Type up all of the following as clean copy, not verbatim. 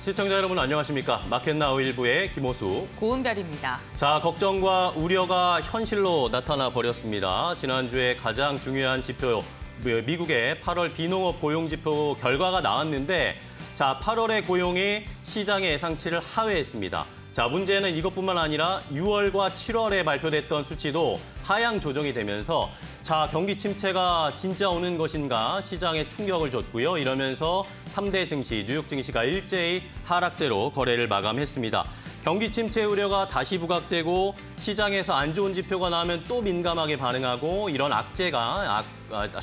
시청자 여러분 안녕하십니까. 마켓나우 일부의 김호수, 고은별입니다. 자, 걱정과 우려가 현실로 나타나 버렸습니다. 지난주에 가장 중요한 지표, 미국의 8월 비농업 고용지표 결과가 나왔는데, 자, 8월의 고용이 시장의 예상치를 하회했습니다. 자, 문제는 이것뿐만 아니라 6월과 7월에 발표됐던 수치도 하향 조정이 되면서 자, 경기 침체가 진짜 오는 것인가 시장에 충격을 줬고요. 이러면서 3대 증시, 뉴욕 증시가 일제히 하락세로 거래를 마감했습니다. 경기 침체 우려가 다시 부각되고 시장에서 안 좋은 지표가 나오면 또 민감하게 반응하고 이런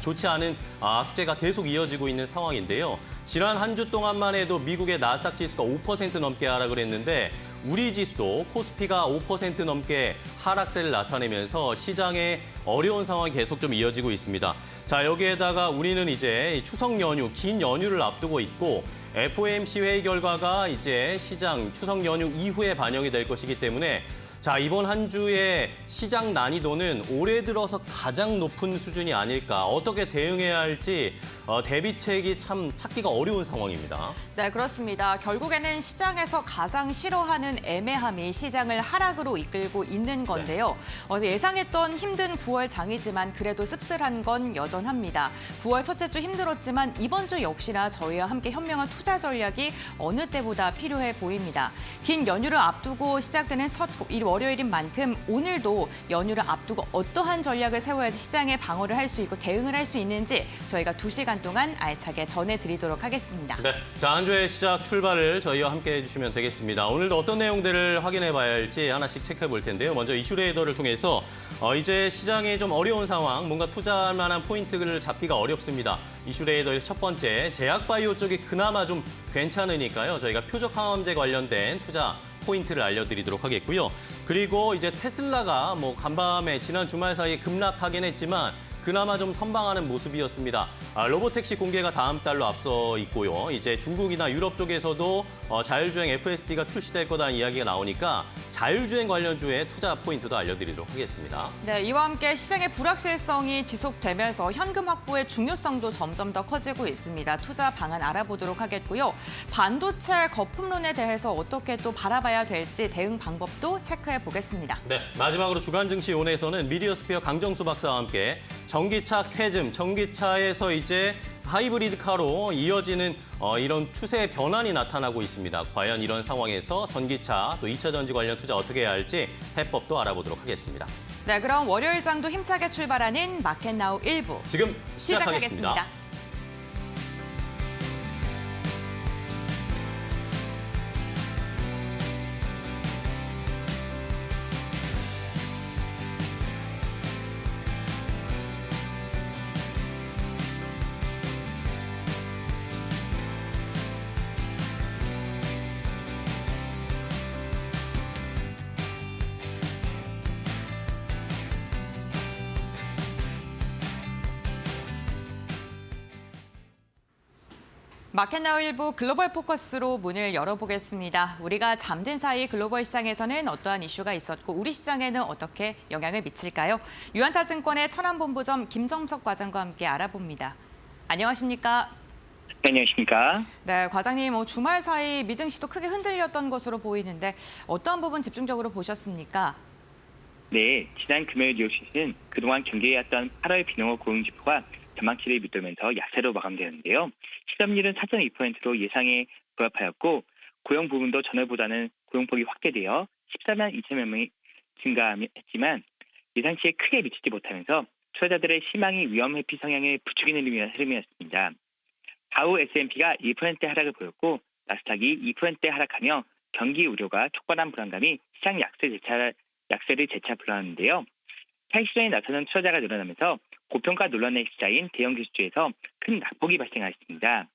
좋지 않은 악재가 계속 이어지고 있는 상황인데요. 지난 한 주 동안만 해도 미국의 나스닥 지수가 5% 넘게 하락을 했는데 우리 지수도 코스피가 5% 넘게 하락세를 나타내면서 시장의 어려운 상황이 계속 좀 이어지고 있습니다. 자, 여기에다가 우리는 이제 추석 연휴, 긴 연휴를 앞두고 있고 FOMC 회의 결과가 이제 시장 추석 연휴 이후에 반영이 될 것이기 때문에 자, 이번 한 주의 시장 난이도는 올해 들어서 가장 높은 수준이 아닐까. 어떻게 대응해야 할지 대비책이 참 찾기가 어려운 상황입니다. 네, 그렇습니다. 결국에는 시장에서 가장 싫어하는 애매함이 시장을 하락으로 이끌고 있는 건데요. 예상했던 힘든 9월 장이지만 그래도 씁쓸한 건 여전합니다. 9월 첫째 주 힘들었지만 이번 주 역시나 저희와 함께 현명한 투자 전략이 어느 때보다 필요해 보입니다. 긴 연휴를 앞두고 시작되는 첫 월요일인 만큼 오늘도 연휴를 앞두고 어떠한 전략을 세워야지 시장에 방어를 할 수 있고 대응을 할 수 있는지 저희가 2시간 동안 알차게 전해드리도록 하겠습니다. 네, 자, 한 주의 시작 출발을 저희와 함께 해주시면 되겠습니다. 오늘도 어떤 내용들을 확인해 봐야 할지 하나씩 체크해 볼 텐데요. 먼저 이슈레이더를 통해서 이제 시장이 좀 어려운 상황, 뭔가 투자할 만한 포인트를 잡기가 어렵습니다. 이슈레이더의 첫 번째, 제약바이오 쪽이 그나마 좀 괜찮으니까요. 저희가 표적 항암제 관련된 투자 포인트를 알려드리도록 하겠고요. 그리고 이제 테슬라가 간밤에 지난 주말 사이에 급락하긴 했지만 그나마 좀 선방하는 모습이었습니다. 로보택시 공개가 다음 달로 앞서 있고요. 이제 중국이나 유럽 쪽에서도 자율주행 FSD가 출시될 거다는 이야기가 나오니까 자율주행 관련주의 투자 포인트도 알려드리도록 하겠습니다. 네, 이와 함께 시장의 불확실성이 지속되면서 현금 확보의 중요성도 점점 더 커지고 있습니다. 투자 방안 알아보도록 하겠고요. 반도체 거품론에 대해서 어떻게 또 바라봐야 될지 대응 방법도 체크해 보겠습니다. 네, 마지막으로 주간 증시온에서는 미디어스피어 강정수 박사와 함께 전기차 캐즘, 전기차에서 이제 하이브리드카로 이어지는 이런 추세의 변환이 나타나고 있습니다. 과연 이런 상황에서 전기차, 또 2차 전지 관련 투자 어떻게 해야 할지 해법도 알아보도록 하겠습니다. 네, 그럼 월요일장도 힘차게 출발하는 마켓나우 1부 지금 시작하겠습니다. 시작하겠습니다. 마켓나우 1부 글로벌 포커스로 문을 열어보겠습니다. 우리가 잠든 사이 글로벌 시장에서는 어떠한 이슈가 있었고 우리 시장에는 어떻게 영향을 미칠까요? 유한타증권의 천안본부점 김정석 과장과 함께 알아봅니다. 안녕하십니까? 안녕하십니까? 네, 과장님, 주말 사이 미증시도 크게 흔들렸던 것으로 보이는데 어떠한 부분 집중적으로 보셨습니까? 네, 지난 금요일 뉴욕시는 그동안 경계해왔던 8월 비농업 고용지표가 전망치를 밑돌면서 약세로 마감되었는데요. 실업률은 4.2%로 예상에 부합하였고 고용 부분도 전월보다는 고용폭이 확대되어 14만 2천여 명이 증가했지만 예상치에 크게 미치지 못하면서 투자자들의 희망이 위험 회피 성향을 부추기는 흐름이었습니다. 다우 S&P가 1% 하락을 보였고 나스닥이 2% 하락하며 경기 우려가 촉발한 불안감이 시장 약세를 재차 불러왔는데요. 차익 실현에 나서는 투자자가 늘어나면서 고평가 논란의 시자인 대형 기술주에서 큰 낙폭이 발생했습니다.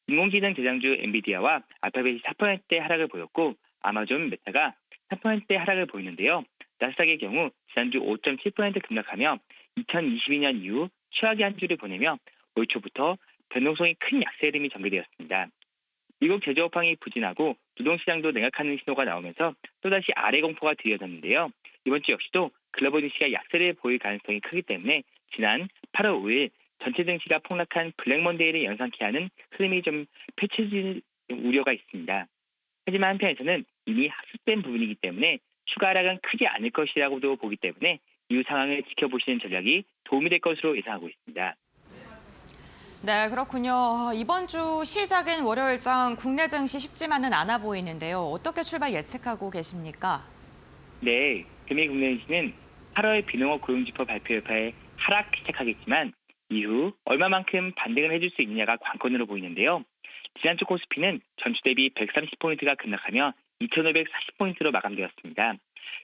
인공지능 대장주 엔비디아와 알파벳이 4% 하락을 보였고 아마존, 메타가 3% 하락을 보이는데요. 나스닥의 경우 지난주 5.7% 급락하며 2022년 이후 최악의 한 주를 보내며 올 초부터 변동성이 큰 약세 흐름이 전개되었습니다. 미국 제조업황이 부진하고 노동시장도 냉각하는 신호가 나오면서 또다시 아래 공포가 들여졌는데요. 이번 주 역시도 글로벌 증시가 약세를 보일 가능성이 크기 때문에 지난 8월 5일 전체 증시가 폭락한 블랙먼데이를 연상케 하는 흐름이 좀 펼쳐질 우려가 있습니다. 하지만 한편에서는 이미 학습된 부분이기 때문에 추가 하락은 크지 않을 것이라고도 보기 때문에 이후 상황을 지켜보시는 전략이 도움이 될 것으로 예상하고 있습니다. 네, 그렇군요. 이번 주 시작인 월요일장 국내 증시 쉽지만은 않아 보이는데요. 어떻게 출발 예측하고 계십니까? 네, 금일 국내 증시는 8월 비농업 고용지표 발표 여파에 하락 시작하겠지만 이후 얼마만큼 반등을 해줄 수 있느냐가 관건으로 보이는데요. 지난주 코스피는 전주 대비 130포인트가 급락하며 2,540포인트로 마감되었습니다.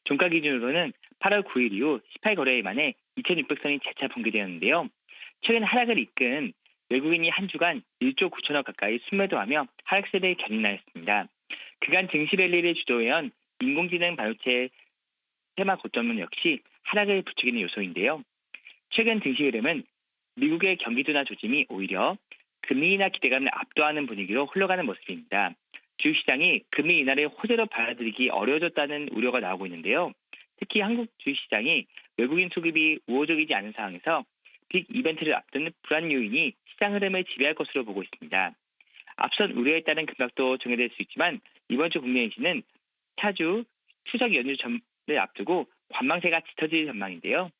종가 기준으로는 8월 9일 이후 18거래일 만에 2,600선이 재차 붕괴되었는데요. 최근 하락을 이끈 외국인이 한 주간 1조 9천억 가까이 순매도하며 하락세를 견인하였습니다. 그간 증시 랠리를 주도해온 인공지능 반도체 테마 고점은 역시 하락을 부추기는 요소인데요. 최근 증시 흐름은 미국의 경기 둔화 조짐이 오히려 금리 인하 기대감을 압도하는 분위기로 흘러가는 모습입니다. 주식시장이 금리 인하를 호재로 받아들이기 어려워졌다는 우려가 나오고 있는데요. 특히 한국 주식시장이 외국인 수급이 우호적이지 않은 상황에서 빅 이벤트를 앞둔 불안 요인이 시장 흐름을 지배할 것으로 보고 있습니다. 앞선 우려에 따른 급락도 정해될 수 있지만 이번 주 국내 증시는 차주 추석 연휴 전을 앞두고 관망세가 짙어질 전망인데요.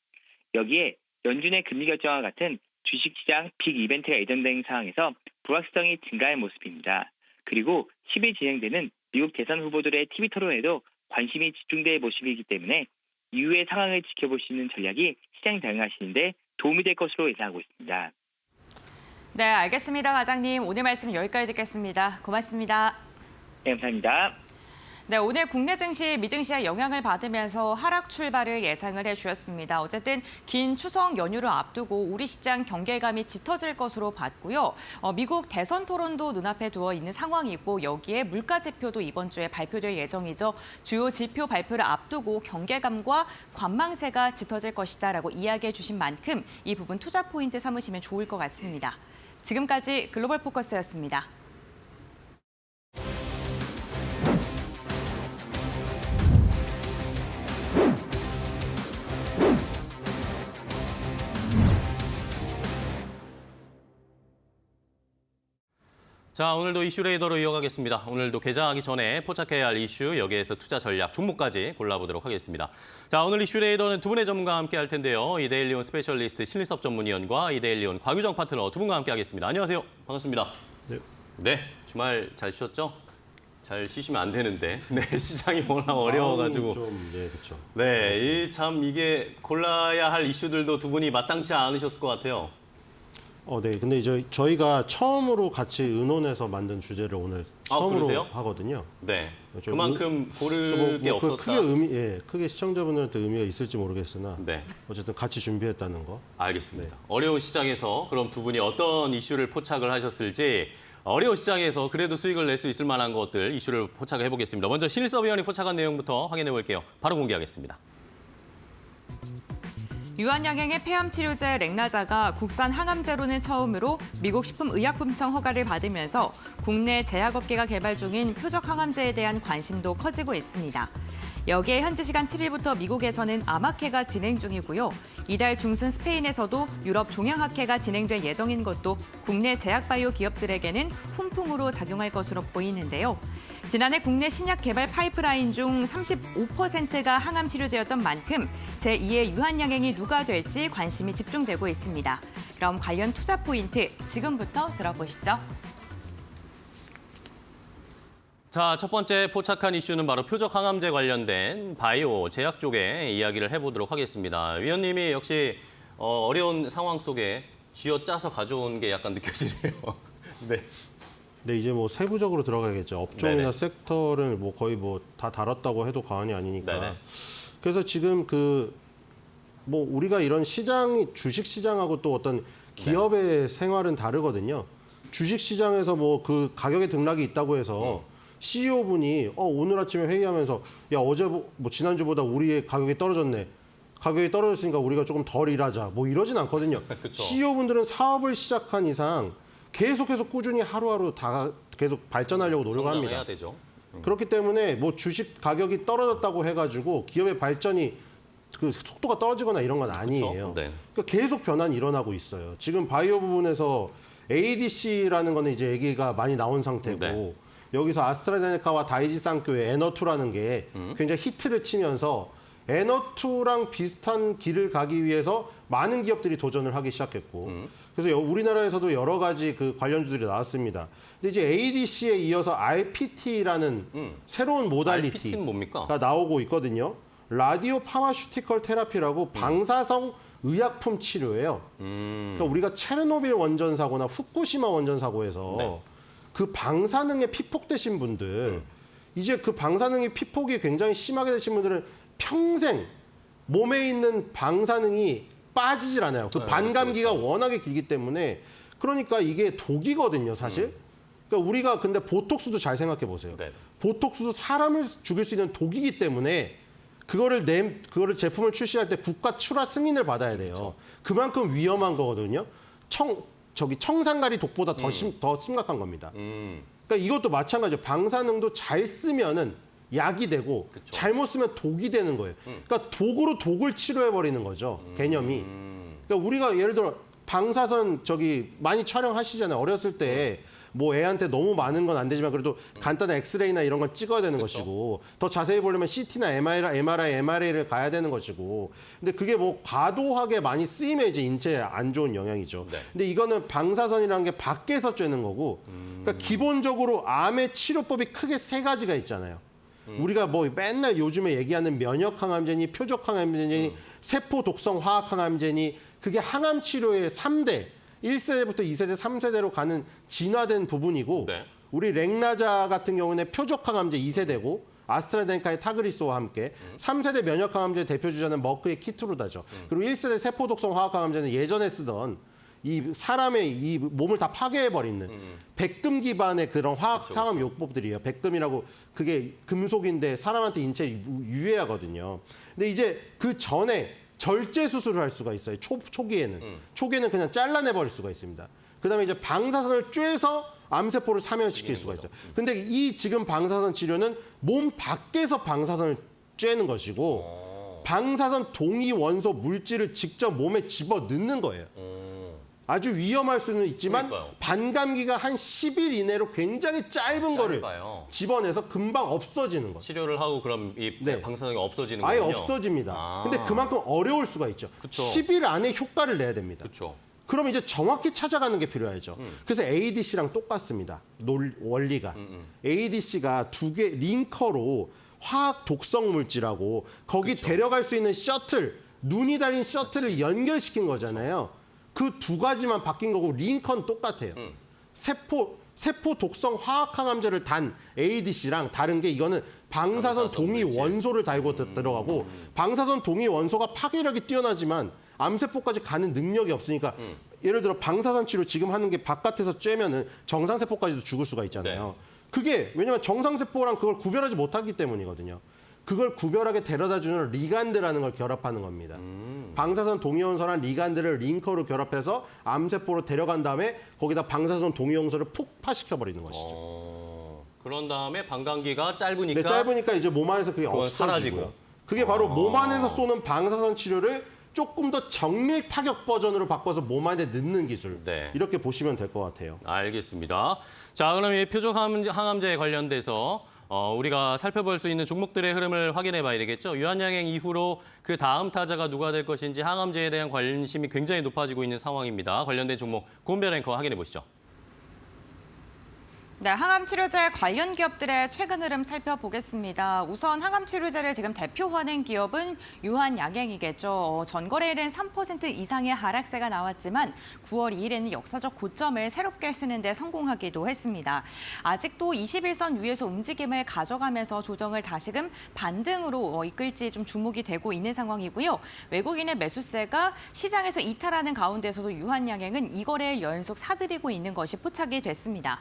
여기에 연준의 금리 결정과 같은 주식시장 빅 이벤트가 예정된 상황에서 불확실성이 증가할 모습입니다. 그리고 10일 진행되는 미국 대선 후보들의 TV 토론에도 관심이 집중될 모습이기 때문에 이후의 상황을 지켜보시는 전략이 시장 대응하시는데 도움이 될 것으로 예상하고 있습니다. 네, 알겠습니다, 과장님. 오늘 말씀 여기까지 듣겠습니다. 고맙습니다. 네, 감사합니다. 네, 오늘 국내 증시, 미증시의 영향을 받으면서 하락 출발을 예상을 해주셨습니다. 어쨌든 긴 추석 연휴를 앞두고 우리 시장 경계감이 짙어질 것으로 봤고요. 미국 대선 토론도 눈앞에 두어 있는 상황이고 여기에 물가 지표도 이번 주에 발표될 예정이죠. 주요 지표 발표를 앞두고 경계감과 관망세가 짙어질 것이다라고 이야기해 주신 만큼 이 부분 투자 포인트 삼으시면 좋을 것 같습니다. 지금까지 글로벌 포커스였습니다. 자, 오늘도 이슈 레이더로 이어가겠습니다. 오늘도 개장하기 전에 포착해야 할 이슈, 여기에서 투자 전략, 종목까지 골라보도록 하겠습니다. 자, 오늘 이슈 레이더는 두 분의 전문가와 함께 할 텐데요. 이데일리온 스페셜리스트 신일섭 전문위원과 이데일리온 곽유정 파트너 두 분과 함께 하겠습니다. 안녕하세요. 반갑습니다. 네. 네, 주말 잘 쉬었죠? 잘 쉬시면 안 되는데. 네, 시장이 워낙 어려워가지고. 네, 그렇죠. 네, 이게 골라야 할 이슈들도 두 분이 마땅치 않으셨을 것 같아요. 네. 근데 이제 저희가 처음으로 같이 의논해서 만든 주제를 오늘 처음으로 그러세요? 하거든요. 네, 좀 그만큼 고를 게 없었다. 크게 시청자분들한테 의미가 있을지 모르겠으나 네. 어쨌든 같이 준비했다는 거. 알겠습니다. 어려운 시장에서 그럼 두 분이 어떤 이슈를 포착을 하셨을지 어려운 시장에서 그래도 수익을 낼 수 있을 만한 것들 이슈를 포착을 해보겠습니다. 먼저 신일섭 위원이 포착한 내용부터 확인해 볼게요. 바로 공개하겠습니다. 유한양행의 폐암 치료제 렉나자가 국산 항암제로는 처음으로 미국 식품의약품청 허가를 받으면서 국내 제약업계가 개발 중인 표적 항암제에 대한 관심도 커지고 있습니다. 여기에 현지 시간 7일부터 미국에서는 암학회가 진행 중이고요. 이달 중순 스페인에서도 유럽 종양학회가 진행될 예정인 것도 국내 제약바이오 기업들에게는 훈풍으로 작용할 것으로 보이는데요. 지난해 국내 신약 개발 파이프라인 중 35%가 항암 치료제였던 만큼 제2의 유한양행이 누가 될지 관심이 집중되고 있습니다. 그럼 관련 투자 포인트 지금부터 들어보시죠. 자, 첫 번째 포착한 이슈는 바로 표적 항암제 관련된 바이오 제약 쪽에 이야기를 해보도록 하겠습니다. 위원님이 역시 어려운 상황 속에 쥐어짜서 가져온 게 약간 느껴지네요. 네. 네, 이제 뭐 세부적으로 들어가야겠죠. 업종이나 네네. 섹터를 뭐 거의 뭐 다 다뤘다고 해도 과언이 아니니까. 네네. 그래서 지금 뭐 우리가 이런 주식 시장하고 또 어떤 기업의 생활은 다르거든요. 주식 시장에서 뭐 그 가격의 등락이 있다고 해서 CEO 분이 오늘 아침에 회의하면서 야 어제 뭐 지난주보다 우리의 가격이 떨어졌네. 가격이 떨어졌으니까 우리가 조금 덜 일하자. 뭐 이러진 않거든요. 그쵸. CEO 분들은 사업을 시작한 이상 계속해서 꾸준히 하루하루 다 계속 발전하려고 노력합니다. 성장해야 되죠. 그렇기 때문에 뭐 주식 가격이 떨어졌다고 해가지고 기업의 발전이 그 속도가 떨어지거나 이런 건 아니에요. 네. 그러니까 계속 변화는 일어나고 있어요. 지금 바이오 부분에서 ADC라는 거는 이제 얘기가 많이 나온 상태고 네. 여기서 아스트라제네카와 다이지 상교의 에너투라는 게 굉장히 히트를 치면서 에너투랑 비슷한 길을 가기 위해서 많은 기업들이 도전을 하기 시작했고 그래서 우리나라에서도 여러 가지 그 관련주들이 나왔습니다. 근데 이제 ADC에 이어서 RPT라는 새로운 모달리티가 RPT는 뭡니까? 나오고 있거든요. 라디오 파마슈티컬 테라피라고 방사성 의약품 치료예요. 그러니까 우리가 체르노빌 원전 사고나 후쿠시마 원전 사고에서 네. 그 방사능에 피폭되신 분들 이제 그 방사능이 피폭이 굉장히 심하게 되신 분들은 평생 몸에 있는 방사능이 빠지질 않아요. 그 반감기가 워낙에 길기 때문에 그러니까 이게 독이거든요, 사실. 그러니까 우리가 근데 보톡스도 잘 생각해 보세요. 네. 보톡스도 사람을 죽일 수 있는 독이기 때문에 그거를 제품을 출시할 때 국가 출하 승인을 받아야 돼요. 그만큼 위험한 거거든요. 청산가리 독보다 더 심각한 겁니다. 그러니까 이것도 마찬가지예요. 방사능도 잘 쓰면은 약이 되고 잘못 쓰면 독이 되는 거예요. 그러니까 독으로 독을 치료해 버리는 거죠. 개념이. 그러니까 우리가 예를 들어 방사선 많이 촬영하시잖아요. 어렸을 때 뭐 애한테 너무 많은 건 안 되지만 그래도 간단한 엑스레이나 이런 건 찍어야 되는 것이고 더 자세히 보려면 CT나 MRI를 가야 되는 것이고 근데 그게 뭐 과도하게 많이 쓰이면 이제 인체에 안 좋은 영향이죠. 네. 근데 이거는 방사선이라는 게 밖에서 쬐는 거고 그러니까 기본적으로 암의 치료법이 크게 세 가지가 있잖아요. 우리가 뭐 맨날 요즘에 얘기하는 면역 항암제니 표적 항암제니 세포 독성 화학 항암제니 그게 항암 치료의 3대 1세대부터 2세대, 3세대로 가는 진화된 부분이고 네. 우리 렉나자 같은 경우는 표적 항암제 2세대고 아스트라제네카의 타그리스와 함께 3세대 면역 항암제 대표 주자는 머크의 키트루다죠. 그리고 1세대 세포 독성 화학 항암제는 예전에 쓰던 이 사람의 이 몸을 다 파괴해버리는 백금 기반의 그런 화학 항암 요법들이에요. 백금이라고 그게 금속인데 사람한테 인체에 유해하거든요. 근데 이제 그 전에 절제 수술을 할 수가 있어요. 초기에는. 초기에는 그냥 잘라내버릴 수가 있습니다. 그다음에 이제 방사선을 쬐서 암세포를 사멸시킬 수가 있어요. 근데 이 지금 방사선 치료는 몸 밖에서 방사선을 쬐는 것이고 방사선 동위 원소 물질을 직접 몸에 집어 넣는 거예요. 아주 위험할 수는 있지만 그러니까요. 반감기가 한 10일 이내로 굉장히 짧은 거를 짧아요. 집어내서 금방 없어지는 거죠. 치료를 하고 그럼 이 네. 방사능이 없어지는 아예 거군요. 없어집니다. 아. 근데 그만큼 어려울 수가 있죠. 그쵸. 10일 안에 효과를 내야 됩니다. 그렇죠. 그럼 이제 정확히 찾아가는 게 필요하죠. 그래서 ADC랑 똑같습니다. 원리가. ADC가 두 개 링커로 화학 독성 물질하고 거기 데려갈 수 있는 셔틀, 눈이 달린 셔틀을 연결시킨 거잖아요. 그 두 가지만 바뀐 거고 링컨 똑같아요. 세포 독성 화학 항암제를 단 ADC랑 다른 게 이거는 방사선 동위 물질. 원소를 달고 들어가고 방사선 동위 원소가 파괴력이 뛰어나지만 암세포까지 가는 능력이 없으니까 예를 들어 방사선 치료 지금 하는 게 바깥에서 쬐면은 정상세포까지도 죽을 수가 있잖아요. 그게 왜냐면 정상세포랑 그걸 구별하지 못하기 때문이거든요. 그걸 구별하게 데려다주는 리간드라는 걸 결합하는 겁니다. 방사선 동위원소랑 리간드를 링커로 결합해서 암세포로 데려간 다음에 거기다 방사선 동위원소를 폭파시켜버리는 것이죠. 그런 다음에 방광기가 짧으니까 네, 짧으니까 이제 몸 안에서 그게 그건 없어지고요. 사라지고. 그게 바로 몸 안에서 쏘는 방사선 치료를 조금 더 정밀 타격 버전으로 바꿔서 몸 안에 넣는 기술. 네. 이렇게 보시면 될 것 같아요. 알겠습니다. 자, 그럼 이 표적 항암제에 관련돼서 우리가 살펴볼 수 있는 종목들의 흐름을 확인해 봐야 되겠죠. 유한양행 이후로 그 다음 타자가 누가 될 것인지 항암제에 대한 관심이 굉장히 높아지고 있는 상황입니다. 관련된 종목 고은별 앵커 확인해 보시죠. 네, 항암 치료제 관련 기업들의 최근 흐름 살펴보겠습니다. 우선 항암 치료제를 지금 대표하는 기업은 유한양행이겠죠. 전거래일은 3% 이상의 하락세가 나왔지만 9월 2일에는 역사적 고점을 새롭게 쓰는 데 성공하기도 했습니다. 아직도 21선 위에서 움직임을 가져가면서 조정을 다시금 반등으로 이끌지 좀 주목이 되고 있는 상황이고요. 외국인의 매수세가 시장에서 이탈하는 가운데서도 유한양행은 2거래일 연속 사들이고 있는 것이 포착이 됐습니다.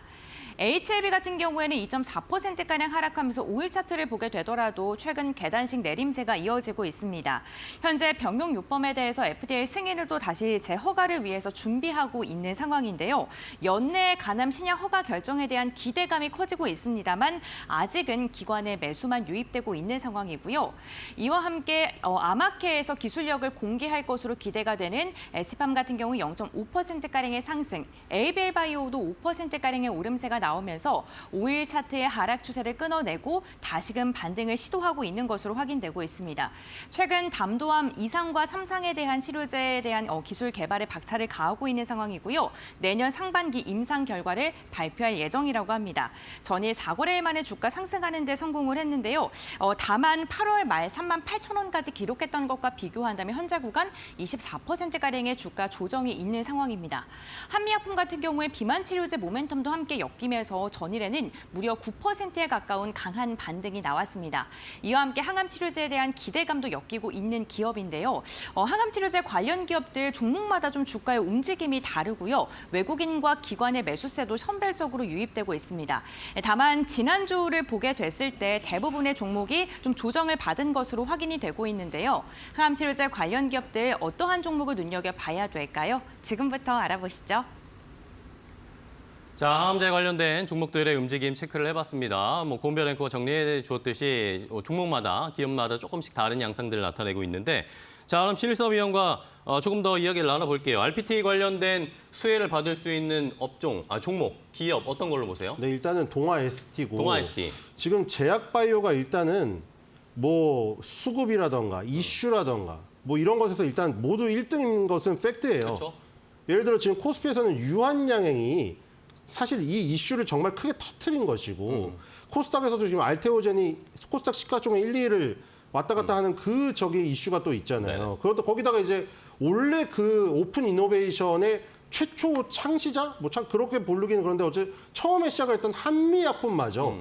HLB 같은 경우에는 2.4%가량 하락하면서 5일 차트를 보게 되더라도 최근 계단식 내림세가 이어지고 있습니다. 현재 병용요법에 대해서 FDA 승인을 또 다시 재허가를 위해서 준비하고 있는 상황인데요. 연내 간암 신약 허가 결정에 대한 기대감이 커지고 있습니다만 아직은 기관의 매수만 유입되고 있는 상황이고요. 이와 함께 아마케에서 기술력을 공개할 것으로 기대가 되는 에스팜 같은 경우 0.5%가량의 상승, 에이벨바이오도 5%가량의 오름세가 나오면서 5일 차트의 하락 추세를 끊어내고 다시금 반등을 시도하고 있는 것으로 확인되고 있습니다. 최근 담도암 2상과 3상에 대한 치료제에 대한 기술 개발에 박차를 가하고 있는 상황이고요. 내년 상반기 임상 결과를 발표할 예정이라고 합니다. 전일 4거래일 만에 주가 상승하는 데 성공을 했는데요. 다만 8월 말 38,000원까지 기록했던 것과 비교한다면 현재 구간 24%가량의 주가 조정이 있는 상황입니다. 한미약품 같은 경우에 비만 치료제 모멘텀도 함께 엮이면서 전일에는 무려 9%에 가까운 강한 반등이 나왔습니다. 이와 함께 항암 치료제에 대한 기대감도 엮이고 있는 기업인데요. 항암 치료제 관련 기업들 종목마다 좀 주가의 움직임이 다르고요. 외국인과 기관의 매수세도 선별적으로 유입되고 있습니다. 다만 지난주를 보게 됐을 때 대부분의 종목이 좀 조정을 받은 것으로 확인이 되고 있는데요. 항암 치료제 관련 기업들 어떠한 종목을 눈여겨봐야 될까요? 지금부터 알아보시죠. 자, 항암제 관련된 종목들의 움직임 체크를 해봤습니다. 고은별 앵커가 정리해 주었듯이 종목마다, 기업마다 조금씩 다른 양상들을 나타내고 있는데, 자, 그럼 신일섭위원과 조금 더 이야기를 나눠볼게요. RPT 관련된 수혜를 받을 수 있는 업종, 종목, 기업 어떤 걸로 보세요? 네, 일단은 동아 ST고. 동아 ST. 지금 제약바이오가 일단은 뭐 수급이라던가 이슈라던가 뭐 이런 것에서 일단 모두 1등인 것은 팩트예요. 그렇죠. 예를 들어 지금 코스피에서는 유한양행이 사실 이 이슈를 정말 크게 터뜨린 것이고 코스닥에서도 지금 알테오젠이 코스닥 시가총액 1, 2위를 왔다 갔다 하는 그 저기 이슈가 또 있잖아요. 그것도 거기다가 이제 원래 그 오픈 이노베이션의 최초 창시자? 뭐 참 그렇게 부르기는 그런데 어째 처음에 시작을 했던 한미약품마저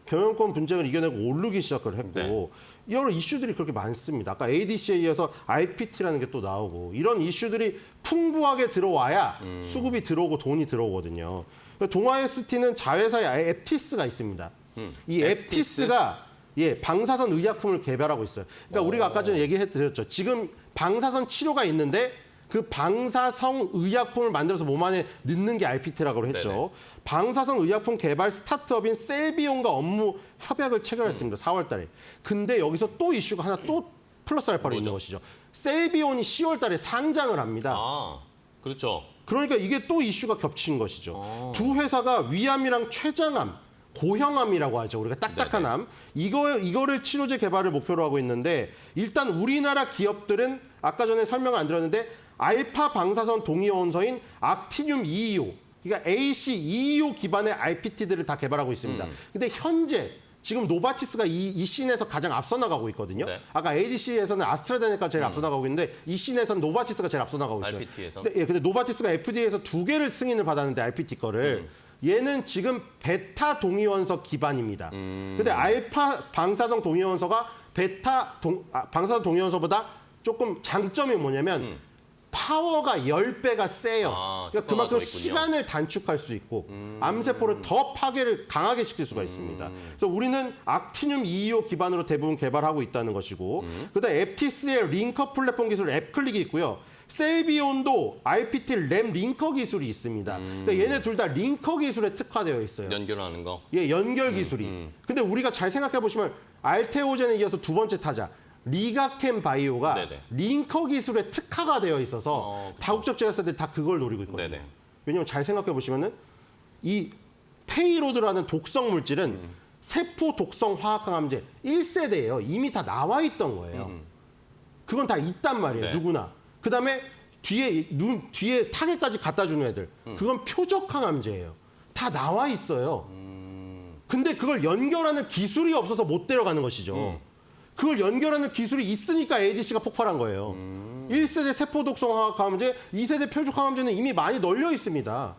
경영권 분쟁을 이겨내고 오르기 시작을 했고 여러 이슈들이 그렇게 많습니다. 아까 ADC에 이어서 IPT라는 게 또 나오고 이런 이슈들이 풍부하게 들어와야 수급이 들어오고 돈이 들어오거든요. 동아 ST는 자회사의 앱티스가 있습니다. 이 앱티스가 방사선 의약품을 개발하고 있어요. 그러니까 우리가 아까 전에 얘기해드렸죠. 지금 방사선 치료가 있는데 그 방사성 의약품을 만들어서 몸 안에 넣는 게 RPT라고 했죠. 네네. 방사성 의약품 개발 스타트업인 셀비온과 업무 협약을 체결했습니다. 4월 달에. 근데 여기서 또 이슈가 하나 또 플러스 알파로 있는 것이죠. 셀비온이 10월 달에 상장을 합니다. 아, 그렇죠. 그러니까 이게 또 이슈가 겹친 것이죠. 두 회사가 위암이랑 췌장암, 고형암이라고 하죠. 우리가 딱딱한 암. 이거를 치료제 개발을 목표로 하고 있는데 일단 우리나라 기업들은 아까 전에 설명을 안 드렸는데 알파 방사선 동위원소인 악티늄 225, 그러니까 AC225 기반의 RPT들을 다 개발하고 있습니다. 근데 현재 지금 노바티스가 이 씬에서 가장 앞서 나가고 있거든요. 네. 아까 ADC에서는 아스트라제네카가 제일 앞서 나가고 있는데 이 씬에서는 노바티스가 제일 앞서 나가고 있어요. RPT에서? 근데 노바티스가 FDA에서 2개를 승인을 받았는데 RPT 거를 얘는 지금 베타 동위원소 기반입니다. 근데 알파 방사성 동위원소가 방사성 동위원소보다 조금 장점이 뭐냐면 파워가 10배가 세요. 그러니까 그만큼 시간을 단축할 수 있고 암세포를 더 파괴를 강하게 시킬 수가 있습니다. 그래서 우리는 악티늄 225 기반으로 대부분 개발하고 있다는 것이고 그다음 앱티스의 링커 플랫폼 기술 앱클릭이 있고요. 셀비온도 RPT 램 링커 기술이 있습니다. 그러니까 얘네 둘 다 링커 기술에 특화되어 있어요. 연결하는 거. 연결 기술이. 근데 우리가 잘 생각해 보시면 알테오젠에 이어서 두 번째 타자 리가켄 바이오가 네네. 링커 기술에 특화가 되어 있어서 다국적 제약사들이 다 그걸 노리고 있거든요. 네네. 왜냐하면 잘 생각해 보시면은 이 페이로드라는 독성 물질은 세포 독성 화학항암제 1세대예요. 이미 다 나와 있던 거예요. 그건 다 있단 말이에요. 네. 누구나. 그다음에 뒤에 타겟까지 갖다 주는 애들. 그건 표적 항암제예요. 다 나와 있어요. 근데 그걸 연결하는 기술이 없어서 못 데려가는 것이죠. 그걸 연결하는 기술이 있으니까 ADC가 폭발한 거예요. 1세대 세포 독성 화학 항암제, 2세대 표적 항암제는 이미 많이 널려 있습니다.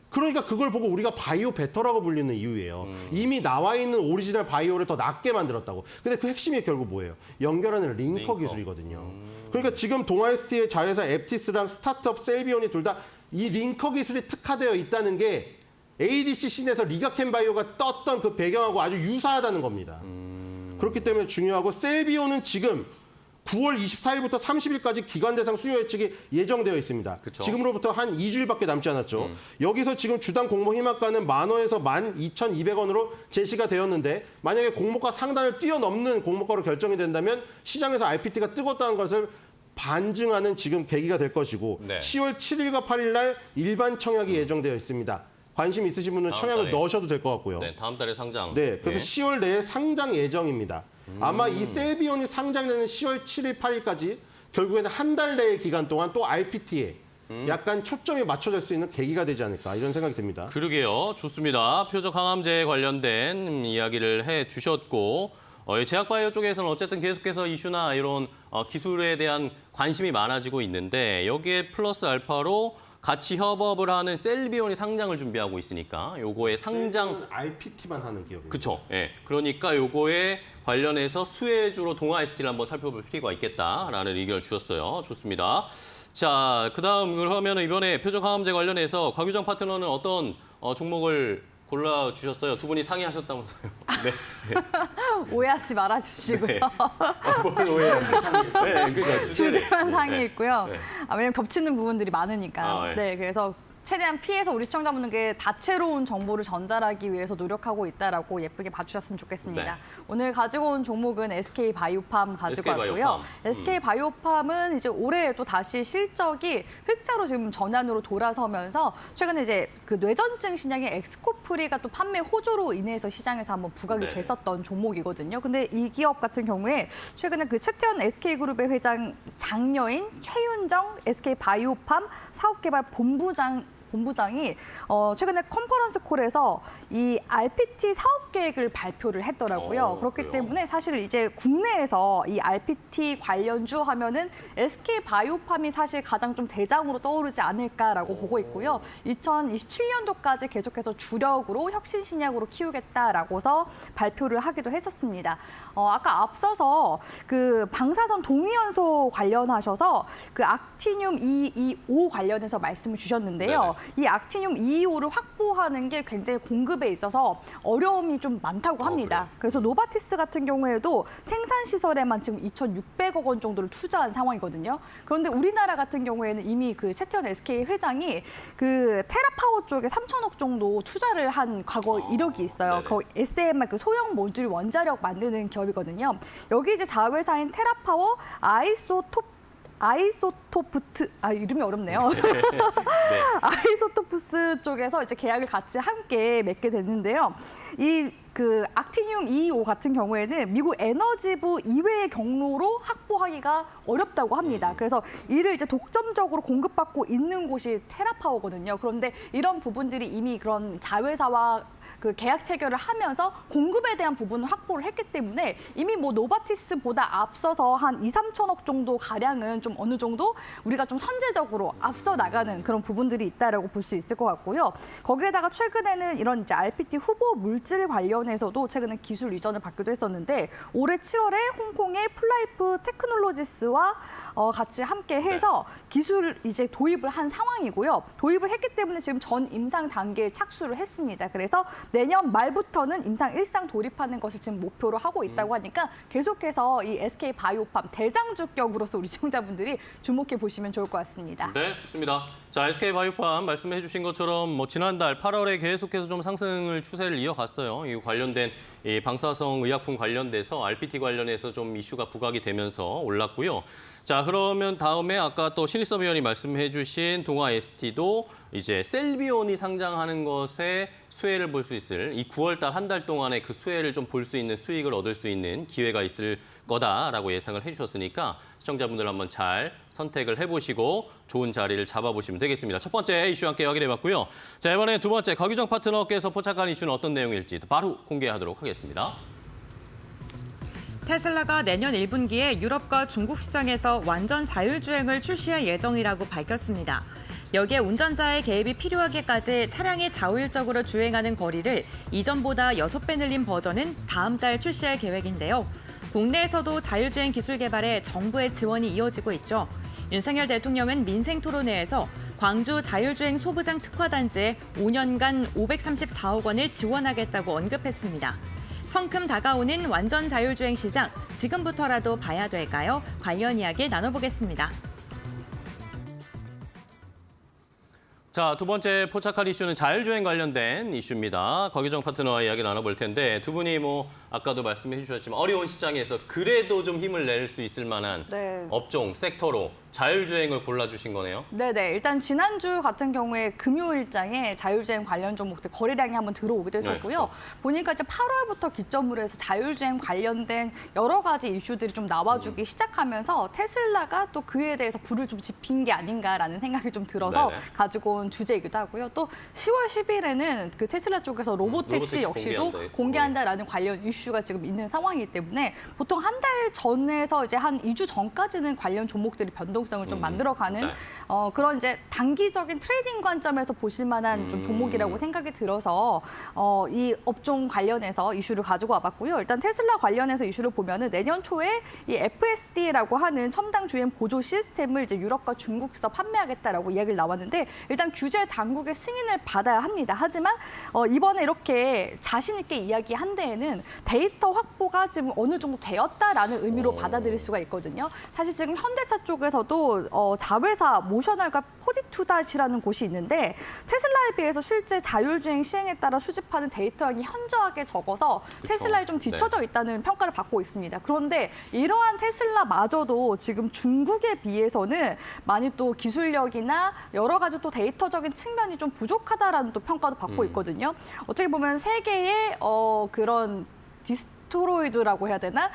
그러니까 그걸 보고 우리가 바이오 베터라고 불리는 이유예요. 이미 나와 있는 오리지널 바이오를 더 낫게 만들었다고. 근데 그 핵심이 결국 뭐예요? 연결하는 링커 기술이거든요. 그러니까 지금 동아ST의 자회사 앱티스랑 스타트업 셀비온이 둘 다 이 링커 기술이 특화되어 있다는 게 ADC 씬에서 리가켄 바이오가 떴던 그 배경하고 아주 유사하다는 겁니다. 그렇기 때문에 중요하고 셀비온은 지금 9월 24일부터 30일까지 기관 대상 수요 예측이 예정되어 있습니다. 그쵸. 지금으로부터 한 2주일밖에 남지 않았죠. 여기서 지금 주당 공모 희망가는 10,000원에서 12,200원으로 제시가 되었는데 만약에 공모가 상단을 뛰어넘는 공모가로 결정이 된다면 시장에서 RPT가 뜨겁다는 것을 반증하는 지금 계기가 될 것이고 네. 10월 7일과 8일 날 일반 청약이 예정되어 있습니다. 관심 있으신 분은 다음 청약을 달에. 넣으셔도 될 것 같고요. 네, 다음 달에 상장. 네, 그래서 10월 내에 상장 예정입니다. 아마 이 셀비온이 상장되는 10월 7일, 8일까지 결국에는 한 달 내의 기간 동안 또 RPT에 약간 초점이 맞춰질 수 있는 계기가 되지 않을까 이런 생각이 듭니다. 그러게요. 좋습니다. 표적 항암제에 관련된 이야기를 해주셨고 이 제약바이오 쪽에서는 어쨌든 계속해서 이슈나 이런 기술에 대한 관심이 많아지고 있는데 여기에 플러스 알파로 같이 협업을 하는 셀비온이 상장을 준비하고 있으니까 요거의 상장 RPT만 하는 기업입니다. 그렇죠. 예. 그러니까 요거에 관련해서 수혜주로 동아 ST를 한번 살펴볼 필요가 있겠다라는 의견을 주셨어요. 좋습니다. 자, 그다음 그러면 이번에 표적 항암제 관련해서 곽유정 파트너는 어떤 종목을 골라 주셨어요? 두 분이 상의하셨다면서요? 네. 오해하지 말아주시고요. 네. 뭘 오해하세요? 네, 그러니까 주제만 네. 상의했고요. 네. 왜냐면 겹치는 부분들이 많으니까. 아, 네. 네, 그래서 최대한 피해서 우리 시청자분들께 다채로운 정보를 전달하기 위해서 노력하고 있다라고 예쁘게 봐주셨으면 좋겠습니다. 네. 오늘 가지고 온 종목은 SK 바이오팜 가지고 SK 왔고요. 바이오팜. SK 바이오팜은 이제 올해 또 다시 실적이 흑자로 지금 전환으로 돌아서면서 최근에 이제 그 뇌전증 신약인 엑스코프리가 또 판매 호조로 인해서 시장에서 한번 부각이 네. 됐었던 종목이거든요. 근데 이 기업 같은 경우에 최근에 그 최태원 SK그룹의 회장 장녀인 최윤정 SK 바이오팜 사업개발 본부장이 최근에 컨퍼런스 콜에서 이 RPT 사업 계획을 발표를 했더라고요. 그렇기 그래요? 때문에 사실 이제 국내에서 이 RPT 관련주 하면은 SK 바이오팜이 사실 가장 좀 대장으로 떠오르지 않을까라고 보고 있고요. 2027년도까지 계속해서 주력으로 혁신 신약으로 키우겠다라고서 발표를 하기도 했었습니다. 아까 앞서서 그 방사선 동위원소 관련하셔서 그 악티늄 225 관련해서 말씀을 주셨는데요. 이 악티늄 225를 확보하는 게 굉장히 공급에 있어서 어려움이 좀 많다고 합니다. 그래요? 그래서 노바티스 같은 경우에도 생산 시설에만 지금 2,600억 원 정도를 투자한 상황이거든요. 그런데 우리나라 같은 경우에는 이미 그 최태원 SK 회장이 그 테라파워 쪽에 3,000억 정도 투자를 한 과거 이력이 있어요. 네네. 그 SMR 그 소형 모듈 원자력 만드는 기업이거든요. 여기 이제 자회사인 테라파워 아이소토프트 이름이 어렵네요. 아이소토프스 쪽에서 이제 계약을 같이 함께 맺게 됐는데요. 이 그 악티늄 225 같은 경우에는 미국 에너지부 이외의 경로로 확보하기가 어렵다고 합니다. 그래서 이를 이제 독점적으로 공급받고 있는 곳이 테라파워거든요. 그런데 이런 부분들이 이미 그런 자회사와 그 계약 체결을 하면서 공급에 대한 부분을 확보를 했기 때문에 이미 뭐 노바티스보다 앞서서 한 2, 3천억 정도 가량은 좀 어느 정도 우리가 좀 선제적으로 앞서 나가는 그런 부분들이 있다라고 볼 수 있을 것 같고요. 거기에다가 최근에는 이런 이제 RPT 후보 물질 관련해서도 최근에 기술 이전을 받기도 했었는데 올해 7월에 홍콩의 플라이프 테크놀로지스와 같이 함께 해서 기술 이제 도입을 한 상황이고요. 도입을 했기 때문에 지금 전 임상 단계에 착수를 했습니다. 그래서 내년 말부터는 임상 1상 돌입하는 것을 지금 목표로 하고 있다고 하니까 계속해서 이 SK 바이오팜 대장주격으로서 우리 시청자분들이 주목해 보시면 좋을 것 같습니다. 네, 좋습니다. 자, SK 바이오팜 말씀해 주신 것처럼 뭐 지난달 8월에 계속해서 좀 상승을 추세를 이어갔어요. 이 관련된 이 방사성 의약품 관련돼서 RPT 관련해서 좀 이슈가 부각이 되면서 올랐고요. 자, 그러면 다음에 아까 또 신일섭 위원이 말씀해 주신 동아 ST도 이제 셀비온이 상장하는 것에 수혜를 볼 수 있을 이 9월 달 한 달 동안에 그 수혜를 좀 볼 수 있는 수익을 얻을 수 있는 기회가 있을 거다라고 예상을 해주셨으니까 시청자분들 한번 잘 선택을 해보시고 좋은 자리를 잡아보시면 되겠습니다. 첫 번째 이슈 함께 확인해봤고요. 자, 이번에 두 번째 곽유정 파트너께서 포착한 이슈는 어떤 내용일지 바로 공개하도록 하겠습니다. 테슬라가 내년 1분기에 유럽과 중국 시장에서 완전 자율주행을 출시할 예정이라고 밝혔습니다. 여기에 운전자의 개입이 필요하기까지 차량이 자율적으로 주행하는 거리를 이전보다 6배 늘린 버전은 다음 달 출시할 계획인데요. 국내에서도 자율주행 기술 개발에 정부의 지원이 이어지고 있죠. 윤석열 대통령은 민생토론회에서 광주 자율주행 소부장 특화단지에 5년간 534억 원을 지원하겠다고 언급했습니다. 성큼 다가오는 완전 자율주행 시장, 지금부터라도 봐야 될까요? 관련 이야기 나눠보겠습니다. 자, 두 번째 포착할 이슈는 자율주행 관련된 이슈입니다. 곽유정 파트너와 이야기 나눠볼 텐데 두 분이 뭐 아까도 말씀해 주셨지만 어려운 시장에서 그래도 좀 힘을 낼 수 있을 만한 네. 업종, 섹터로 자율주행을 골라주신 거네요. 네네. 일단 지난주 같은 경우에 금요일장에 자율주행 관련 종목들 거래량이 한번 들어오기도 했었고요. 그렇죠. 보니까 이제 8월부터 기점으로 해서 자율주행 관련된 여러 가지 이슈들이 좀 나와주기 시작하면서 테슬라가 또 그에 대해서 불을 좀 지핀 게 아닌가라는 생각이 좀 들어서 네네. 가지고 온 주제이기도 하고요. 또 10월 10일에는 그 테슬라 쪽에서 로보택시 로보택시 역시도 공개한다. 공개한다라는 관련 이슈가 지금 있는 상황이기 때문에 보통 한 달 전에서 이제 한 2주 전까지는 관련 종목들이 변동성을 좀 만들어가는 네. 그런 이제 단기적인 트레이딩 관점에서 보실 만한 좀 종목이라고 생각이 들어서 이 업종 관련해서 이슈를 가지고 와봤고요. 일단 테슬라 관련해서 이슈를 보면은 내년 초에 이 FSD라고 하는 첨단 주행 보조 시스템을 이제 유럽과 중국에서 판매하겠다라고 이야기를 나왔는데 일단 규제 당국의 승인을 받아야 합니다. 하지만 이번에 이렇게 자신 있게 이야기한 데에는 데이터 확보가 지금 어느 정도 되었다라는 의미로 받아들일 수가 있거든요. 사실 지금 현대차 쪽에서도 자회사 모셔널과 포지투닷이라는 곳이 있는데 테슬라에 비해서 실제 자율주행 시행에 따라 수집하는 데이터량이 현저하게 적어서 그쵸. 테슬라에 좀 뒤처져 있다는 평가를 받고 있습니다. 그런데 이러한 테슬라마저도 지금 중국에 비해서는 많이 또 기술력이나 여러 가지 또 데이터적인 측면이 좀 부족하다라는 또 평가도 받고 있거든요. 어떻게 보면 세계의 그런 디스트로이드라고 해야 되나?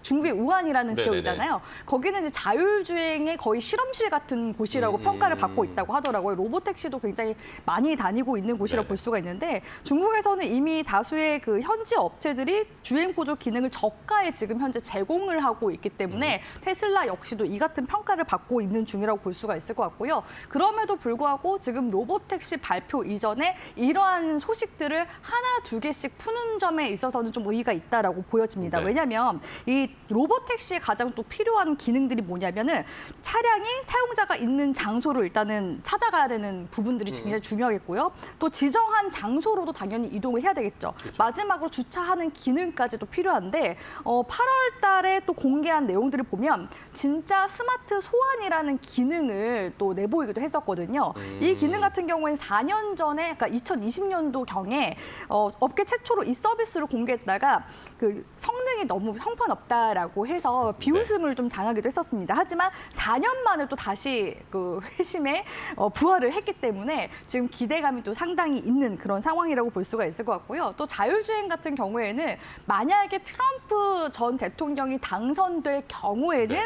중국의 우한이라는 네네네. 지역이잖아요. 거기는 이제 자율주행의 거의 실험실 같은 곳이라고 평가를 받고 있다고 하더라고요. 로보택시도 굉장히 많이 다니고 있는 곳이라고 네네. 볼 수가 있는데 중국에서는 이미 다수의 그 현지 업체들이 주행 보조 기능을 저가에 지금 현재 제공을 하고 있기 때문에 테슬라 역시도 이 같은 평가를 받고 있는 중이라고 볼 수가 있을 것 같고요. 그럼에도 불구하고 지금 로보택시 발표 이전에 이러한 소식들을 하나 두 개씩 푸는 점에 있어서는 좀 의의가 있다라고 보여집니다. 네. 왜냐하면 이 로보택시에 가장 또 필요한 기능들이 뭐냐면은 차량이 사용자가 있는 장소로 일단은 찾아가야 되는 부분들이 굉장히 중요하겠고요. 또 지정한 장소로도 당연히 이동을 해야 되겠죠. 마지막으로 주차하는 기능까지도 필요한데 8월 달에 또 공개한 내용들을 보면 진짜 스마트 소환이라는 기능을 또 내보이기도 했었거든요. 이 기능 같은 경우에는 4년 전에 그러니까 2020년도경에 업계 최초로 이 서비스를 공개했다가 그 성능이 너무 형편없다라고 해서 비웃음을 좀 당하기도 했었습니다. 하지만 4년 만에 또 다시 그 회심에 부활을 했기 때문에 지금 기대감이 또 상당히 있는 그런 상황이라고 볼 수가 있을 것 같고요. 또 자율주행 같은 경우에는 만약에 트럼프 전 대통령이 당선될 경우에는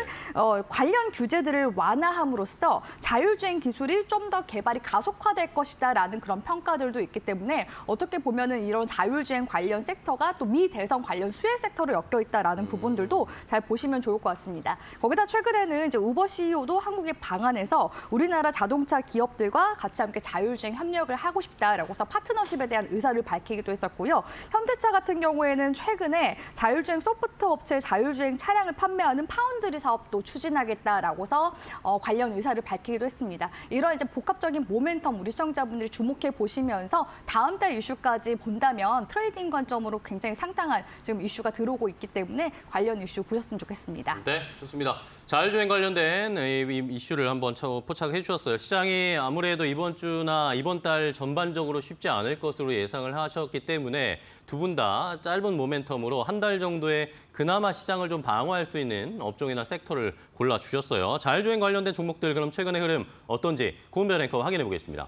관련 규제들을 완화함으로써 자율주행 기술이 좀 더 개발이 가속화될 것이다라는 그런 평가들도 있기 때문에 어떻게 보면은 이런 자율주행 관련 섹터가 또 미 대선 관련 수혜 섹터로 엮여 있다라는 부분들도 잘 보시면 좋을 것 같습니다. 거기다 최근에는 이제 우버 CEO도 한국에 방한해서 우리나라 자동차 기업들과 같이 함께 자율주행 협력을 하고 싶다라고 해서 파트너십에 대한 의사를 밝히기도 했었고요. 현대차 같은 경우에는 최근에 자율주행 소프트 업체의 자율주행 차량을 판매하는 파운드리 사업도 추진하겠다라고서 관련 의사를 밝히기도 했습니다. 이런 이제 복합적인 모멘텀 우리 시청자분들이 주목해 보시면서 다음 달 이슈까지 본다면 트레이딩 관점으로 굉장히 상당한 지금 이슈가 들어오고 있기 때문에 관련 이슈 보셨으면 좋겠습니다. 네, 좋습니다. 자율주행 관련된 이 이슈를 한번 포착해 주셨어요. 시장이 아무래도 이번 주나 이번 달 전반적으로 쉽지 않을 것으로 예상을 하셨기 때문에 두 분 다 짧은 모멘텀으로 한 달 정도의 그나마 시장을 좀 방어할 수 있는 업종이나 섹터를 골라주셨어요. 자율주행 관련된 종목들 그럼 최근의 흐름 어떤지 고은별 앵커 확인해 보겠습니다.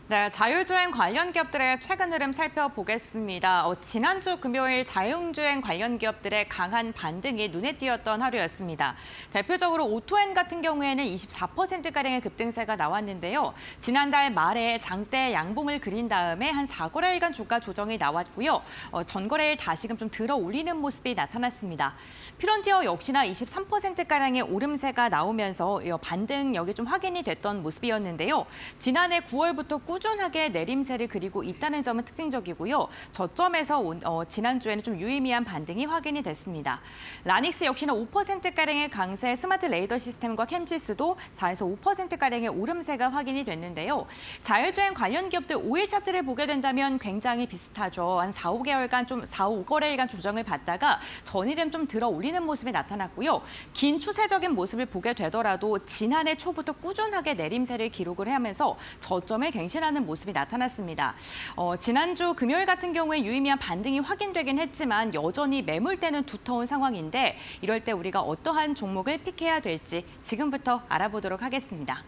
네, 자율주행 관련 기업들의 최근 흐름 살펴보겠습니다. 지난주 금요일 자율주행 관련 기업들의 강한 반등이 눈에 띄었던 하루였습니다. 대표적으로 오토엔 같은 경우에는 24%가량의 급등세가 나왔는데요. 지난달 말에 장대 양봉을 그린 다음에 한 4거래일간 주가 조정이 나왔고요. 전거래일 다시금 좀 들어 올리는 모습이 나타났습니다. 피런티어 역시나 23%가량의 오름세가 나오면서 반등력이 좀 확인이 됐던 모습이었는데요. 지난해 9월부터 꾸준하게 내림세를 그리고 있다는 점은 특징적이고요. 저점에서 지난주에는 좀 유의미한 반등이 확인이 됐습니다. 라닉스 역시나 5%가량의 강세, 스마트 레이더 시스템과 캠시스도 4에서 5%가량의 오름세가 확인이 됐는데요. 자율주행 관련 기업들 5일 차트를 보게 된다면 굉장히 비슷하죠. 한 4, 5거래일간 조정을 받다가 전일은 좀 들어 올리는 모습이 나타났고요. 긴 추세적인 모습을 보게 되더라도 지난해 초부터 꾸준하게 내림세를 기록을 하면서 저점을 갱신하는 판단하는 모습이 나타났습니다. 지난주 금요일 같은 경우에 유의미한 반등이 확인되긴 했지만 여전히 매물대는 두터운 상황인데 이럴 때 우리가 어떠한 종목을 픽해야 될지 지금부터 알아보도록 하겠습니다.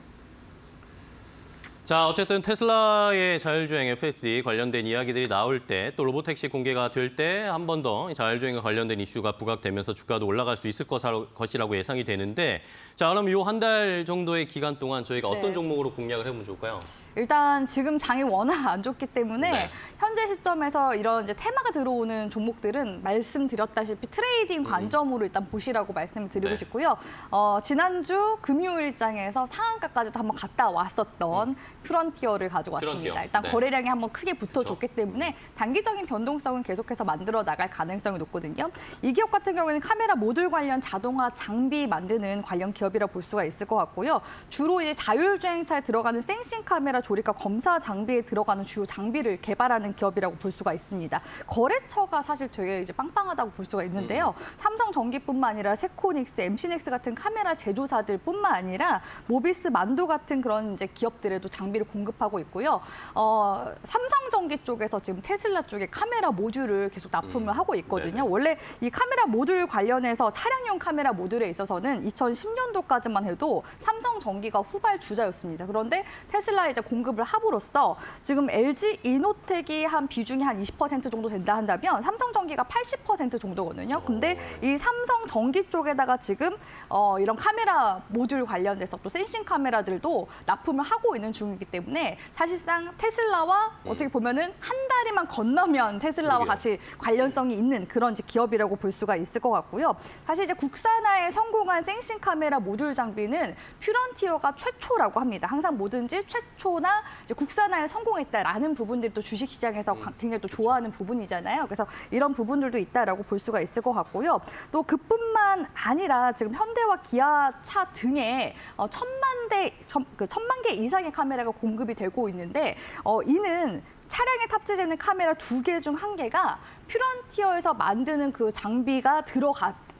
자, 어쨌든 테슬라의 자율주행 FSD 관련된 이야기들이 나올 때 또 로보택시 공개가 될 때 한 번 더 자율주행과 관련된 이슈가 부각되면서 주가도 올라갈 수 있을 것이라고 예상이 되는데 자, 그럼 이 한 달 정도의 기간 동안 저희가 어떤 네. 종목으로 공략을 해보면 좋을까요? 일단 지금 장이 워낙 안 좋기 때문에 네. 현재 시점에서 이런 이제 테마가 들어오는 종목들은 말씀드렸다시피 트레이딩 관점으로 일단 보시라고 말씀을 드리고 네. 싶고요. 지난주 금요일장에서 상한가까지도 한번 갔다 왔었던 퓨런티어를 가지고 왔습니다. 퓨런티어. 일단 네. 거래량이 한번 크게 붙어줬기 때문에 단기적인 변동성은 계속해서 만들어 나갈 가능성이 높거든요. 이 기업 같은 경우에는 카메라 모듈 관련 자동화 장비 만드는 관련 기업이라 볼 수가 있을 것 같고요. 주로 이제 자율주행차에 들어가는 센싱 카메라 조립과 검사 장비에 들어가는 주요 장비를 개발하는 기업이라고 볼 수가 있습니다. 거래처가 사실 되게 이제 빵빵하다고 볼 수가 있는데요. 삼성전기뿐만 아니라 세코닉스, MC넥스 같은 카메라 제조사들뿐만 아니라 모비스, 만도 같은 그런 이제 기업들에도 장비를 공급하고 있고요. 삼성전기 쪽에서 지금 테슬라 쪽에 카메라 모듈을 계속 납품을 하고 있거든요. 네네. 원래 이 카메라 모듈 관련해서 차량용 카메라 모듈에 있어서는 2010년도까지만 해도 삼성전기가 후발 주자였습니다. 그런데 테슬라에 이제 공급을 함으로써 지금 LG 이노텍이 한 비중이 한 20% 정도 된다 한다면 삼성전기가 80% 정도거든요. 근데 이 삼성전기 쪽에다가 지금 이런 카메라 모듈 관련돼서 또 센싱 카메라들도 납품을 하고 있는 중이기 때문에 사실상 테슬라와 어떻게 보면은 한 다리만 건너면 테슬라와 그러게요. 같이 관련성이 있는 그런 이제 기업이라고 볼 수가 있을 것 같고요. 사실 이제 국산화에 성공한 센싱 카메라 모듈 장비는 퓨런티어가 최초라고 합니다. 항상 뭐든지 최초나 이제 국산화에 성공했다라는 부분들이 또 주식시장에서 굉장히 또 좋아하는 부분이잖아요. 그래서 이런 부분들도 있다라고 볼 수가 있을 것 같고요. 또 그뿐만 아니라 지금 현대와 기아차 등에 천만 개 이상의 카메라가 공급이 되고 있는데 이는 차량에 탑재되는 카메라 2개 중 1개가 퓨런티어에서 만드는 그 장비가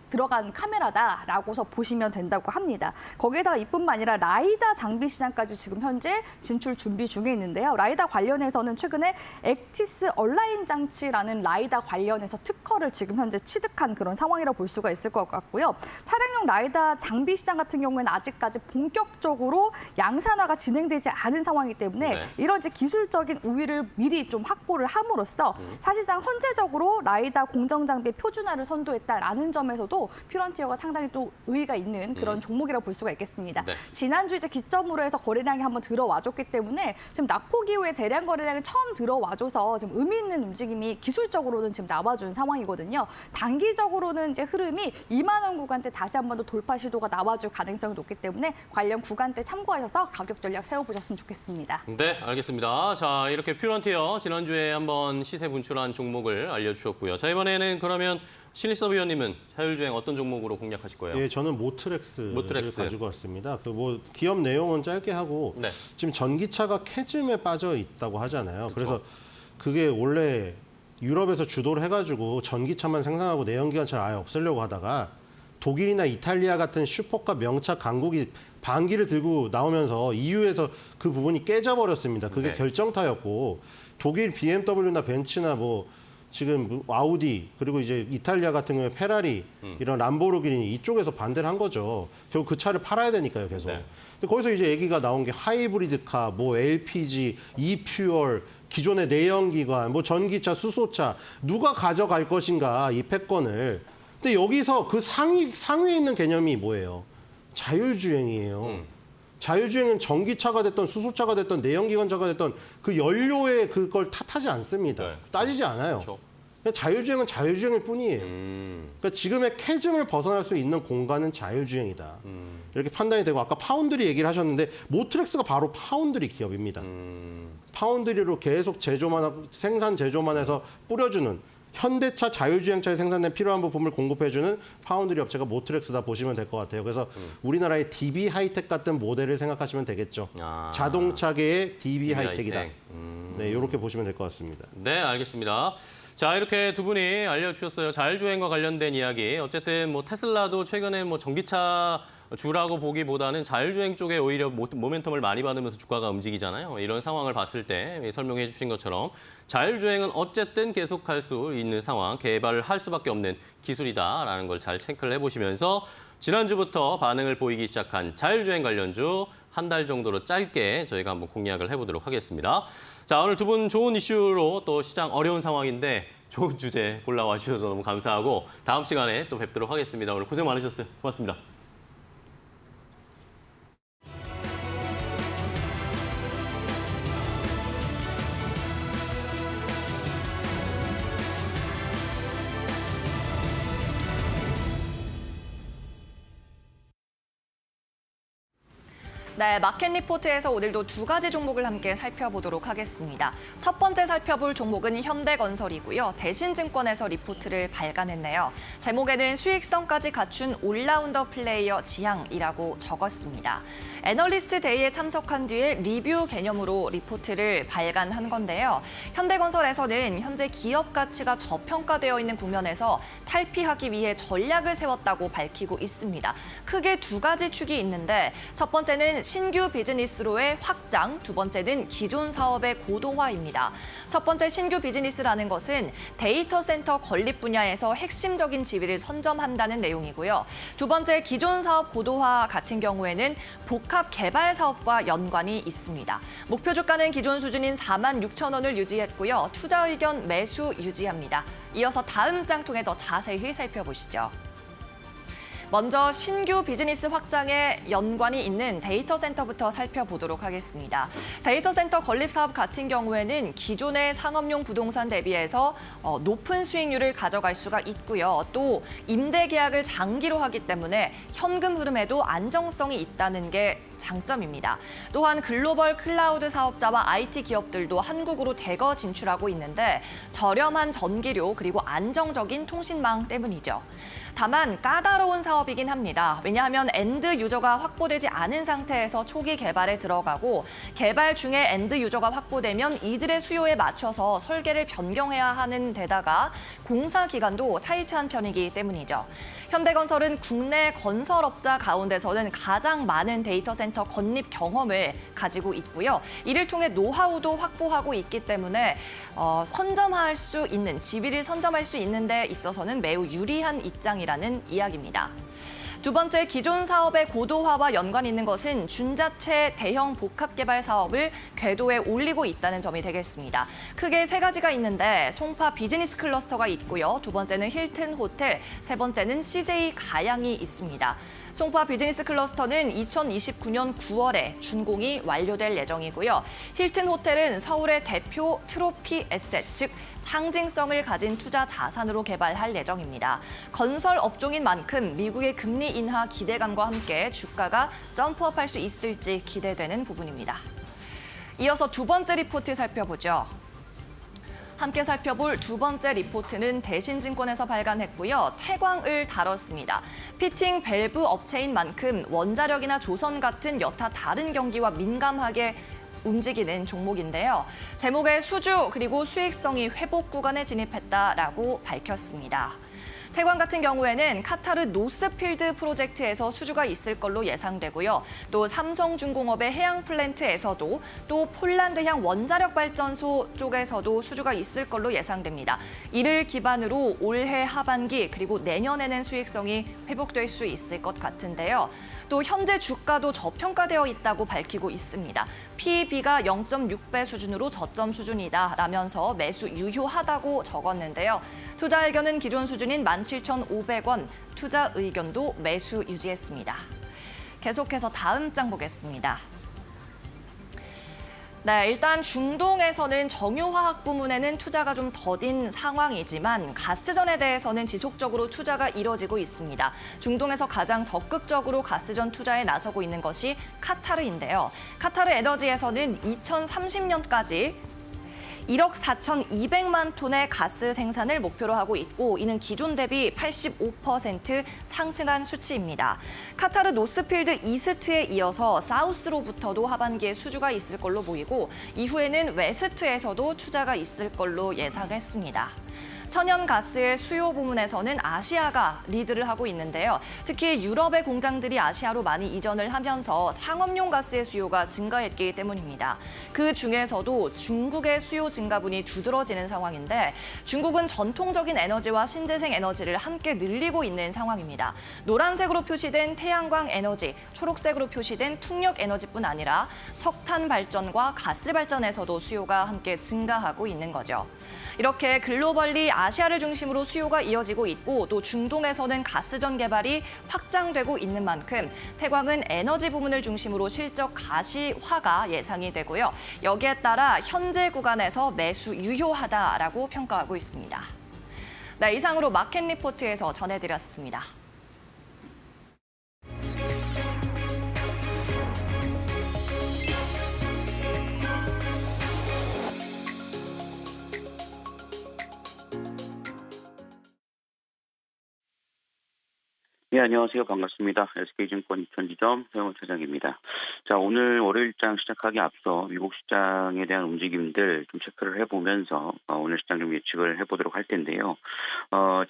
들어간 카메라다라고서 보시면 된다고 합니다. 거기에다가 이뿐만 아니라 라이다 장비 시장까지 지금 현재 진출 준비 중에 있는데요. 라이다 관련해서는 최근에 액티스 얼라인 장치라는 라이다 관련해서 특허를 지금 현재 취득한 그런 상황이라고 볼 수가 있을 것 같고요. 차량용 라이다 장비 시장 같은 경우에는 아직까지 본격적으로 양산화가 진행되지 않은 상황이기 때문에 네. 이런 이제 기술적인 우위를 미리 좀 확보를 함으로써 사실상 현재적으로 라이다 공정 장비 표준화를 선도했다라는 점에서도 퓨런티어가 상당히 또 의의가 있는 그런 종목이라고 볼 수가 있겠습니다. 네. 지난주 이제 기점으로 해서 거래량이 한번 들어와줬기 때문에 지금 낙폭 이후에 대량 거래량이 처음 들어와줘서 지금 의미 있는 움직임이 기술적으로는 지금 나와준 상황이거든요. 단기적으로는 이제 흐름이 2만 원 구간대 다시 한번 더 돌파 시도가 나와줄 가능성이 높기 때문에 관련 구간대 참고하셔서 가격 전략 세워보셨으면 좋겠습니다. 네, 알겠습니다. 자, 이렇게 퓨런티어 지난주에 한번 시세 분출한 종목을 알려주셨고요. 자, 이번에는 그러면 신리서 위원님은 자율주행 어떤 종목으로 공략하실 거예요? 예, 저는 모트렉스를 모트렉스. 가지고 왔습니다. 그 뭐 기업 내용은 짧게 하고 네. 지금 전기차가 캐즘에 빠져 있다고 하잖아요. 그래서 그게 원래 유럽에서 주도를 해가지고 전기차만 생산하고 내연기관차를 아예 없애려고 하다가 독일이나 이탈리아 같은 슈퍼카 명차 강국이 반기를 들고 나오면서 EU에서 그 부분이 깨져버렸습니다. 그게 네. 결정타였고 독일 BMW나 벤츠나 뭐 지금 아우디 그리고 이제 이탈리아 같은 경우에 페라리 이런 람보르기니 이쪽에서 반대를 한 거죠. 결국 그 차를 팔아야 되니까요, 계속. 네. 근데 거기서 이제 얘기가 나온 게 하이브리드카, 뭐 LPG, 이퓨얼, 기존의 내연기관, 뭐 전기차, 수소차 누가 가져갈 것인가 이 패권을. 근데 여기서 그 상위에 있는 개념이 뭐예요? 자율주행이에요. 자율주행은 전기차가 됐던 수소차가 됐던 내연기관차가 됐던 그 연료에 그걸 탓하지 않습니다. 네, 그렇죠. 따지지 않아요. 그렇죠. 그냥 자율주행은 자율주행일 뿐이에요. 그러니까 지금의 캐즘을 벗어날 수 있는 공간은 자율주행이다. 이렇게 판단이 되고 아까 파운드리 얘기를 하셨는데 모트렉스가 바로 파운드리 기업입니다. 파운드리로 계속 제조만 하고 생산 제조만 해서 뿌려주는 현대차 자율주행차에 생산된 필요한 부품을 공급해주는 파운드리 업체가 모트렉스다 보시면 될 것 같아요. 그래서 우리나라의 DB 하이텍 같은 모델을 생각하시면 되겠죠. 아. 자동차계의 DB 하이텍이다. 하이텍. 네, 이렇게 보시면 될 것 같습니다. 네, 알겠습니다. 자, 이렇게 두 분이 알려주셨어요. 자율주행과 관련된 이야기. 어쨌든 뭐 테슬라도 최근에 뭐 전기차 주라고 보기보다는 자율주행 쪽에 오히려 모멘텀을 많이 받으면서 주가가 움직이잖아요. 이런 상황을 봤을 때 설명해 주신 것처럼 자율주행은 어쨌든 계속할 수 있는 상황, 개발을 할 수밖에 없는 기술이다라는 걸 잘 체크를 해보시면서 지난주부터 반응을 보이기 시작한 자율주행 관련주 한 달 정도로 짧게 저희가 한번 공략을 해보도록 하겠습니다. 자, 오늘 두 분 좋은 이슈로 또 시장 어려운 상황인데 좋은 주제 골라와 주셔서 너무 감사하고 다음 시간에 또 뵙도록 하겠습니다. 오늘 고생 많으셨어요. 고맙습니다. 네, 마켓 리포트에서 오늘도 두 가지 종목을 함께 살펴보도록 하겠습니다. 첫 번째 살펴볼 종목은 현대건설이고요. 대신증권에서 리포트를 발간했네요. 제목에는 수익성까지 갖춘 올라운더 플레이어 지향이라고 적었습니다. 애널리스트 데이에 참석한 뒤에 리뷰 개념으로 리포트를 발간한 건데요. 현대건설에서는 현재 기업 가치가 저평가되어 있는 국면에서 탈피하기 위해 전략을 세웠다고 밝히고 있습니다. 크게 두 가지 축이 있는데 첫 번째는 신규 비즈니스로의 확장, 두 번째는 기존 사업의 고도화입니다. 첫 번째 신규 비즈니스라는 것은 데이터 센터 건립 분야에서 핵심적인 지위를 선점한다는 내용이고요. 두 번째 기존 사업 고도화 같은 경우에는 복합 개발 사업과 연관이 있습니다. 목표 주가는 기존 수준인 46,000원을 유지했고요. 투자 의견 매수 유지합니다. 이어서 다음 장 통해 더 자세히 살펴보시죠. 먼저 신규 비즈니스 확장에 연관이 있는 데이터 센터부터 살펴보도록 하겠습니다. 데이터 센터 건립 사업 같은 경우에는 기존의 상업용 부동산 대비해서 높은 수익률을 가져갈 수가 있고요. 또 임대 계약을 장기로 하기 때문에 현금 흐름에도 안정성이 있다는 게 장점입니다. 또한 글로벌 클라우드 사업자와 IT 기업들도 한국으로 대거 진출하고 있는데 저렴한 전기료 그리고 안정적인 통신망 때문이죠. 다만 까다로운 사업이긴 합니다. 왜냐하면 엔드 유저가 확보되지 않은 상태에서 초기 개발에 들어가고 개발 중에 엔드 유저가 확보되면 이들의 수요에 맞춰서 설계를 변경해야 하는 데다가 공사 기간도 타이트한 편이기 때문이죠. 현대건설은 국내 건설업자 가운데서는 가장 많은 데이터 센터 건립 경험을 가지고 있고요. 이를 통해 노하우도 확보하고 있기 때문에 선점할 수 있는, 지위를 선점할 수 있는 데 있어서는 매우 유리한 입장이라는 이야기입니다. 두 번째, 기존 사업의 고도화와 연관이 있는 것은 준자체 대형 복합개발 사업을 궤도에 올리고 있다는 점이 되겠습니다. 크게 세 가지가 있는데 송파 비즈니스 클러스터가 있고요. 두 번째는 힐튼 호텔, 세 번째는 CJ 가양이 있습니다. 송파 비즈니스 클러스터는 2029년 9월에 준공이 완료될 예정이고요. 힐튼 호텔은 서울의 대표 트로피 에셋, 즉 상징성을 가진 투자 자산으로 개발할 예정입니다. 건설 업종인 만큼 미국의 금리 인하 기대감과 함께 주가가 점프업할 수 있을지 기대되는 부분입니다. 이어서 두 번째 리포트 살펴보죠. 함께 살펴볼 두 번째 리포트는 대신증권에서 발간했고요. 태광을 다뤘습니다. 피팅 밸브 업체인 만큼 원자력이나 조선 같은 여타 다른 경기와 민감하게 움직이는 종목인데요. 제목에 수주 그리고 수익성이 회복 구간에 진입했다라고 밝혔습니다. 태광 같은 경우에는 카타르 노스필드 프로젝트에서 수주가 있을 걸로 예상되고요. 또 삼성중공업의 해양 플랜트에서도 또 폴란드향 원자력 발전소 쪽에서도 수주가 있을 걸로 예상됩니다. 이를 기반으로 올해 하반기 그리고 내년에는 수익성이 회복될 수 있을 것 같은데요. 또 현재 주가도 저평가되어 있다고 밝히고 있습니다. PEB가 0.6배 수준으로 저점 수준이다라면서 매수 유효하다고 적었는데요. 투자 의견은 기존 수준인 17,500원, 투자 의견도 매수 유지했습니다. 계속해서 다음 장 보겠습니다. 네, 일단 중동에서는 정유화학 부문에는 투자가 좀 더딘 상황이지만 가스전에 대해서는 지속적으로 투자가 이뤄지고 있습니다. 중동에서 가장 적극적으로 가스전 투자에 나서고 있는 것이 카타르인데요. 카타르 에너지에서는 2030년까지 1억 4,200만 톤의 가스 생산을 목표로 하고 있고 이는 기존 대비 85% 상승한 수치입니다. 카타르 노스필드 이스트에 이어서 사우스로부터도 하반기에 수주가 있을 걸로 보이고 이후에는 웨스트에서도 투자가 있을 걸로 예상했습니다. 천연가스의 수요 부문에서는 아시아가 리드를 하고 있는데요. 특히 유럽의 공장들이 아시아로 많이 이전을 하면서 상업용 가스의 수요가 증가했기 때문입니다. 그 중에서도 중국의 수요 증가분이 두드러지는 상황인데 중국은 전통적인 에너지와 신재생 에너지를 함께 늘리고 있는 상황입니다. 노란색으로 표시된 태양광 에너지, 초록색으로 표시된 풍력 에너지뿐 아니라 석탄 발전과 가스 발전에서도 수요가 함께 증가하고 있는 거죠. 이렇게 글로벌리 아시아를 중심으로 수요가 이어지고 있고 또 중동에서는 가스전 개발이 확장되고 있는 만큼 태광은 에너지 부문을 중심으로 실적 가시화가 예상이 되고요. 여기에 따라 현재 구간에서 매수 유효하다라고 평가하고 있습니다. 네, 이상으로 마켓 리포트에서 전해드렸습니다. 네, 안녕하세요. 반갑습니다. SK증권 이천지점 최영호 차장입니다. 자, 오늘 월요일장 시작하기 앞서 미국 시장에 대한 움직임들 좀 체크를 해보면서 오늘 시장 좀 예측을 해보도록 할 텐데요.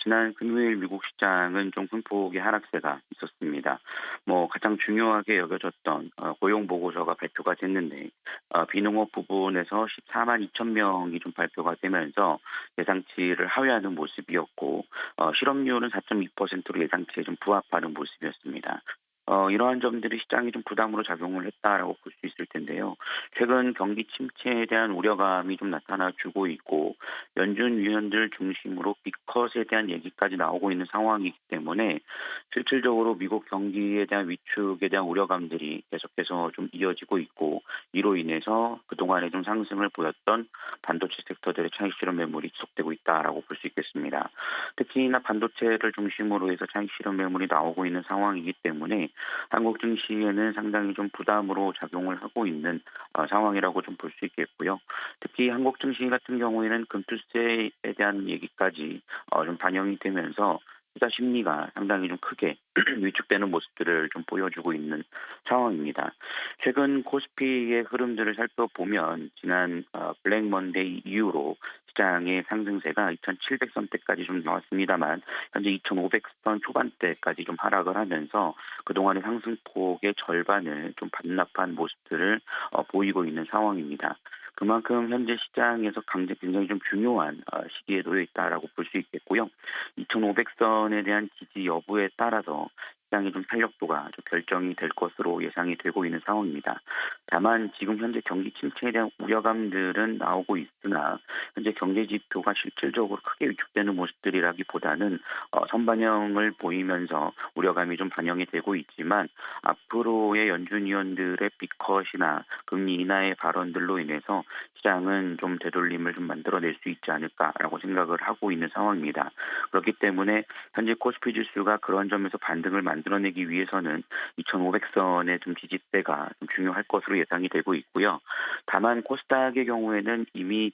지난 금요일 미국 시장은 좀 큰 폭의 하락세가 있었습니다. 가장 중요하게 여겨졌던 고용 보고서가 발표가 됐는데 비농업 부분에서 14만 2천 명이 좀 발표가 되면서 예상치를 하회하는 모습이었고 실업률은 4.2%로 예상치에 좀 부합하는 모습이었습니다. 이러한 점들이 시장이 좀 부담으로 작용을 했다라고 볼 수 있을 텐데요. 최근 경기 침체에 대한 우려감이 좀 나타나주고 있고 연준 위원들 중심으로 빅컷에 대한 얘기까지 나오고 있는 상황이기 때문에 실질적으로 미국 경기에 대한 위축에 대한 우려감들이 계속해서 좀 이어지고 있고 이로 인해서 그동안에 좀 상승을 보였던 반도체 섹터들의 차익 실현 매물이 지속되고 있다라고 볼 수 있겠습니다. 특히나 반도체를 중심으로 해서 차익 실현 매물이 나오고 있는 상황이기 때문에 한국 증시에는 상당히 좀 부담으로 작용을 하고 있는 상황이라고 좀 볼 수 있겠고요. 특히 한국 증시 같은 경우에는 금투세에 대한 얘기까지 좀 반영이 되면서 투자 심리가 상당히 좀 크게 위축되는 모습들을 좀 보여주고 있는 상황입니다. 최근 코스피의 흐름들을 살펴보면 지난 블랙 먼데이 이후로 시장의 상승세가 2,700선대까지 좀 나왔습니다만 현재 2,500선 초반대까지 좀 하락을 하면서 그동안의 상승폭의 절반을 좀 반납한 모습들을 보이고 있는 상황입니다. 그만큼 현재 시장에서 굉장히 좀 중요한 시기에 놓여 있다라고 볼 수 있겠고요. 2,500선에 대한 지지 여부에 따라서 시장의 좀 탄력도가 좀 결정이 될 것으로 예상이 되고 있는 상황입니다. 다만 지금 현재 경기 침체에 대한 우려감들은 나오고 있으나 현재 경제 지표가 실질적으로 크게 위축되는 모습들이라기보다는 선반영을 보이면서 우려감이 좀 반영이 되고 있지만 앞으로의 연준 위원들의 빅컷이나 금리 인하의 발언들로 인해서 시장은 좀 되돌림을 좀 만들어낼 수 있지 않을까라고 생각을 하고 있는 상황입니다. 그렇기 때문에 현재 코스피 지수가 그런 점에서 반등을 만들어내기 위해서는 2,500선의 좀 지지대가 좀 중요할 것으로 예상이 되고 있고요. 다만 코스닥의 경우에는 이미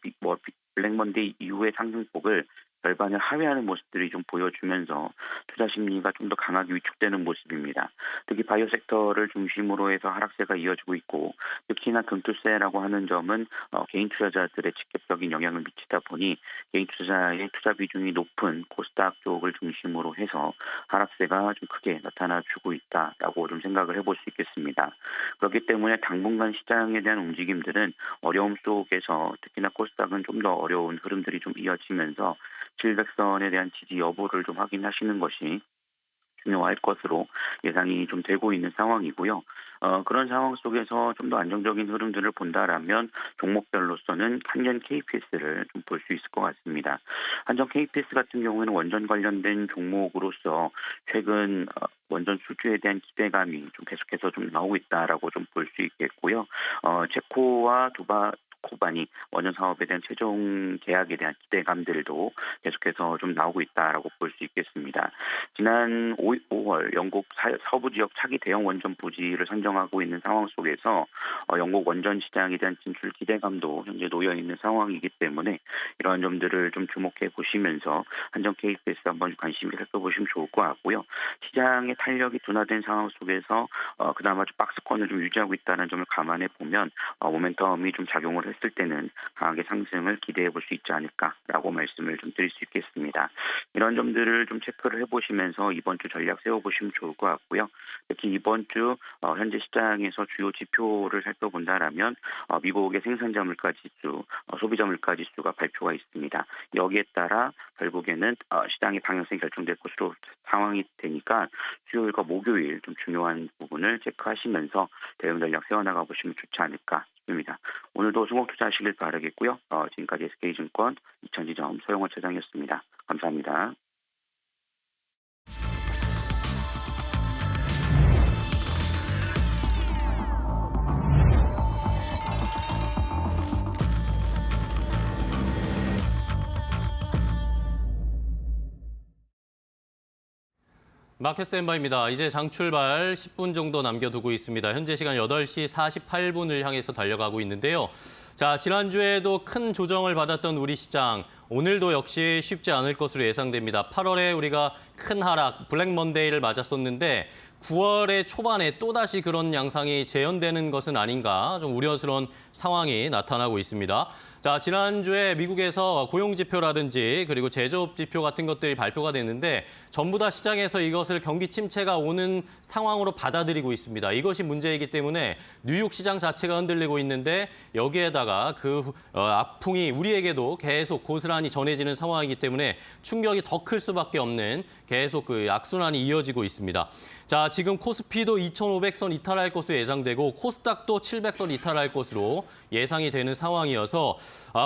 블랙 먼데이 이후의 상승폭을 절반을 하회하는 모습들이 좀 보여주면서 투자 심리가 좀 더 강하게 위축되는 모습입니다. 특히 바이오 섹터를 중심으로 해서 하락세가 이어지고 있고 특히나 금투세라고 하는 점은 개인 투자자들의 직접적인 영향을 미치다 보니 개인 투자자의 투자 비중이 높은 코스닥 쪽을 중심으로 해서 하락세가 좀 크게 나타나주고 있다라고 좀 생각을 해볼 수 있겠습니다. 그렇기 때문에 당분간 시장에 대한 움직임들은 어려움 속에서 특히나 코스닥은 좀 더 어려운 흐름들이 좀 이어지면서 700선에 대한 지지 여부를 좀 확인하시는 것이 중요할 것으로 예상이 좀 되고 있는 상황이고요. 그런 상황 속에서 좀 더 안정적인 흐름들을 본다라면 종목별로서는 한전 KPS를 좀 볼 수 있을 것 같습니다. 한전 KPS 같은 경우에는 원전 관련된 종목으로서 최근 원전 수주에 대한 기대감이 좀 계속해서 좀 나오고 있다라고 좀 볼 수 있겠고요. 체코와 코반이 원전 사업에 대한 최종 계약에 대한 기대감들도 계속해서 좀 나오고 있다라고 볼 수 있겠습니다. 지난 5월 영국 서부 지역 차기 대형 원전 부지를 선정하고 있는 상황 속에서 영국 원전 시장에 대한 진출 기대감도 현재 놓여 있는 상황이기 때문에 이러한 점들을 좀 주목해 보시면서 한전 KPS 한번 관심 있게 살펴보시면 좋을 것 같고요. 시장의 탄력이 둔화된 상황 속에서 그나마 좀 박스권을 좀 유지하고 있다는 점을 감안해 보면 모멘텀이 좀 작용을 했을 때는 강하게 상승을 기대해 볼 수 있지 않을까라고 말씀을 좀 드릴 수 있겠습니다. 이런 점들을 좀 체크를 해보시면서 이번 주 전략 세워보시면 좋을 것 같고요. 특히 이번 주 현재 시장에서 주요 지표를 살펴본다라면 미국의 생산자 물가 지수, 소비자 물가 지수가 발표가 있습니다. 여기에 따라 결국에는 시장의 방향성이 결정될 것으로 상황이 되니까 수요일과 목요일 좀 중요한 부분을 체크하시면서 대응 전략 세워나가 보시면 좋지 않을까 싶습니다. 오늘도 수목 투자하시길 바라겠고요. 지금까지 SK증권 이천지점 서영호 차장이었습니다. 감사합니다. 마켓 스탠바입니다. 이제 장 출발 10분 정도 남겨두고 있습니다. 현재 시간 8시 48분을 향해서 달려가고 있는데요. 자, 지난주에도 큰 조정을 받았던 우리 시장, 오늘도 역시 쉽지 않을 것으로 예상됩니다. 8월에 우리가 큰 하락, 블랙 먼데이를 맞았었는데 9월의 초반에 또다시 그런 양상이 재현되는 것은 아닌가 좀 우려스러운 상황이 나타나고 있습니다. 자, 지난주에 미국에서 고용지표라든지 그리고 제조업 지표 같은 것들이 발표가 됐는데 전부 다 시장에서 이것을 경기 침체가 오는 상황으로 받아들이고 있습니다. 이것이 문제이기 때문에 뉴욕 시장 자체가 흔들리고 있는데 여기에다가 그 악풍이 우리에게도 계속 고스란히 전해지는 상황이기 때문에 충격이 더 클 수밖에 없는 계속 그 악순환이 이어지고 있습니다. 자, 지금 코스피도 2,500선 이탈할 것으로 예상되고 코스닥도 700선 이탈할 것으로 예상이 되는 상황이어서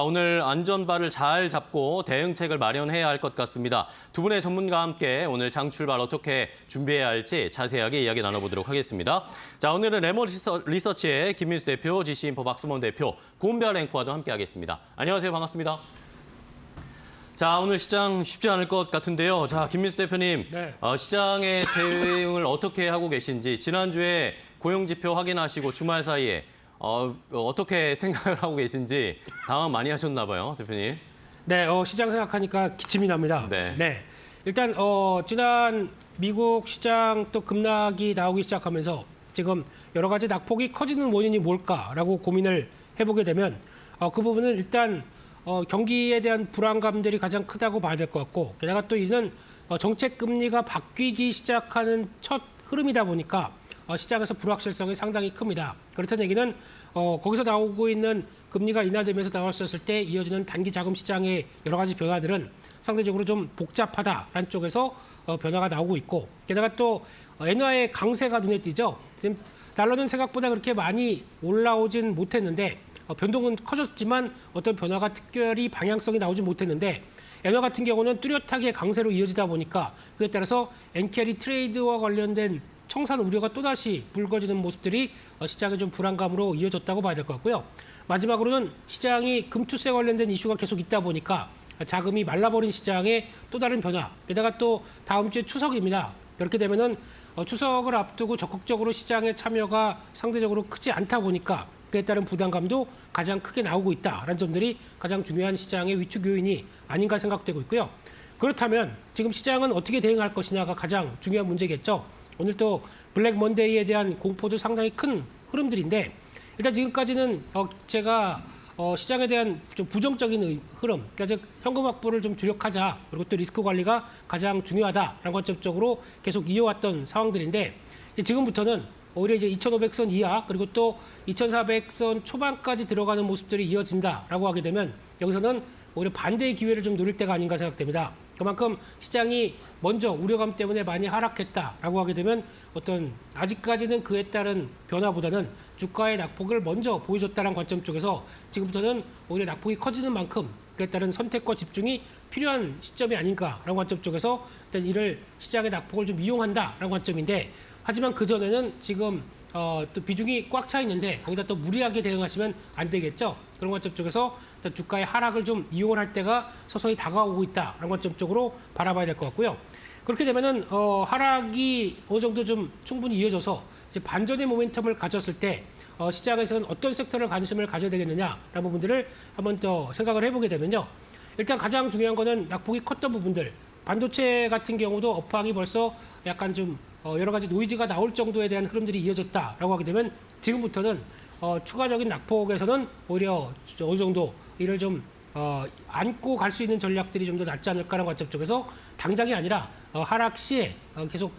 오늘 안전바를 잘 잡고 대응책을 마련해야 할 것 같습니다. 두 분의 전문가와 함께 오늘 장 출발 어떻게 준비해야 할지 자세하게 이야기 나눠보도록 하겠습니다. 자, 오늘은 레몬 리서치의 김민수 대표, GC인포 박수범 대표, 고은별 앵커와도 함께하겠습니다. 안녕하세요. 반갑습니다. 자, 오늘 시장 쉽지 않을 것 같은데요. 자, 김민수 대표님, 네. 시장의 대응을 어떻게 하고 계신지 지난주에 고용지표 확인하시고 주말 사이에 어떻게 생각을 하고 계신지 당황 많이 하셨나 봐요, 대표님. 네, 시장 생각하니까 기침이 납니다. 네. 일단 지난 미국 시장 또 급락이 나오기 시작하면서 지금 여러 가지 낙폭이 커지는 원인이 뭘까라고 고민을 해보게 되면 그 부분은 일단 경기에 대한 불안감들이 가장 크다고 봐야 될 것 같고 게다가 또 이는 정책 금리가 바뀌기 시작하는 첫 흐름이다 보니까 시장에서 불확실성이 상당히 큽니다. 그렇다는 얘기는 거기서 나오고 있는 금리가 인하되면서 나왔었을 때 이어지는 단기 자금 시장의 여러 가지 변화들은 상대적으로 좀 복잡하다라는 쪽에서 변화가 나오고 있고 게다가 또 엔화의 강세가 눈에 띄죠. 지금 달러는 생각보다 그렇게 많이 올라오진 못했는데 변동은 커졌지만 어떤 변화가 특별히 방향성이 나오지 못했는데 엔화 같은 경우는 뚜렷하게 강세로 이어지다 보니까 그에 따라서 엔캐리 트레이드와 관련된 청산 우려가 또다시 불거지는 모습들이 시장의 좀 불안감으로 이어졌다고 봐야 될 것 같고요. 마지막으로는 시장이 금투세 관련된 이슈가 계속 있다 보니까 자금이 말라버린 시장의 또 다른 변화, 게다가 또 다음 주에 추석입니다. 그렇게 되면은 추석을 앞두고 적극적으로 시장의 참여가 상대적으로 크지 않다 보니까 그에 따른 부담감도 가장 크게 나오고 있다라는 점들이 가장 중요한 시장의 위축 요인이 아닌가 생각되고 있고요. 그렇다면 지금 시장은 어떻게 대응할 것이냐가 가장 중요한 문제겠죠. 오늘 또 블랙 먼데이에 대한 공포도 상당히 큰 흐름들인데 일단 지금까지는 제가 시장에 대한 좀 부정적인 흐름, 그러니까 즉 현금 확보를 좀 주력하자 그리고 또 리스크 관리가 가장 중요하다라는 관점적으로 계속 이어왔던 상황들인데 이제 지금부터는 오히려 이제 2,500선 이하 그리고 또 2,400선 초반까지 들어가는 모습들이 이어진다라고 하게 되면 여기서는 오히려 반대의 기회를 좀 노릴 때가 아닌가 생각됩니다. 그만큼 시장이 먼저 우려감 때문에 많이 하락했다라고 하게 되면 어떤 아직까지는 그에 따른 변화보다는 주가의 낙폭을 먼저 보여줬다는 관점 쪽에서 지금부터는 오히려 낙폭이 커지는 만큼 그에 따른 선택과 집중이 필요한 시점이 아닌가라는 관점 쪽에서 일단 이를 시장의 낙폭을 좀 이용한다라는 관점인데 하지만 그전에는 지금 또 비중이 꽉 차 있는데 거기다 또 무리하게 대응하시면 안 되겠죠. 그런 관점 쪽에서 일단 주가의 하락을 좀 이용을 할 때가 서서히 다가오고 있다라는 관점 쪽으로 바라봐야 될 것 같고요. 그렇게 되면은 하락이 어느 정도 좀 충분히 이어져서 이제 반전의 모멘텀을 가졌을 때 시장에서는 어떤 섹터를 관심을 가져야 되겠느냐라는 부분들을 한번 더 생각을 해보게 되면요. 일단 가장 중요한 거는 낙폭이 컸던 부분들, 반도체 같은 경우도 업황이 벌써 약간 좀 여러 가지 노이즈가 나올 정도에 대한 흐름들이 이어졌다라고 하게 되면 지금부터는 추가적인 낙폭에서는 오히려 어느 정도 이를 좀 안고 갈 수 있는 전략들이 좀 더 낫지 않을까라는 관점 쪽에서 당장이 아니라 하락 시에 계속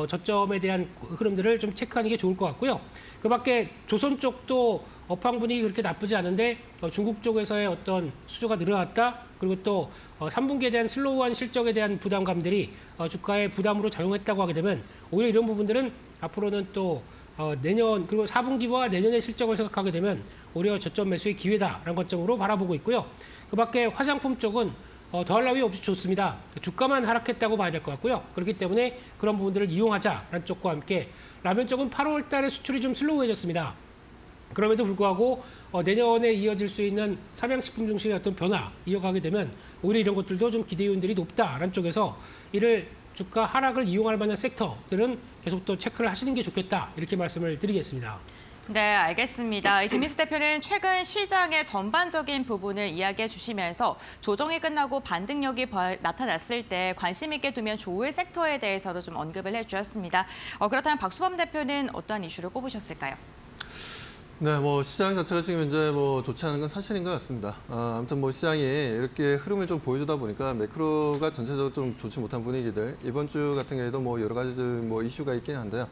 저점에 대한 흐름들을 좀 체크하는 게 좋을 것 같고요. 그밖에 조선 쪽도 업황 분위기 그렇게 나쁘지 않은데 중국 쪽에서의 어떤 수주가 늘어났다. 그리고 또 3분기에 대한 슬로우한 실적에 대한 부담감들이 주가의 부담으로 작용했다고 하게 되면 오히려 이런 부분들은 앞으로는 또 내년 그리고 4분기와 내년의 실적을 생각하게 되면 오히려 저점 매수의 기회다라는 관점으로 바라보고 있고요. 그밖에 화장품 쪽은 더할 나위 없이 좋습니다. 주가만 하락했다고 봐야 될 것 같고요. 그렇기 때문에 그런 부분들을 이용하자라는 쪽과 함께 라면 쪽은 8월 달에 수출이 좀 슬로우해졌습니다. 그럼에도 불구하고 내년에 이어질 수 있는 삼양식품 중심의 어떤 변화 이어가게 되면 오히려 이런 것들도 좀 기대 요인들이 높다라는 쪽에서 이를 주가 하락을 이용할 만한 섹터들은 계속 또 체크를 하시는 게 좋겠다 이렇게 말씀을 드리겠습니다. 네, 알겠습니다. 김민수 대표는 최근 시장의 전반적인 부분을 이야기해 주시면서 조정이 끝나고 반등력이 나타났을 때 관심 있게 두면 좋을 섹터에 대해서도 좀 언급을 해주셨습니다. 그렇다면 박수범 대표는 어떠한 이슈를 꼽으셨을까요? 네, 뭐 시장 자체가 지금 현재 뭐 좋지 않은 건 사실인 것 같습니다. 아무튼 뭐 시장이 이렇게 흐름을 좀 보여주다 보니까 매크로가 전체적으로 좀 좋지 못한 분위기들 이번 주 같은 경우에도 뭐 여러 가지 뭐 이슈가 있긴 한데요.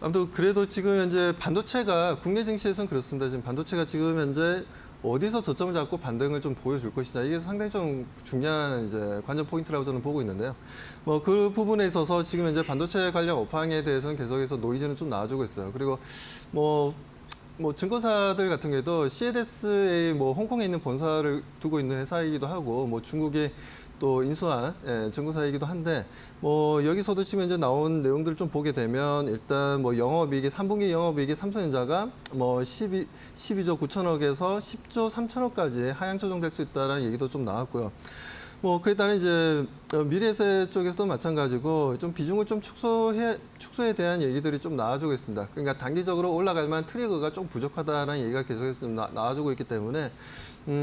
아무튼 그래도 지금 현재 반도체가 국내 증시에서는 그렇습니다. 지금 반도체가 지금 현재 어디서 저점을 잡고 반등을 좀 보여줄 것이냐 이게 상당히 좀 중요한 이제 관전 포인트라고 저는 보고 있는데요. 뭐 그 부분에 있어서 지금 현재 반도체 관련 업황에 대해서는 계속해서 노이즈는 좀 나와주고 있어요. 그리고 뭐 증권사들 같은 경우에도 CLS의 뭐 홍콩에 있는 본사를 두고 있는 회사이기도 하고 뭐 중국의 또 인수한 증권사이기도 한데 뭐 여기서도 지금 이제 나온 내용들을 좀 보게 되면 일단 뭐 영업이익이 3분기 영업이익이 삼성전자가 뭐 12조 9천억에서 10조 3천억까지 하향 조정될 수 있다는 얘기도 좀 나왔고요. 뭐 그에 따른 이제 미래세 쪽에서도 마찬가지고 좀 비중을 좀 축소에 대한 얘기들이 좀 나와주고 있습니다. 그러니까 단기적으로 올라갈 만한 트리거가 좀 부족하다는 얘기가 계속해서 좀 나와주고 있기 때문에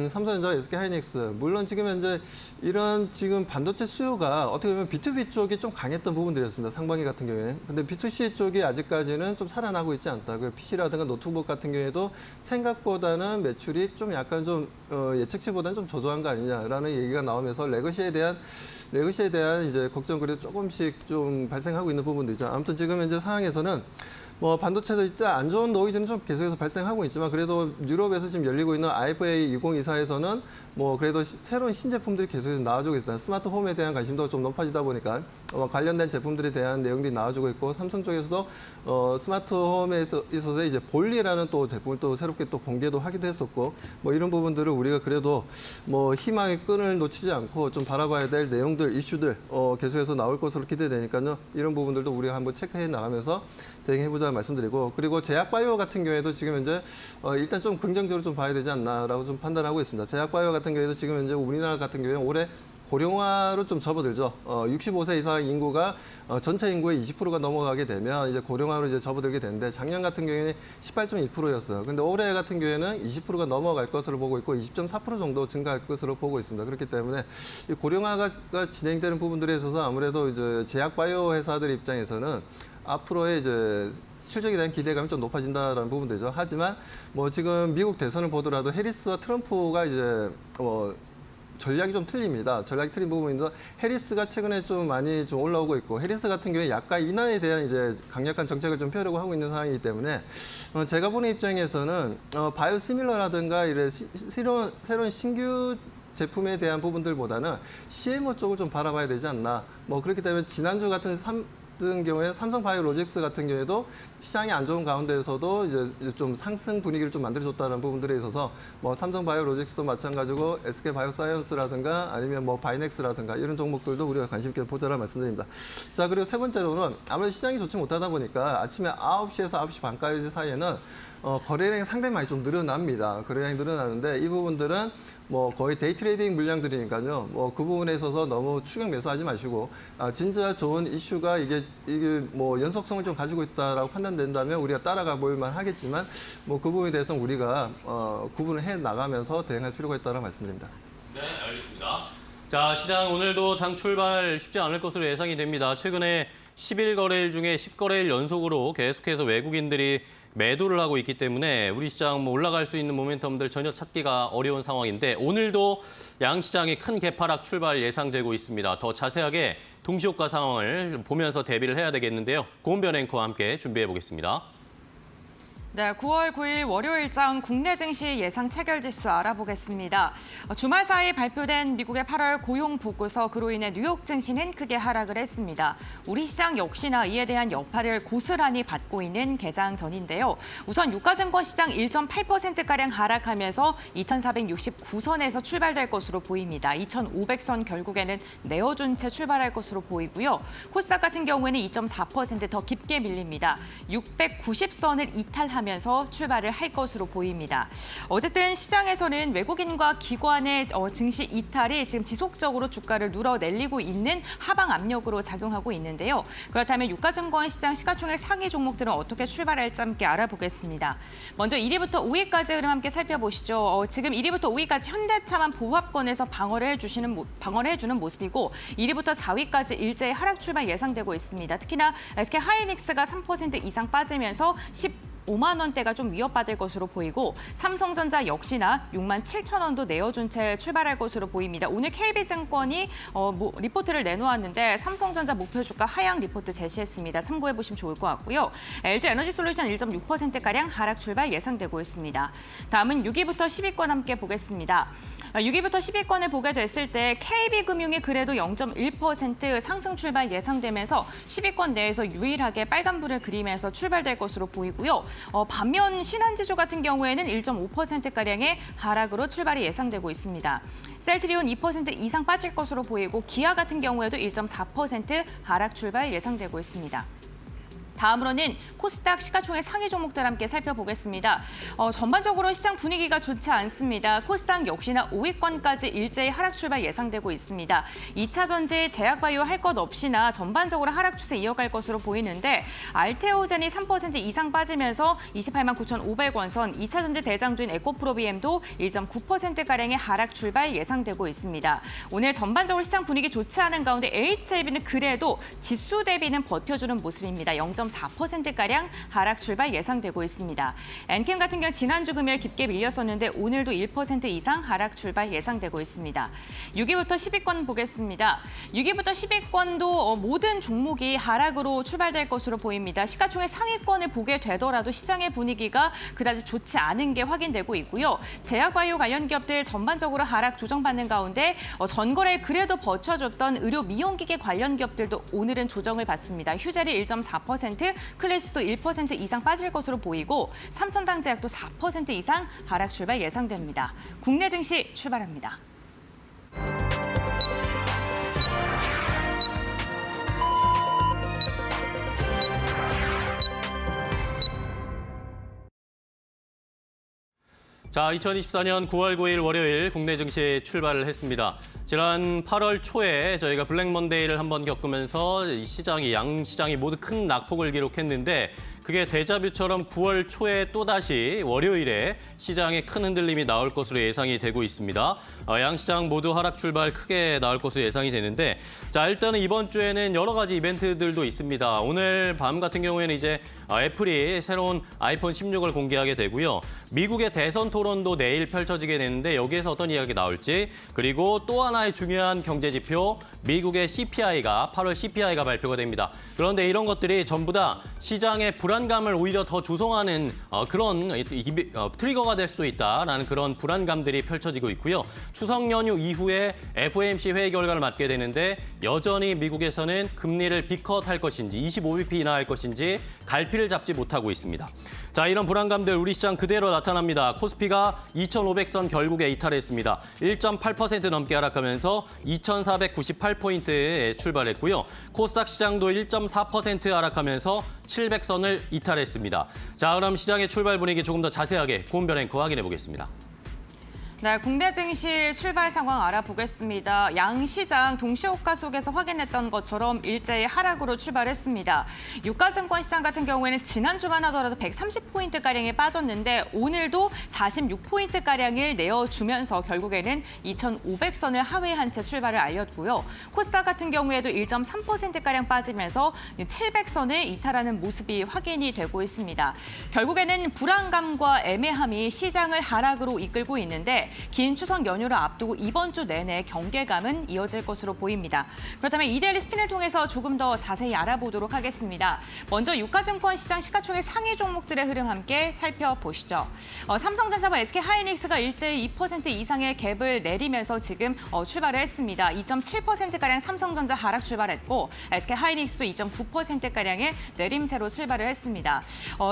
삼성전자, SK하이닉스 물론 지금 현재 이런 지금 반도체 수요가 어떻게 보면 B2B 쪽이 좀 강했던 부분들이었습니다. 상반기 같은 경우에. 근데 B2C 쪽이 아직까지는 좀 살아나고 있지 않다. 그 PC라든가 노트북 같은 경우에도 생각보다는 매출이 좀 약간 좀 예측치보다는 좀 저조한 거 아니냐라는 얘기가 나오면서 레거시에 대한 이제 걱정거리도 조금씩 좀 발생하고 있는 부분도 있죠. 아무튼 지금 현재 상황에서는 뭐 반도체도 진짜 안 좋은 노이즈는 좀 계속해서 발생하고 있지만 그래도 유럽에서 지금 열리고 있는 IFA 2024에서는 뭐 그래도 새로운 신제품들이 계속해서 나와주고 있습니다. 스마트 홈에 대한 관심도 좀 높아지다 보니까 관련된 제품들에 대한 내용들이 나와주고 있고 삼성 쪽에서도 스마트 홈에 있어서 이제 볼리라는 또 제품을 또 새롭게 또 공개도 하기도 했었고 뭐 이런 부분들을 우리가 그래도 뭐 희망의 끈을 놓치지 않고 좀 바라봐야 될 내용들, 이슈들 계속해서 나올 것으로 기대되니까요. 이런 부분들도 우리가 한번 체크해 나가면서 대응해보자 말씀드리고 그리고 제약바이오 같은 경우에도 지금 현재 일단 좀 긍정적으로 좀 봐야 되지 않나라고 좀 판단하고 있습니다. 제약바이오 같은 경우에도 지금 현재 우리나라 같은 경우에는 올해 고령화로 좀 접어들죠. 65세 이상 인구가 전체 인구의 20%가 넘어가게 되면 이제 고령화로 이제 접어들게 되는데 작년 같은 경우에는 18.2%였어요. 근데 올해 같은 경우에는 20%가 넘어갈 것으로 보고 있고 20.4% 정도 증가할 것으로 보고 있습니다. 그렇기 때문에 이 고령화가 진행되는 부분들에 있어서 아무래도 이제 제약바이오 회사들 입장에서는 앞으로의 이제 실적에 대한 기대감이 좀 높아진다라는 부분들이죠. 하지만 뭐 지금 미국 대선을 보더라도 해리스와 트럼프가 이제 전략이 좀 틀립니다. 전략이 틀린 부분인데 해리스가 최근에 좀 많이 좀 올라오고 있고 해리스 같은 경우에 약간 인하에 대한 이제 강력한 정책을 좀 펴려고 하고 있는 상황이기 때문에 제가 보는 입장에서는 바이오시밀러라든가 이런 새로운 신규 제품에 대한 부분들보다는 CMO 쪽을 좀 바라봐야 되지 않나. 뭐 그렇기 때문에 지난주 같은 경우에 삼성바이오로직스 같은 경우에도 시장이 안 좋은 가운데에서도 이제 좀 상승 분위기를 좀 만들어줬다는 부분들에 있어서 뭐 삼성바이오로직스도 마찬가지고 SK바이오사이언스라든가 아니면 뭐 바이넥스라든가 이런 종목들도 우리가 관심 있게 보자라 말씀드립니다. 자 그리고 세 번째로는 아무래도 시장이 좋지 못하다 보니까 아침에 9시에서 9시 반까지 사이에는 거래량이 상당히 많이 좀 늘어납니다. 거래량이 늘어나는데 이 부분들은 뭐 거의 데이 트레이딩 물량들이니까요. 뭐 그 부분에 있어서 너무 추격 매수하지 마시고 진짜 좋은 이슈가 이게 뭐 연속성을 좀 가지고 있다라고 판단된다면 우리가 따라가 볼만 하겠지만 뭐 그 부분에 대해서는 우리가 구분을 해 나가면서 대응할 필요가 있다고 말씀드립니다. 네, 알겠습니다. 자, 시장 오늘도 장 출발 쉽지 않을 것으로 예상이 됩니다. 최근에 11거래일 중에 10거래일 연속으로 계속해서 외국인들이 매도를 하고 있기 때문에 우리 시장 올라갈 수 있는 모멘텀들 전혀 찾기가 어려운 상황인데 오늘도 양시장이 큰 개파락 출발 예상되고 있습니다. 더 자세하게 동시효과 상황을 보면서 대비를 해야 되겠는데요. 고은변 앵커와 함께 준비해 보겠습니다. 네, 9월 9일 월요일장 국내 증시 예상 체결지수 알아보겠습니다. 주말 사이 발표된 미국의 8월 고용 보고서 그로 인해 뉴욕 증시는 크게 하락을 했습니다. 우리 시장 역시나 이에 대한 여파를 고스란히 받고 있는 개장 전인데요. 우선 유가증권 시장 1.8%가량 하락하면서 2,469선에서 출발될 것으로 보입니다. 2,500선 결국에는 내어준 채 출발할 것으로 보이고요. 코스닥 같은 경우에는 2.4% 깊게 밀립니다. 690선을 이탈하면서 출발을 할 것으로 보입니다. 어쨌든 시장에서는 외국인과 기관의 증시 이탈이 지금 지속적으로 주가를 눌어내리고 있는 하방 압력으로 작용하고 있는데요. 그렇다면 유가증권 시장 시가총액 상위 종목들은 어떻게 출발할지 함께 알아보겠습니다. 먼저 1위부터 5위까지 흐름 함께 살펴보시죠. 지금 1위부터 5위까지 현대차만 보합권에서 방어를 해주는 모습이고 1위부터 4위까지 일제히 하락 출발 예상되고 있습니다. 특히나 SK 하이닉스가 3% 이상 빠지면서 5만 원대가 좀 위협받을 것으로 보이고 삼성전자 역시나 6만 7천 원도 내어준 채 출발할 것으로 보입니다. 오늘 KB증권이 리포트를 내놓았는데 삼성전자 목표 주가 하향 리포트 제시했습니다. 참고해 보시면 좋을 것 같고요. LG에너지솔루션 1.6%가량 하락 출발 예상되고 있습니다. 다음은 6위부터 10위권 함께 보겠습니다. 6위부터 10위권을 보게 됐을 때 KB금융이 그래도 0.1% 상승 출발 예상되면서 10위권 내에서 유일하게 빨간불을 그리면서 출발될 것으로 보이고요. 반면 신한지주 같은 경우에는 1.5%가량의 하락으로 출발이 예상되고 있습니다. 셀트리온 2% 이상 빠질 것으로 보이고 기아 같은 경우에도 1.4% 하락 출발 예상되고 있습니다. 다음으로는 코스닥 시가총액 상위 종목들 함께 살펴보겠습니다. 전반적으로 시장 분위기가 좋지 않습니다. 코스닥 역시나 5위권까지 일제히 하락 출발 예상되고 있습니다. 2차 전지, 제약바이오 할 것 없이나 전반적으로 하락 추세 이어갈 것으로 보이는데 알테오젠이 3% 이상 빠지면서 28만 9,500원 선, 2차 전지 대장주인 에코프로비엠도 1.9%가량의 하락 출발 예상되고 있습니다. 오늘 전반적으로 시장 분위기 좋지 않은 가운데 HLB는 그래도 지수 대비는 버텨주는 모습입니다. 0.4%가량 하락 출발 예상되고 있습니다. 엔캠 같은 경우 지난주 금요일 깊게 밀렸었는데 오늘도 1% 이상 하락 출발 예상되고 있습니다. 6위부터 10위권 보겠습니다. 6위부터 10위권도 모든 종목이 하락으로 출발될 것으로 보입니다. 시가총액 상위권을 보게 되더라도 시장의 분위기가 그다지 좋지 않은 게 확인되고 있고요. 제약바이오 관련 기업들 전반적으로 하락 조정받는 가운데 전거래 그래도 버텨줬던 의료 미용기계 관련 기업들도 오늘은 조정을 받습니다. 휴젤이 1.4%, 클래스도 1% 이상 빠질 것으로 보이고 삼천당제약도 4% 이상 하락 출발 예상됩니다. 국내 증시 출발합니다. 자, 2024년 9월 9일 월요일 국내 증시에 출발을 했습니다. 지난 8월 초에 저희가 블랙 먼데이를 한번 겪으면서 양시장이 모두 큰 낙폭을 기록했는데 그게 데자뷰처럼 9월 초에 또다시 월요일에 시장에 큰 흔들림이 나올 것으로 예상이 되고 있습니다. 양시장 모두 하락 출발 크게 나올 것으로 예상이 되는데 자, 일단은 이번 주에는 여러 가지 이벤트들도 있습니다. 오늘 밤 같은 경우에는 이제 애플이 새로운 아이폰 16을 공개하게 되고요. 미국의 대선 토론도 내일 펼쳐지게 되는데 여기에서 어떤 이야기가 나올지 그리고 또 하나의 중요한 경제 지표 미국의 CPI가 8월 CPI가 발표가 됩니다. 그런데 이런 것들이 전부 다 시장의 불안감을 오히려 더 조성하는 그런 트리거가 될 수도 있다라는 그런 불안감들이 펼쳐지고 있고요. 추석 연휴 이후에 FOMC 회의 결과를 맞게 되는데 여전히 미국에서는 금리를 B컷할 것인지 25bp 인하할 것인지 갈피를 잡지 못하고 있습니다. 자, 이런 불안감들 우리 시장 그대로 나타납니다. 코스피가 2,500선 결국에 이탈했습니다. 1.8% 넘게 하락하면서 2,498포인트에 출발했고요. 코스닥 시장도 1.4% 하락하면서 700선을 이탈했습니다. 자, 그럼 시장의 출발 분위기 조금 더 자세하게 고은변 앵커 확인해 보겠습니다. 네, 국내 증시 출발 상황 알아보겠습니다. 양 시장 동시호가 속에서 확인했던 것처럼 일제히 하락으로 출발했습니다. 유가증권 시장 같은 경우에는 지난주만 하더라도 130포인트가량이 빠졌는데 오늘도 46포인트가량을 내어주면서 결국에는 2,500선을 하회한 채 출발을 알렸고요. 코스닥 같은 경우에도 1.3%가량 빠지면서 700선을 이탈하는 모습이 확인이 되고 있습니다. 결국에는 불안감과 애매함이 시장을 하락으로 이끌고 있는데 긴 추석 연휴를 앞두고 이번 주 내내 경계감은 이어질 것으로 보입니다. 그렇다면 이데일리 스핀을 통해서 조금 더 자세히 알아보도록 하겠습니다. 먼저 유가증권 시장 시가총액 상위 종목들의 흐름 함께 살펴보시죠. 삼성전자와 SK하이닉스가 일제히 2% 이상의 갭을 내리면서 지금 출발을 했습니다. 2.7%가량 삼성전자 하락 출발했고 SK하이닉스도 2.9%가량의 내림세로 출발을 했습니다.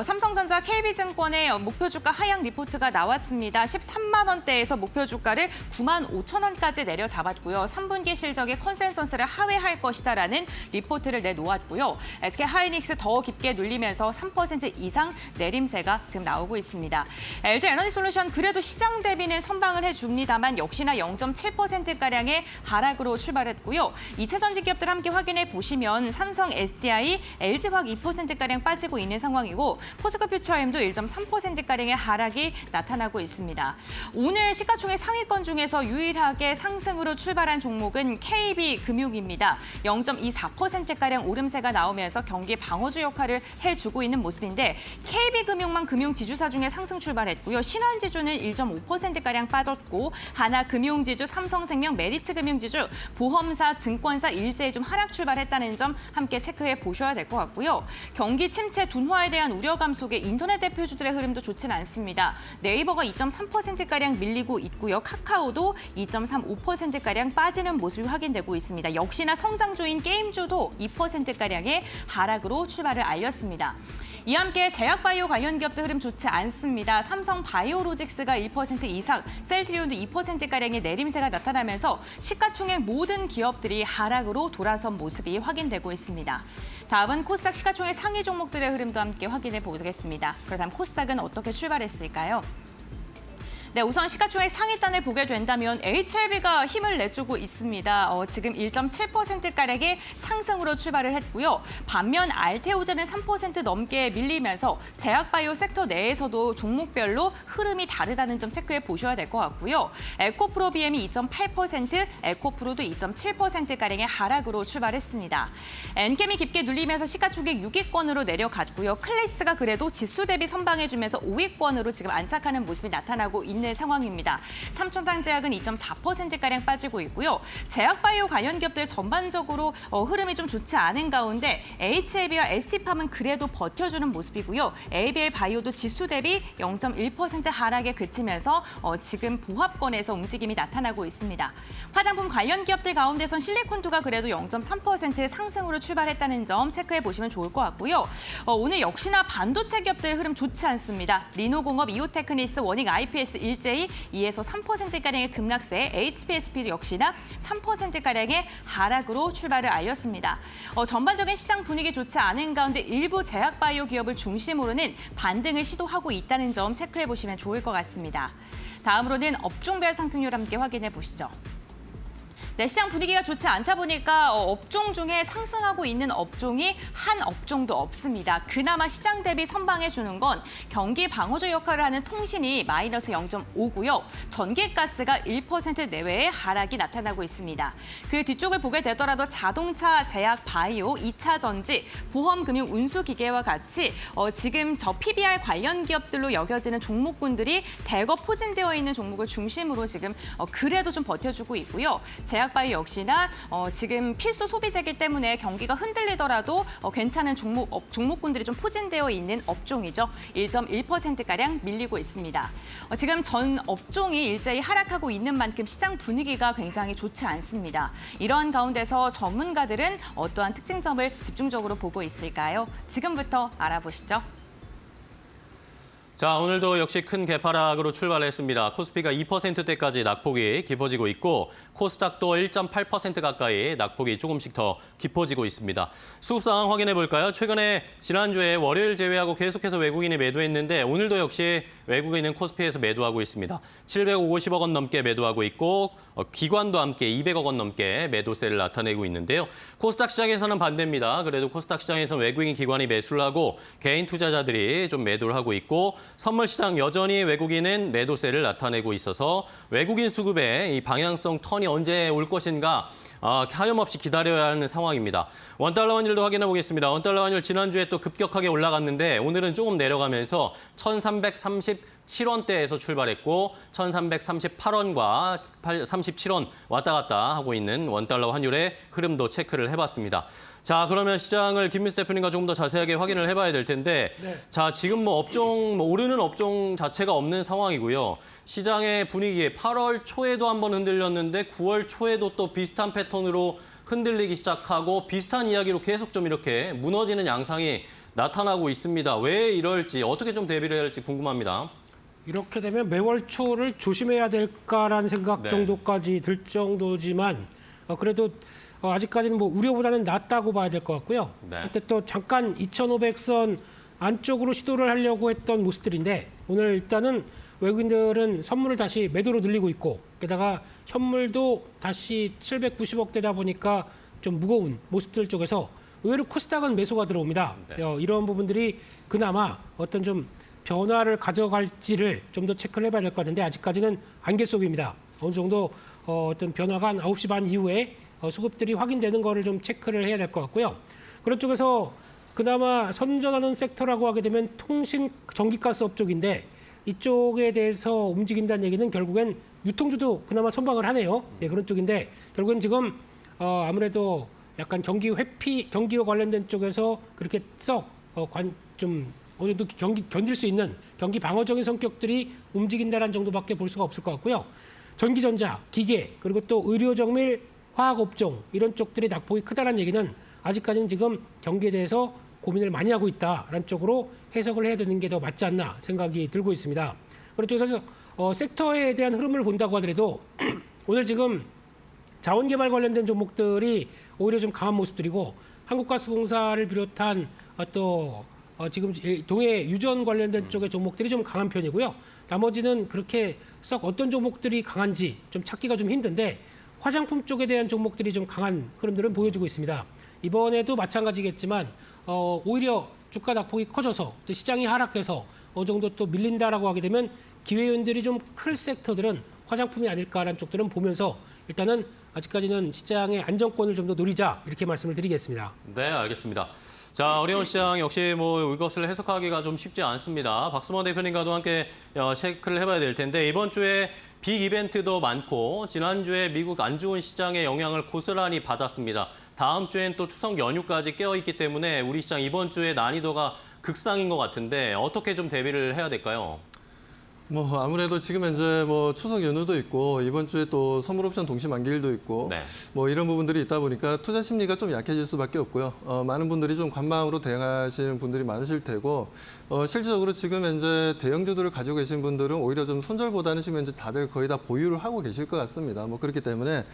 삼성전자 KB증권의 목표 주가 하향 리포트가 나왔습니다. 13만 원대에서 목표 주가를 9만 5천 원까지 내려잡았고요. 3분기 실적의 컨센서스를 하회할 것이다라는 리포트를 내놓았고요. SK하이닉스 더 깊게 눌리면서 3% 이상 내림세가 지금 나오고 있습니다. LG에너지솔루션 그래도 시장 대비는 선방을 해줍니다만 역시나 0.7%가량의 하락으로 출발했고요. 이체전지 기업들 함께 확인해 보시면 삼성, SDI, LG화학 2%가량 빠지고 있는 상황이고 포스코 퓨처엠도 1.3%가량의 하락이 나타나고 있습니다. 오늘 시가총액 상위권 중에서 유일하게 상승으로 출발한 종목은 KB금융입니다. 0.24%가량 오름세가 나오면서 경기 방어주 역할을 해주고 있는 모습인데 KB금융만 금융지주사 중에 상승 출발했고요. 신한지주는 1.5%가량 빠졌고 하나금융지주, 삼성생명, 메리츠금융지주, 보험사, 증권사 일제히 좀 하락 출발했다는 점 함께 체크해 보셔야 될 것 같고요. 경기 침체 둔화에 대한 우려감 속에 인터넷 대표주들의 흐름도 좋지는 않습니다. 네이버가 2.3%가량 밀리고 있고요. 카카오도 2.35%가량 빠지는 모습이 확인되고 있습니다. 역시나 성장주인 게임주도 2%가량의 하락으로 출발을 알렸습니다. 이와 함께 제약바이오 관련 기업들 흐름 좋지 않습니다. 삼성바이오로직스가 1% 이상, 셀트리온도 2%가량의 내림세가 나타나면서 시가총액 모든 기업들이 하락으로 돌아선 모습이 확인되고 있습니다. 다음은 코스닥 시가총액 상위 종목들의 흐름도 함께 확인해 보겠습니다. 그렇다면 코스닥은 어떻게 출발했을까요? 네, 우선 시가총액 상위단을 보게 된다면 HLB가 힘을 내주고 있습니다. 지금 1.7%가량의 상승으로 출발을 했고요. 반면 알테오젠은 3% 넘게 밀리면서 제약바이오 섹터 내에서도 종목별로 흐름이 다르다는 점 체크해 보셔야 될 것 같고요. 에코프로비엠이 2.8%, 에코프로도 2.7%가량의 하락으로 출발했습니다. 엔캠이 깊게 눌리면서 시가총액 6위권으로 내려갔고요. 클래스가 그래도 지수 대비 선방해주면서 5위권으로 지금 안착하는 모습이 나타나고 있는 상황입니다. 삼천탕제약은 2.4%가량 빠지고 있고요. 제약바이오 관련 기업들 전반적으로 흐름이 좀 좋지 않은 가운데 HLB와 ST팜은 그래도 버텨주는 모습이고요. ABL바이오도 지수 대비 0.1% 하락에 그치면서 지금 보합권에서 움직임이 나타나고 있습니다. 화장품 관련 기업들 가운데선 실리콘투가 그래도 0.3% 상승으로 출발했다는 점 체크해 보시면 좋을 것 같고요. 오늘 역시나 반도체 기업들 흐름 좋지 않습니다. 리노공업, 이오테크니스, 원익 IPS 일제히 2에서 3%가량의 급락세, HPSP도 역시나 3%가량의 하락으로 출발을 알렸습니다. 전반적인 시장 분위기 좋지 않은 가운데 일부 제약바이오 기업을 중심으로는 반등을 시도하고 있다는 점 체크해 보시면 좋을 것 같습니다. 다음으로는 업종별 상승률 함께 확인해 보시죠. 네, 시장 분위기가 좋지 않다 보니까 업종 중에 상승하고 있는 업종이 한 업종도 없습니다. 그나마 시장 대비 선방해주는 건 경기 방어주 역할을 하는 통신이 마이너스 0.5고요. 전기가스가 1% 내외의 하락이 나타나고 있습니다. 그 뒤쪽을 보게 되더라도 자동차, 제약, 바이오, 2차 전지, 보험, 금융, 운수, 기계와 같이 지금 저 PBR 관련 기업들로 여겨지는 종목군들이 대거 포진되어 있는 종목을 중심으로 지금 그래도 좀 버텨주고 있고요. 제약바이오 역시나 지금 필수 소비재이기 때문에 경기가 흔들리더라도 괜찮은 종목군들이 좀 포진되어 있는 업종이죠. 1.1%가량 밀리고 있습니다. 지금 전 업종이 일제히 하락하고 있는 만큼 시장 분위기가 굉장히 좋지 않습니다. 이러한 가운데서 전문가들은 어떠한 특징점을 집중적으로 보고 있을까요? 지금부터 알아보시죠. 자, 오늘도 역시 큰 개파락으로 출발했습니다. 코스피가 2%대까지 낙폭이 깊어지고 있고 코스닥도 1.8% 가까이 낙폭이 조금씩 더 깊어지고 있습니다. 수급 상황 확인해 볼까요? 최근에 지난주에 월요일 제외하고 계속해서 외국인이 매도했는데 오늘도 역시 외국인은 코스피에서 매도하고 있습니다. 750억 원 넘게 매도하고 있고 기관도 함께 200억 원 넘게 매도세를 나타내고 있는데요. 코스닥 시장에서는 반대입니다. 그래도 코스닥 시장에서는 외국인 기관이 매수를 하고 개인 투자자들이 좀 매도를 하고 있고 선물 시장 여전히 외국인은 매도세를 나타내고 있어서 외국인 수급의 이 방향성 턴이 언제 올 것인가 하염없이 기다려야 하는 상황입니다. 원달러 환율도 확인해 보겠습니다. 원달러 환율 지난주에 또 급격하게 올라갔는데 오늘은 조금 내려가면서 1337원대에서 출발했고 1338원과 37원 왔다 갔다 하고 있는 원달러 환율의 흐름도 체크를 해봤습니다. 자, 그러면 시장을 김민수 대표님과 조금 더 자세하게 확인을 해봐야 될 텐데, 네. 자, 지금 뭐 업종, 오르는 업종 자체가 없는 상황이고요. 시장의 분위기에 8월 초에도 한번 흔들렸는데 9월 초에도 또 비슷한 패턴으로 흔들리기 시작하고 비슷한 이야기로 계속 좀 이렇게 무너지는 양상이 나타나고 있습니다. 왜 이럴지, 어떻게 좀 대비를 해야 할지 궁금합니다. 이렇게 되면 매월 초를 조심해야 될까라는 생각 네. 정도까지 들 정도지만 그래도 아직까지는 뭐 우려보다는 낫다고 봐야 될 것 같고요. 네. 그때 또 잠깐 2,500선 안쪽으로 시도를 하려고 했던 모습들인데 오늘 일단은 외국인들은 선물을 다시 매도로 늘리고 있고 게다가 현물도 다시 790억대다 보니까 좀 무거운 모습들 쪽에서 의외로 코스닥은 매수가 들어옵니다. 네. 이런 부분들이 그나마 어떤 좀 변화를 가져갈지를 좀 더 체크를 해봐야 될 것 같은데 아직까지는 안개 속입니다. 어느 정도 어떤 변화가 한 9시 반 이후에 수급들이 확인되는 거를 좀 체크를 해야 될 것 같고요. 그런 쪽에서 그나마 선전하는 섹터라고 하게 되면 통신, 전기가스업 쪽인데 이쪽에 대해서 움직인다는 얘기는 결국엔 유통주도 그나마 선방을 하네요. 네, 그런 쪽인데 결국엔 지금 아무래도 약간 경기 회피, 경기와 관련된 쪽에서 그렇게 좀 어느 정도 견딜 수 있는 경기 방어적인 성격들이 움직인다는 정도밖에 볼 수가 없을 것 같고요. 전기전자, 기계, 그리고 또 의료정밀, 화학업종 이런 쪽들이 낙폭이 크다는 얘기는 아직까지는 지금 경기에 대해서 고민을 많이 하고 있다라는 쪽으로 해석을 해야 되는 게 더 맞지 않나 생각이 들고 있습니다. 그런 쪽에서 섹터에 대한 흐름을 본다고 하더라도 오늘 지금 자원개발 관련된 종목들이 오히려 좀 강한 모습들이고 한국가스공사를 비롯한 또 지금 동해 유전 관련된 쪽의 종목들이 좀 강한 편이고요. 나머지는 그렇게 썩 어떤 종목들이 강한지 좀 찾기가 좀 힘든데 화장품 쪽에 대한 종목들이 좀 강한 흐름들은 보여주고 있습니다. 이번에도 마찬가지겠지만 오히려 주가 낙폭이 커져서 또 시장이 하락해서 어느 정도 또 밀린다라고 하게 되면 기회 요인들이 좀 클 섹터들은 화장품이 아닐까라는 쪽들은 보면서 일단은 아직까지는 시장의 안정권을 좀 더 노리자 이렇게 말씀을 드리겠습니다. 네, 알겠습니다. 자, 어려운 시장 역시 뭐 이것을 해석하기가 좀 쉽지 않습니다. 박수만 대표님과도 함께 체크를 해봐야 될 텐데 이번 주에 빅 이벤트도 많고 지난주에 미국 안 좋은 시장의 영향을 고스란히 받았습니다. 다음 주엔 또 추석 연휴까지 깨어있기 때문에 우리 시장 이번 주에 난이도가 극상인 것 같은데 어떻게 좀 대비를 해야 될까요? 뭐 아무래도 지금 현재 뭐 추석 연휴도 있고 이번 주에 또 선물 옵션 동시 만기일도 있고 네. 뭐 이런 부분들이 있다 보니까 투자 심리가 좀 약해질 수밖에 없고요. 많은 분들이 좀 관망으로 대응하시는 분들이 많으실 테고 실질적으로 지금 현재 대형주들을 가지고 계신 분들은 오히려 좀 손절보다는 지금 현재 다들 거의 다 보유를 하고 계실 것 같습니다. 뭐 그렇기 때문에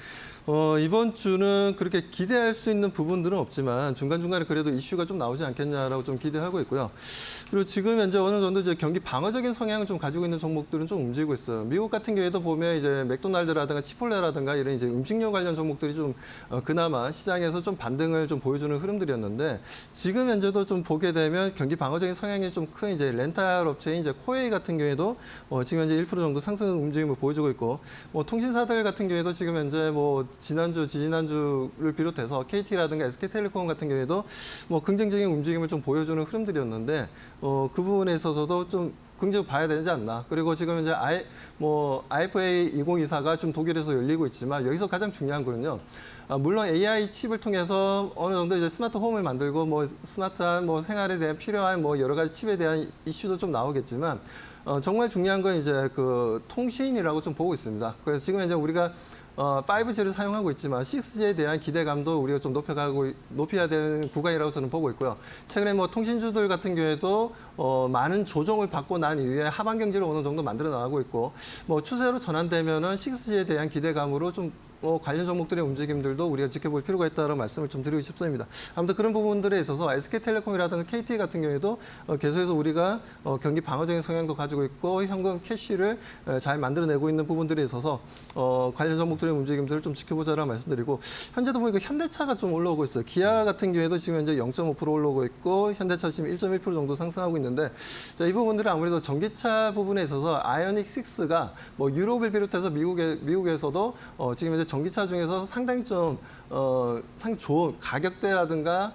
이번 주는 그렇게 기대할 수 있는 부분들은 없지만 중간중간에 그래도 이슈가 좀 나오지 않겠냐라고 좀 기대하고 있고요. 그리고 지금 현재 어느 정도 이제 경기 방어적인 성향을 좀 가지고 있는 종목들은 좀 움직이고 있어요. 미국 같은 경우에도 보면 이제 맥도날드라든가 치폴레라든가 이런 이제 음식료 관련 종목들이 좀 그나마 시장에서 좀 반등을 좀 보여주는 흐름들이었는데 지금 현재도 좀 보게 되면 경기 방어적인 성향이 좀 큰 이제 렌탈 업체인 이제 코웨이 같은 경우에도 지금 현재 1% 정도 상승 움직임을 보여주고 있고 통신사들 같은 경우에도 지금 현재 뭐 지난주, 지지난주를 비롯해서 KT라든가 SK텔레콤 같은 경우에도 뭐 긍정적인 움직임을 좀 보여주는 흐름들이었는데 그 부분에 있어서도 좀 긍정적으로 봐야 되지 않나. 그리고 지금 이제 IFA 2024가 좀 독일에서 열리고 있지만 여기서 가장 중요한 거는요. 물론 AI 칩을 통해서 어느 정도 이제 스마트 홈을 만들고 뭐 스마트한 뭐 생활에 대한 필요한 뭐 여러 가지 칩에 대한 이슈도 좀 나오겠지만 정말 중요한 건 이제 그 통신이라고 좀 보고 있습니다. 그래서 지금 이제 우리가 5G를 사용하고 있지만 6G에 대한 기대감도 우리가 좀 높여야 되는 구간이라고 저는 보고 있고요. 최근에 뭐 통신주들 같은 경우에도 많은 조정을 받고 난 이후에 하반 경제를 어느 정도 만들어 나가고 있고 뭐 추세로 전환되면은 6G에 대한 기대감으로 좀 관련 종목들의 움직임들도 우리가 지켜볼 필요가 있다는 말씀을 좀 드리고 싶습니다. 아무튼 그런 부분들에 있어서 SK텔레콤이라든가 KT 같은 경우에도 계속해서 우리가 경기 방어적인 성향도 가지고 있고 현금 캐시를 잘 만들어내고 있는 부분들에 있어서 관련 종목들의 움직임들을 좀 지켜보자라는 말씀드리고 현재도 보니까 현대차가 좀 올라오고 있어요. 기아 같은 경우에도 지금 현재 0.5% 올라오고 있고 현대차 지금 1.1% 정도 상승하고 있는데 자, 이 부분들은 아무래도 전기차 부분에 있어서 아이오닉 6가 뭐 유럽을 비롯해서 미국에서도 지금 현재 전기차 중에서 상당히 좀 상당히 좋은 가격대라든가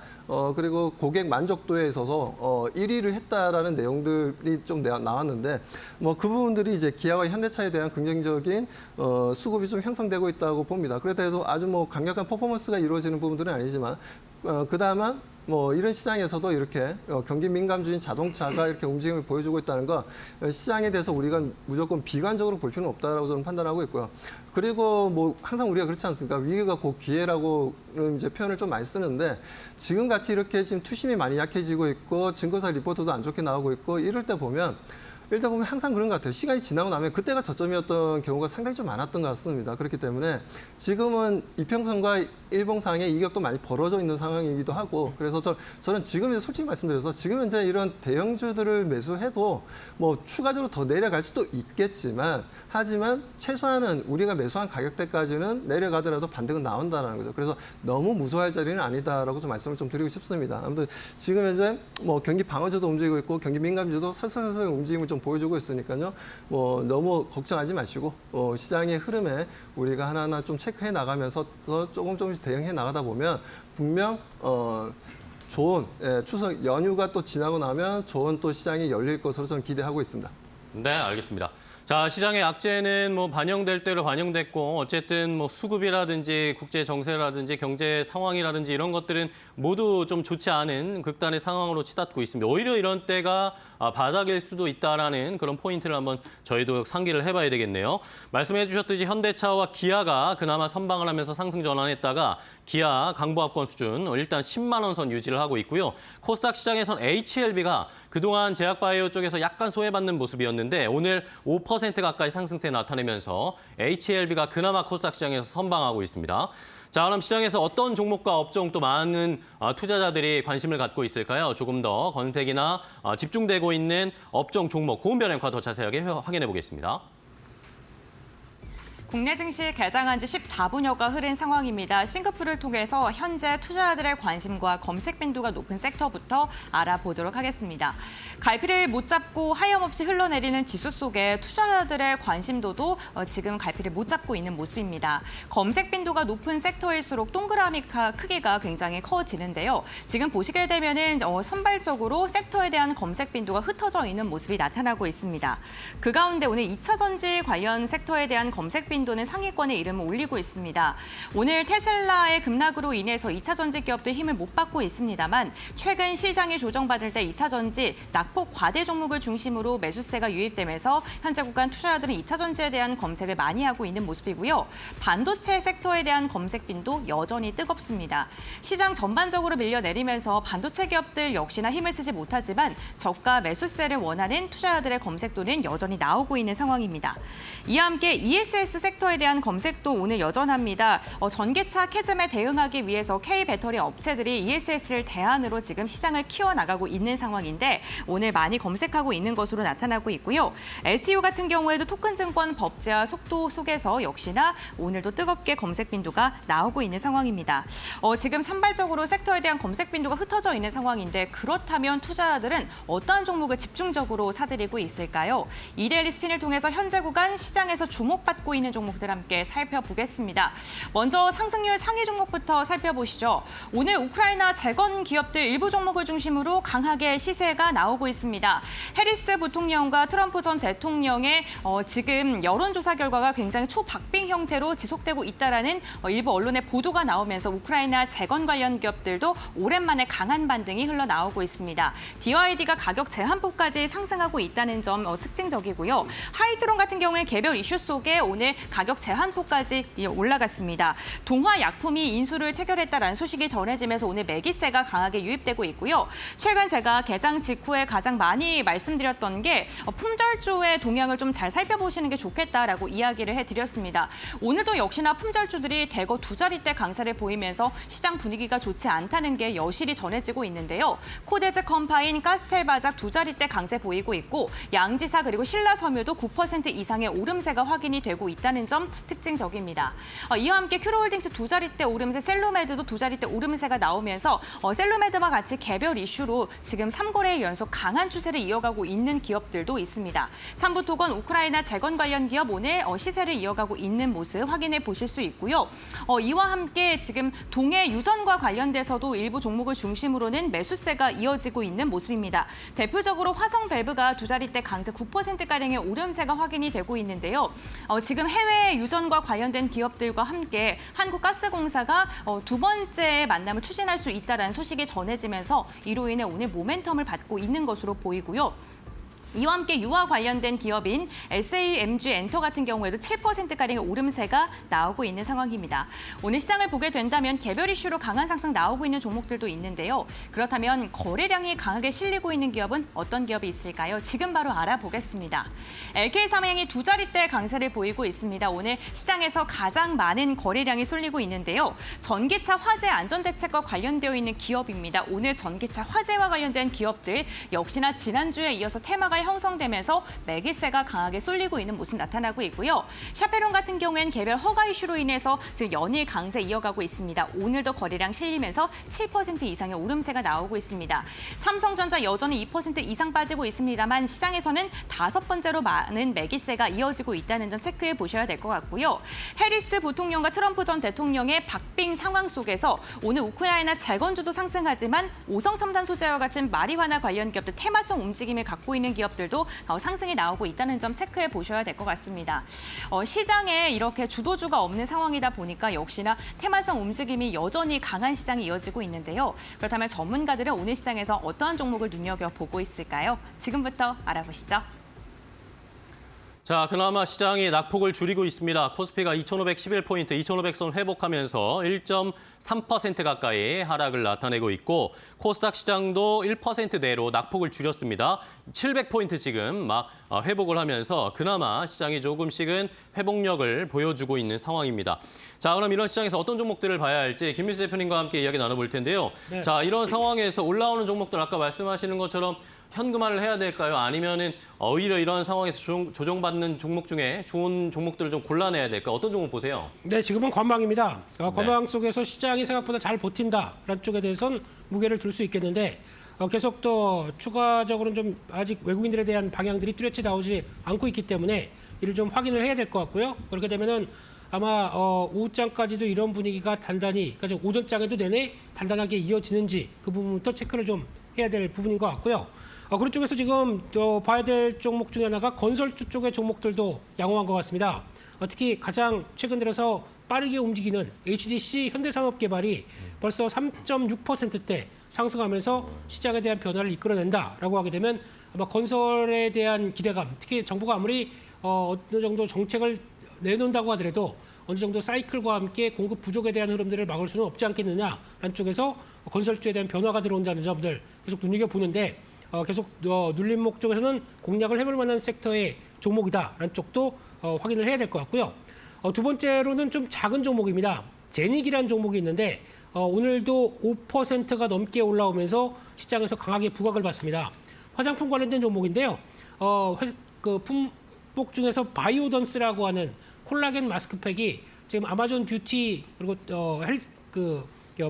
그리고 고객 만족도에 있어서 1위를 했다라는 내용들이 좀 나왔는데 뭐 그 부분들이 이제 기아와 현대차에 대한 긍정적인 수급이 좀 형성되고 있다고 봅니다. 그래도 아주 뭐 강력한 퍼포먼스가 이루어지는 부분들은 아니지만 그나마 뭐 이런 시장에서도 이렇게 경기 민감주인 자동차가 이렇게 움직임을 보여주고 있다는 거 시장에 대해서 우리가 무조건 비관적으로 볼 필요는 없다라고 저는 판단하고 있고요. 그리고 뭐 항상 우리가 그렇지 않습니까? 위기가 곧 기회라고는 이제 표현을 좀 많이 쓰는데 지금 같이 이렇게 지금 투심이 많이 약해지고 있고 증거사 리포트도 안 좋게 나오고 있고 이럴 때 보면 일단 보면 항상 그런 것 같아요. 시간이 지나고 나면 그때가 저점이었던 경우가 상당히 좀 많았던 것 같습니다. 그렇기 때문에 지금은 이평선과 일봉상의 이격도 많이 벌어져 있는 상황이기도 하고 그래서 저는 지금 솔직히 말씀드려서 지금 현재 이런 대형주들을 매수해도 뭐 추가적으로 더 내려갈 수도 있겠지만 하지만 최소한은 우리가 매수한 가격대까지는 내려가더라도 반등은 나온다는 거죠. 그래서 너무 무서워할 자리는 아니다라고 좀 말씀을 좀 드리고 싶습니다. 아무튼 지금 현재 뭐 경기 방어주도 움직이고 있고 경기 민감주도 설설설 움직임을 좀 보여주고 있으니까요. 뭐 너무 걱정하지 마시고 시장의 흐름에 우리가 하나하나 좀 체크해 나가면서 조금씩 대응해 나가다 보면 분명 좋은 추석 연휴가 또 지나고 나면 좋은 또 시장이 열릴 것으로 저는 기대하고 있습니다. 네, 알겠습니다. 자, 시장의 악재는 뭐 반영될 대로 반영됐고 어쨌든 뭐 수급이라든지 국제 정세라든지 경제 상황이라든지 이런 것들은 모두 좀 좋지 않은 극단의 상황으로 치닫고 있습니다. 오히려 이런 때가 바닥일 수도 있다라는 그런 포인트를 한번 저희도 상기를 해봐야 되겠네요. 말씀해 주셨듯이 현대차와 기아가 그나마 선방을 하면서 상승 전환했다가 기아 강보합권 수준 일단 10만 원 선 유지를 하고 있고요. 코스닥 시장에선 HLB가 그동안 제약바이오 쪽에서 약간 소외받는 모습이었는데 오늘 5% 가까이 상승세 나타내면서 HLB가 그나마 코스닥 시장에서 선방하고 있습니다. 자, 그럼 시장에서 어떤 종목과 업종 또 많은 투자자들이 관심을 갖고 있을까요? 조금 더 권색이나 집중되고 있는 업종 종목 고은별 앵커 더 자세하게 확인해 보겠습니다. 국내 증시 개장한 지 14분여가 흐른 상황입니다. 싱가포르를 통해서 현재 투자자들의 관심과 검색 빈도가 높은 섹터부터 알아보도록 하겠습니다. 갈피를 못 잡고 하염없이 흘러내리는 지수 속에 투자자들의 관심도도 지금 갈피를 못 잡고 있는 모습입니다. 검색 빈도가 높은 섹터일수록 동그라미 크기가 굉장히 커지는데요. 지금 보시게 되면은 선발적으로 섹터에 대한 검색 빈도가 흩어져 있는 모습이 나타나고 있습니다. 그 가운데 오늘 2차 전지 관련 섹터에 대한 검색 빈도는 상위권에 이름을 올리고 있습니다. 오늘 테슬라의 급락으로 인해서 2차 전지 기업들 힘을 못 받고 있습니다만 최근 시장이 조정받을 때 2차 전지 낙폭 과대 종목을 중심으로 매수세가 유입되면서 현재 구간 투자자들은 2차 전지에 대한 검색을 많이 하고 있는 모습이고요. 반도체 섹터에 대한 검색 빈도 여전히 뜨겁습니다. 시장 전반적으로 밀려내리면서 반도체 기업들 역시나 힘을 쓰지 못하지만 저가 매수세를 원하는 투자자들의 검색도는 여전히 나오고 있는 상황입니다. 이와 함께 ESS 섹터에 대한 검색도 오늘 여전합니다. 전기차 캐즘에 대응하기 위해서 K배터리 업체들이 ESS를 대안으로 지금 시장을 키워나가고 있는 상황인데 오늘 많이 검색하고 있는 것으로 나타나고 있고요. STU 같은 경우에도 토큰증권 법제화 속도 속에서 역시나 오늘도 뜨겁게 검색 빈도가 나오고 있는 상황입니다. 지금 산발적으로 섹터에 대한 검색 빈도가 흩어져 있는 상황인데 그렇다면 투자자들은 어떠한 종목을 집중적으로 사들이고 있을까요? 이데일리 스핀을 통해서 현재 구간 시장에서 주목받고 있는 종목들 함께 살펴보겠습니다. 먼저 상승률 상위 종목부터 살펴보시죠. 오늘 우크라이나 재건 기업들 일부 종목을 중심으로 강하게 시세가 나오고 있습니다. 해리스 부통령과 트럼프 전 대통령의 지금 여론조사 결과가 굉장히 초박빙 형태로 지속되고 있다라는 일부 언론의 보도가 나오면서 우크라이나 재건 관련 기업들도 오랜만에 강한 반등이 흘러나오고 있습니다. DYD가 가격 제한폭까지 상승하고 있다는 점 특징적이고요. 하이드론 같은 경우에 개별 이슈 속에 오늘 가격 제한폭까지 올라갔습니다. 동화약품이 인수를 체결했다라는 소식이 전해지면서 오늘 매기세가 강하게 유입되고 있고요. 최근 제가 개장 직후에 가장 많이 말씀드렸던 게 품절주의 동향을 좀 잘 살펴보시는 게 좋겠다라고 이야기를 해드렸습니다. 오늘도 역시나 품절주들이 대거 두 자릿대 강세를 보이면서 시장 분위기가 좋지 않다는 게 여실히 전해지고 있는데요. 코데즈 컴파인, 카스텔바작 두 자릿대 강세 보이고 있고 양지사 그리고 신라섬유도 9% 이상의 오름세가 확인이 되고 있다는 점 특징적입니다. 이와 함께 큐로홀딩스 두 자릿대 오름세, 셀로메드도 두 자릿대 오름세가 나오면서 셀로메드와 같이 개별 이슈로 지금 3거래일 연속 강한 추세를 이어가고 있는 기업들도 있습니다. 삼부토건 우크라이나 재건 관련 기업 오늘 시세를 이어가고 있는 모습 확인해 보실 수 있고요. 이와 함께 지금 동해 유전과 관련돼서도 일부 종목을 중심으로는 매수세가 이어지고 있는 모습입니다. 대표적으로 화성밸브가 두 자릿대 강세 9%가량의 오름세가 확인이 되고 있는데요. 지금 해외 유전과 관련된 기업들과 함께 한국가스공사가 두 번째 만남을 추진할 수 있다는 소식이 전해지면서 이로 인해 오늘 모멘텀을 받고 있는 것으로 보이고요. 이와 함께 유화 관련된 기업인 SAMG 엔터 같은 경우에도 7%가량의 오름세가 나오고 있는 상황입니다. 오늘 시장을 보게 된다면 개별 이슈로 강한 상승 나오고 있는 종목들도 있는데요. 그렇다면 거래량이 강하게 실리고 있는 기업은 어떤 기업이 있을까요? 지금 바로 알아보겠습니다. LK삼양이 두 자릿대 강세를 보이고 있습니다. 오늘 시장에서 가장 많은 거래량이 쏠리고 있는데요. 전기차 화재 안전대책과 관련되어 있는 기업입니다. 오늘 전기차 화재와 관련된 기업들 역시나 지난주에 이어서 테마가 형성되면서 매기세가 강하게 쏠리고 있는 모습 나타나고 있고요. 샤페론 같은 경우엔 개별 허가 이슈로 인해서 지금 연일 강세 이어가고 있습니다. 오늘도 거래량 실리면서 7% 이상의 오름세가 나오고 있습니다. 삼성전자 여전히 2% 이상 빠지고 있습니다만 시장에서는 5번째로 많은 매기세가 이어지고 있다는 점 체크해 보셔야 될 것 같고요. 해리스 부통령과 트럼프 전 대통령의 박빙 상황 속에서 오늘 우크라이나 재건주도 상승하지만 오성 첨단 소재와 같은 마리화나 관련 기업들 테마성 움직임을 갖고 있는 기업들도 상승이 나오고 있다는 점 체크해 보셔야 될 것 같습니다. 시장에 이렇게 주도주가 없는 상황이다 보니까 역시나 테마성 움직임이 여전히 강한 시장이 이어지고 있는데요. 그렇다면 전문가들은 오늘 시장에서 어떠한 종목을 눈여겨보고 있을까요? 지금부터 알아보시죠. 자, 그나마 시장이 낙폭을 줄이고 있습니다. 코스피가 2,511포인트, 2,500선 회복하면서 1.3% 가까이 하락을 나타내고 있고 코스닥 시장도 1%대로 낙폭을 줄였습니다. 700포인트 지금 막 회복을 하면서 그나마 시장이 조금씩은 회복력을 보여주고 있는 상황입니다. 자, 그럼 이런 시장에서 어떤 종목들을 봐야 할지 김민수 대표님과 함께 이야기 나눠볼 텐데요. 네. 자, 이런 상황에서 올라오는 종목들 아까 말씀하시는 것처럼 현금화를 해야 될까요? 아니면은 오히려 이런 상황에서 조정받는 종목 중에 좋은 종목들을 좀 골라내야 될까요? 어떤 종목 보세요? 네, 지금은 관망입니다. 관망 속에서 시장이 생각보다 잘 버틴다라는 쪽에 대해서는 무게를 둘 수 있겠는데 계속 또 추가적으로는 좀 아직 외국인들에 대한 방향들이 뚜렷이 나오지 않고 있기 때문에 이를 좀 확인을 해야 될 것 같고요. 그렇게 되면은 아마 오후장까지도 이런 분위기가 단단히, 그러니까 오전장에도 내내 단단하게 이어지는지 그 부분부터 체크를 좀 해야 될 부분인 것 같고요. 그런 쪽에서 지금 봐야 될 종목 중에 하나가 건설주 쪽의 종목들도 양호한 것 같습니다. 특히 가장 최근 들어서 빠르게 움직이는 HDC 현대산업개발이 벌써 3.6%대 상승하면서 시장에 대한 변화를 이끌어낸다라고 하게 되면 아마 건설에 대한 기대감, 특히 정부가 아무리 어느 정도 정책을 내놓는다고 하더라도 어느 정도 사이클과 함께 공급 부족에 대한 흐름들을 막을 수는 없지 않겠느냐라는 쪽에서 건설주에 대한 변화가 들어온다는 점들 계속 눈여겨보는데 계속 눌림목 쪽에서는 공략을 해볼 만한 섹터의 종목이다라는 쪽도 확인을 해야 될 것 같고요. 두 번째로는 좀 작은 종목입니다. 제닉이라는 종목이 있는데 오늘도 5%가 넘게 올라오면서 시장에서 강하게 부각을 받습니다. 화장품 관련된 종목인데요. 그 품목 중에서 바이오던스라고 하는 콜라겐 마스크팩이 지금 아마존 뷰티 그리고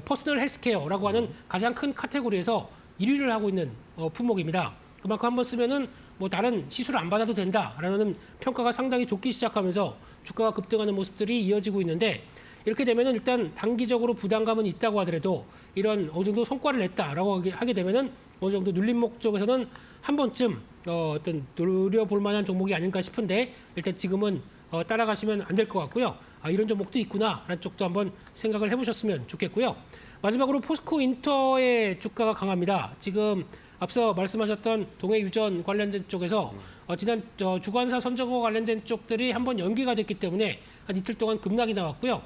퍼스널 헬스케어라고 하는 가장 큰 카테고리에서 1위를 하고 있는 품목입니다. 그만큼 한번 쓰면은 뭐 다른 시술 안 받아도 된다라는 평가가 상당히 좋기 시작하면서 주가가 급등하는 모습들이 이어지고 있는데 이렇게 되면은 일단 단기적으로 부담감은 있다고 하더라도 이런 어느 정도 성과를 냈다라고 하게 되면은 어느 정도 눌림목 쪽에서는 한 번쯤 어떤 노려볼 만한 종목이 아닌가 싶은데 일단 지금은 따라가시면 안 될 것 같고요. 이런 종목도 있구나라는 쪽도 한번 생각을 해보셨으면 좋겠고요. 마지막으로 포스코 인터의 주가가 강합니다. 지금 앞서 말씀하셨던 동해 유전 관련된 쪽에서 지난 주관사 선정과 관련된 쪽들이 한번 연기가 됐기 때문에 한 이틀 동안 급락이 나왔고요.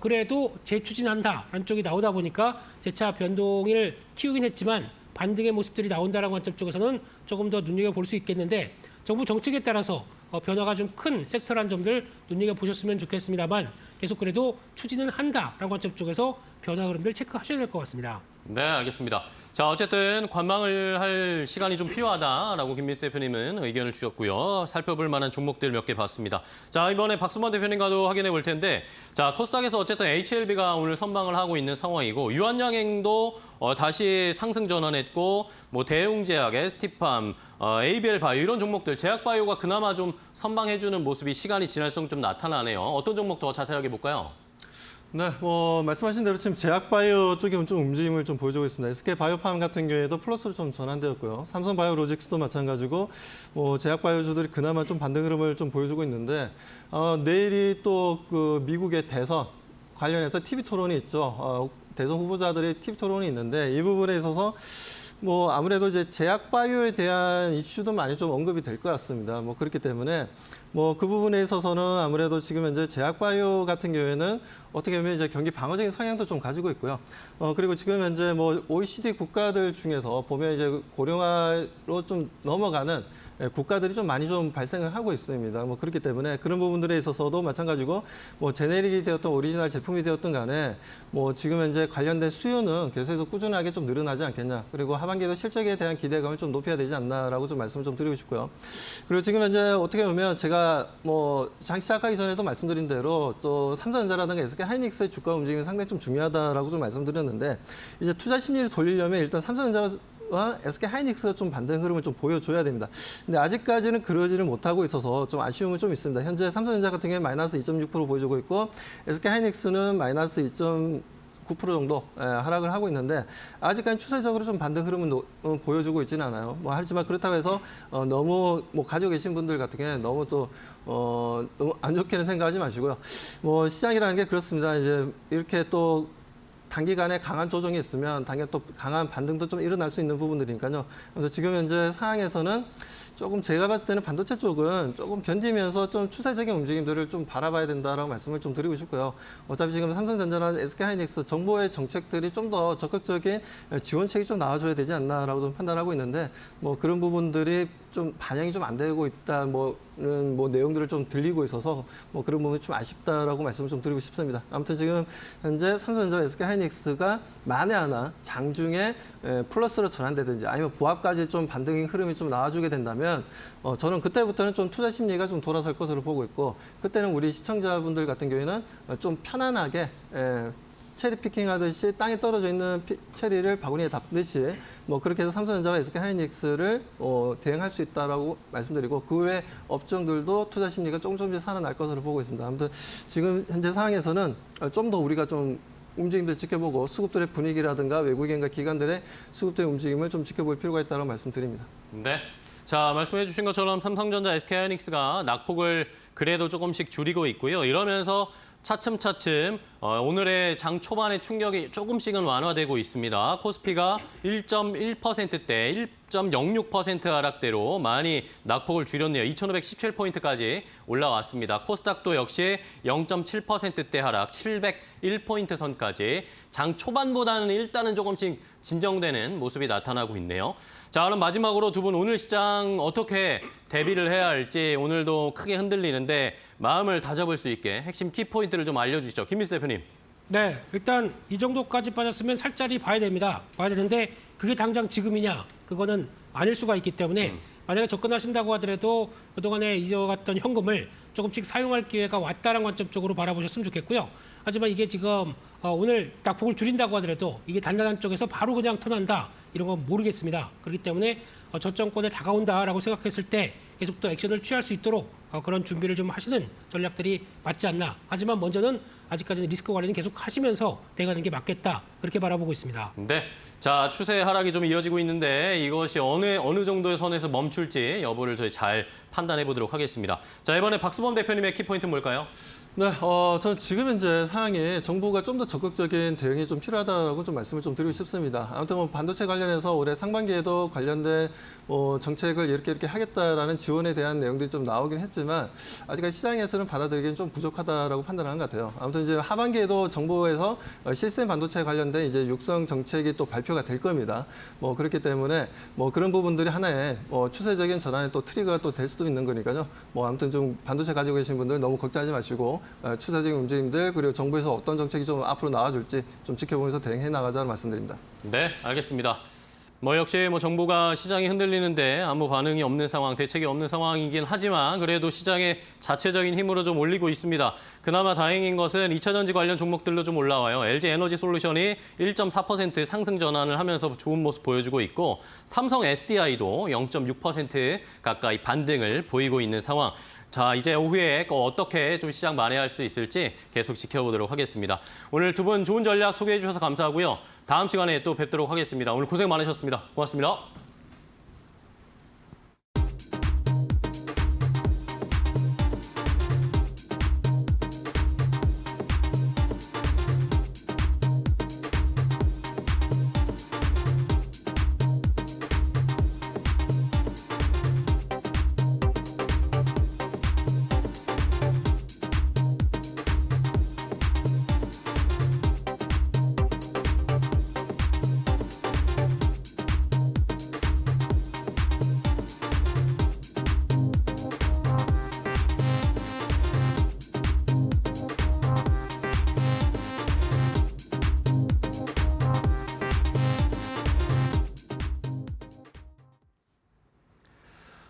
그래도 재추진한다라는 쪽이 나오다 보니까 재차 변동을 키우긴 했지만 반등의 모습들이 나온다라는 관점 쪽에서는 조금 더 눈여겨볼 수 있겠는데 정부 정책에 따라서 변화가 좀 큰 섹터란 점들 눈여겨보셨으면 좋겠습니다만 계속 그래도 추진은 한다라는 관점 쪽에서 변화 흐름들 체크하셔야 될 것 같습니다. 네, 알겠습니다. 자, 어쨌든 관망을 할 시간이 좀 필요하다라고 김민수 대표님은 의견을 주셨고요. 살펴볼 만한 종목들 몇 개 봤습니다. 자, 이번에 박수만 대표님과도 확인해 볼 텐데, 자, 코스닥에서 어쨌든 HLB가 오늘 선방을 하고 있는 상황이고, 유한양행도 다시 상승 전환했고, 뭐 대웅제약, ST팜, ABL 바이오 이런 종목들, 제약바이오가 그나마 좀 선방해주는 모습이 시간이 지날수록 좀 나타나네요. 어떤 종목 더 자세하게 볼까요? 네, 말씀하신 대로 지금 제약바이오 쪽에 좀 움직임을 좀 보여주고 있습니다. SK바이오팜 같은 경우에도 플러스로 좀 전환되었고요. 삼성바이오로직스도 마찬가지고 제약바이오주들이 그나마 좀 반등 흐름을 좀 보여주고 있는데 내일이 또 그 미국의 대선 관련해서 TV 토론이 있죠. 대선 후보자들의 TV 토론이 있는데 이 부분에 있어서 아무래도 이제 제약바이오에 대한 이슈도 많이 좀 언급이 될 것 같습니다. 그렇기 때문에 그 부분에 있어서는 아무래도 지금 현재 제약바이오 같은 경우에는 어떻게 보면 이제 경기 방어적인 성향도 좀 가지고 있고요. 그리고 지금 현재 OECD 국가들 중에서 보면 이제 고령화로 좀 넘어가는 국가들이 좀 많이 좀 발생을 하고 있습니다. 그렇기 때문에 그런 부분들에 있어서도 마찬가지고 제네릭이 되었던 오리지널 제품이 되었던 간에 지금 현재 관련된 수요는 계속해서 꾸준하게 좀 늘어나지 않겠냐. 그리고 하반기에도 실적에 대한 기대감을 좀 높여야 되지 않나라고 좀 말씀을 좀 드리고 싶고요. 그리고 지금 현재 어떻게 보면 제가 장 시작하기 전에도 말씀드린 대로 또 삼성전자라든가 SK하이닉스의 주가 움직임이 상당히 좀 중요하다라고 좀 말씀드렸는데 이제 투자 심리를 돌리려면 일단 삼성전자 SK하이닉스가 좀 반등 흐름을 좀 보여줘야 됩니다. 근데 아직까지는 그러지를 못하고 있어서 좀 아쉬움은 좀 있습니다. 현재 삼성전자 같은 경우에 마이너스 2.6% 보여주고 있고 SK하이닉스는 마이너스 2.9% 정도 하락을 하고 있는데 아직까지 추세적으로 좀 반등 흐름은 보여주고 있지는 않아요. 하지만 그렇다고 해서 너무 가지고 계신 분들 같은 경우에 너무 너무 안 좋게는 생각하지 마시고요. 시장이라는 게 그렇습니다. 이제 이렇게 또 단기간에 강한 조정이 있으면 당연히 또 강한 반등도 좀 일어날 수 있는 부분들이니까요. 그래서 지금 현재 상황에서는 조금 제가 봤을 때는 반도체 쪽은 조금 견디면서 좀 추세적인 움직임들을 좀 바라봐야 된다라고 말씀을 좀 드리고 싶고요. 어차피 지금 삼성전자나 SK하이닉스 정부의 정책들이 좀 더 적극적인 지원책이 좀 나와줘야 되지 않나라고 좀 판단하고 있는데 그런 부분들이 좀 반영이 좀 안 되고 있다는 내용들을 좀 들리고 있어서 그런 부분이 좀 아쉽다라고 말씀을 좀 드리고 싶습니다. 아무튼 지금 현재 삼성전자, SK하이닉스가 만에 하나 장중에 플러스로 전환되든지 아니면 부합까지 좀 반등의 흐름이 좀 나와주게 된다면 저는 그때부터는 좀 투자 심리가 좀 돌아설 것으로 보고 있고 그때는 우리 시청자분들 같은 경우에는 좀 편안하게 체리 피킹 하듯이 땅에 떨어져 있는 체리를 바구니에 담듯이 그렇게 해서 삼성전자와 SK하이닉스를 대응할 수 있다라고 말씀드리고 그 외 업종들도 투자 심리가 조금씩 살아날 것으로 보고 있습니다. 아무튼 지금 현재 상황에서는 좀 더 우리가 좀 움직임들 지켜보고 수급들의 분위기라든가 외국인과 기관들의 수급들의 움직임을 좀 지켜볼 필요가 있다고 말씀드립니다. 네. 자, 말씀해 주신 것처럼 삼성전자, SK하이닉스가 낙폭을 그래도 조금씩 줄이고 있고요. 이러면서 차츰차츰 오늘의 장 초반의 충격이 조금씩은 완화되고 있습니다. 코스피가 1.1%대 1.06% 하락대로 많이 낙폭을 줄였네요. 2,517포인트까지 올라왔습니다. 코스닥도 역시 0.7%대 하락 701포인트 선까지 장 초반보다는 일단은 조금씩 진정되는 모습이 나타나고 있네요. 자, 그럼 마지막으로 두 분 오늘 시장 어떻게 대비를 해야 할지 오늘도 크게 흔들리는데 마음을 다잡을 수 있게 핵심 키포인트를 좀 알려주시죠. 김민수 대표님. 네, 일단 이 정도까지 빠졌으면 살짝이 봐야 됩니다. 봐야 되는데 그게 당장 지금이냐? 그거는 아닐 수가 있기 때문에 만약에 접근하신다고 하더라도 그동안에 잊어갔던 현금을 조금씩 사용할 기회가 왔다는 관점 쪽으로 바라보셨으면 좋겠고요. 하지만 이게 지금 오늘 낙폭을 줄인다고 하더라도 이게 단단한 쪽에서 바로 그냥 턴한다 이런 건 모르겠습니다. 그렇기 때문에 저점권에 다가온다라고 생각했을 때 계속 또 액션을 취할 수 있도록 그런 준비를 좀 하시는 전략들이 맞지 않나. 하지만 먼저는 아직까지는 리스크 관리는 계속 하시면서 대가는 게 맞겠다. 그렇게 바라보고 있습니다. 네. 자, 추세 하락이 좀 이어지고 있는데 이것이 어느 정도의 선에서 멈출지 여부를 저희 잘 판단해 보도록 하겠습니다. 자, 이번에 박수범 대표님의 키포인트는 뭘까요? 네, 저는 지금 현재 상황에 정부가 좀 더 적극적인 대응이 좀 필요하다고 좀 말씀을 좀 드리고 싶습니다. 아무튼 뭐 반도체 관련해서 올해 상반기에도 관련된 정책을 이렇게 하겠다라는 지원에 대한 내용들이 좀 나오긴 했지만 아직까지 시장에서는 받아들이기는 좀 부족하다라고 판단하는 것 같아요. 아무튼 이제 하반기에도 정부에서 시스템 반도체 관련된 이제 육성 정책이 또 발표가 될 겁니다. 뭐 그렇기 때문에 뭐 그런 부분들이 하나의 추세적인 전환의 또 트리거가 또 될 수도 있는 거니까요. 뭐 아무튼 좀 반도체 가지고 계신 분들 너무 걱정하지 마시고 추세적인 움직임들 그리고 정부에서 어떤 정책이 좀 앞으로 나와줄지 좀 지켜보면서 대응해 나가자는 말씀드립니다. 네, 알겠습니다. 역시 정부가 시장이 흔들리는데 아무 반응이 없는 상황, 대책이 없는 상황이긴 하지만 그래도 시장의 자체적인 힘으로 좀 올리고 있습니다. 그나마 다행인 것은 2차 전지 관련 종목들로 좀 올라와요. LG 에너지 솔루션이 1.4% 상승 전환을 하면서 좋은 모습 보여주고 있고 삼성 SDI도 0.6% 가까이 반등을 보이고 있는 상황. 자, 이제 오후에 어떻게 좀 시장 만회할 수 있을지 계속 지켜보도록 하겠습니다. 오늘 두 분 좋은 전략 소개해 주셔서 감사하고요. 다음 시간에 또 뵙도록 하겠습니다. 오늘 고생 많으셨습니다. 고맙습니다.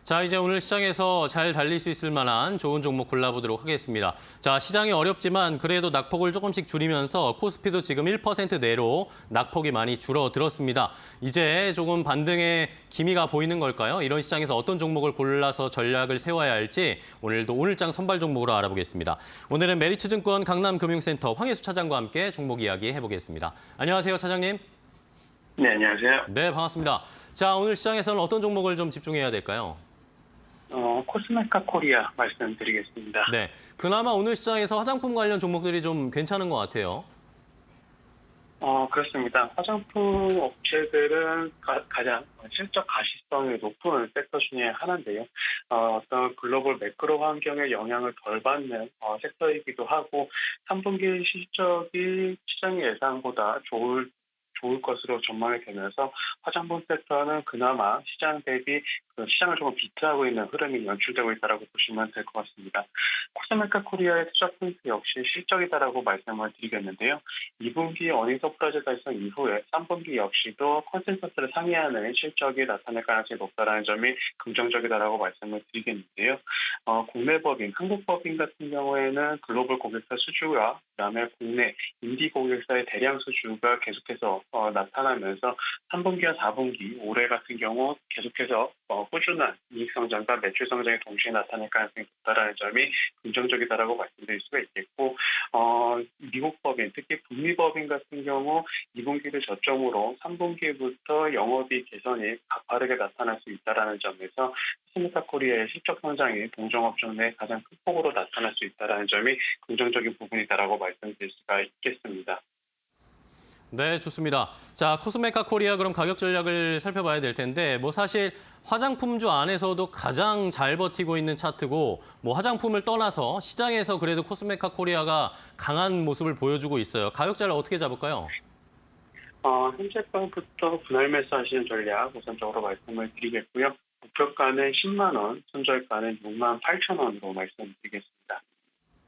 자, 이제 오늘 시장에서 잘 달릴 수 있을 만한 좋은 종목 골라보도록 하겠습니다. 자, 시장이 어렵지만 그래도 낙폭을 조금씩 줄이면서 코스피도 지금 1% 내로 낙폭이 많이 줄어들었습니다. 이제 조금 반등의 기미가 보이는 걸까요? 이런 시장에서 어떤 종목을 골라서 전략을 세워야 할지 오늘도 오늘장 선발 종목으로 알아보겠습니다. 오늘은 메리츠증권 강남금융센터 황혜수 차장과 함께 종목 이야기 해보겠습니다. 안녕하세요, 차장님. 네, 안녕하세요. 네, 반갑습니다. 자, 오늘 시장에서는 어떤 종목을 좀 집중해야 될까요? 코스메카 코리아 말씀드리겠습니다. 네, 그나마 오늘 시장에서 화장품 관련 종목들이 좀 괜찮은 것 같아요. 그렇습니다. 화장품 업체들은 가장 실적 가시성이 높은 섹터 중에 하나인데요. 어떤 글로벌 매크로 환경의 영향을 덜 받는 섹터이기도 하고 3분기 실적이 시장 예상보다 좋을 것으로 전망이 되면서 화장품 섹터는 그나마 시장 대비 시장을 조금 비트하고 있는 흐름이 연출되고 있다고 보시면 될 것 같습니다. 코스메카 코리아의 투자 포인트 역시 실적이다라고 말씀을 드리겠는데요. 2분기 어닝 서프라이즈 달성 이후에 3분기 역시도 컨센서스를 상회하는 실적이 나타날 가능성이 높다는 점이 긍정적이다라고 말씀을 드리겠는데요. 국내 법인, 한국 법인 같은 경우에는 글로벌 고객사 수주와 그다음에 국내 인디 고객사의 대량 수주가 계속해서 나타나면서 3분기와 4분기 올해 같은 경우 계속해서 꾸준한 이익 성장과 매출 성장이 동시에 나타날 가능성이 높다라는 점이 긍정적이다라고 말씀드릴 수가 있겠고 미국 법인, 특히 북미 법인 같은 경우 2분기를 저점으로 3분기부터 영업이익 개선이 가파르게 나타날 수 있다라는 점에서 코스메카 코리아의 실적 성장이 동종업종 내 가장 큰 폭으로 나타날 수 있다라는 점이 긍정적인 부분이다라고 말씀드릴 수가 있겠습니다. 네, 좋습니다. 자, 코스메카 코리아 그럼 가격 전략을 살펴봐야 될 텐데 사실 화장품주 안에서도 가장 잘 버티고 있는 차트고 화장품을 떠나서 시장에서 그래도 코스메카 코리아가 강한 모습을 보여주고 있어요. 가격 전략 어떻게 잡을까요? 현재가부터 분할 매수하시는 전략 우선적으로 말씀을 드리겠고요. 목표가는 10만 원, 손절가는 6만 8천 원으로 말씀드리겠습니다.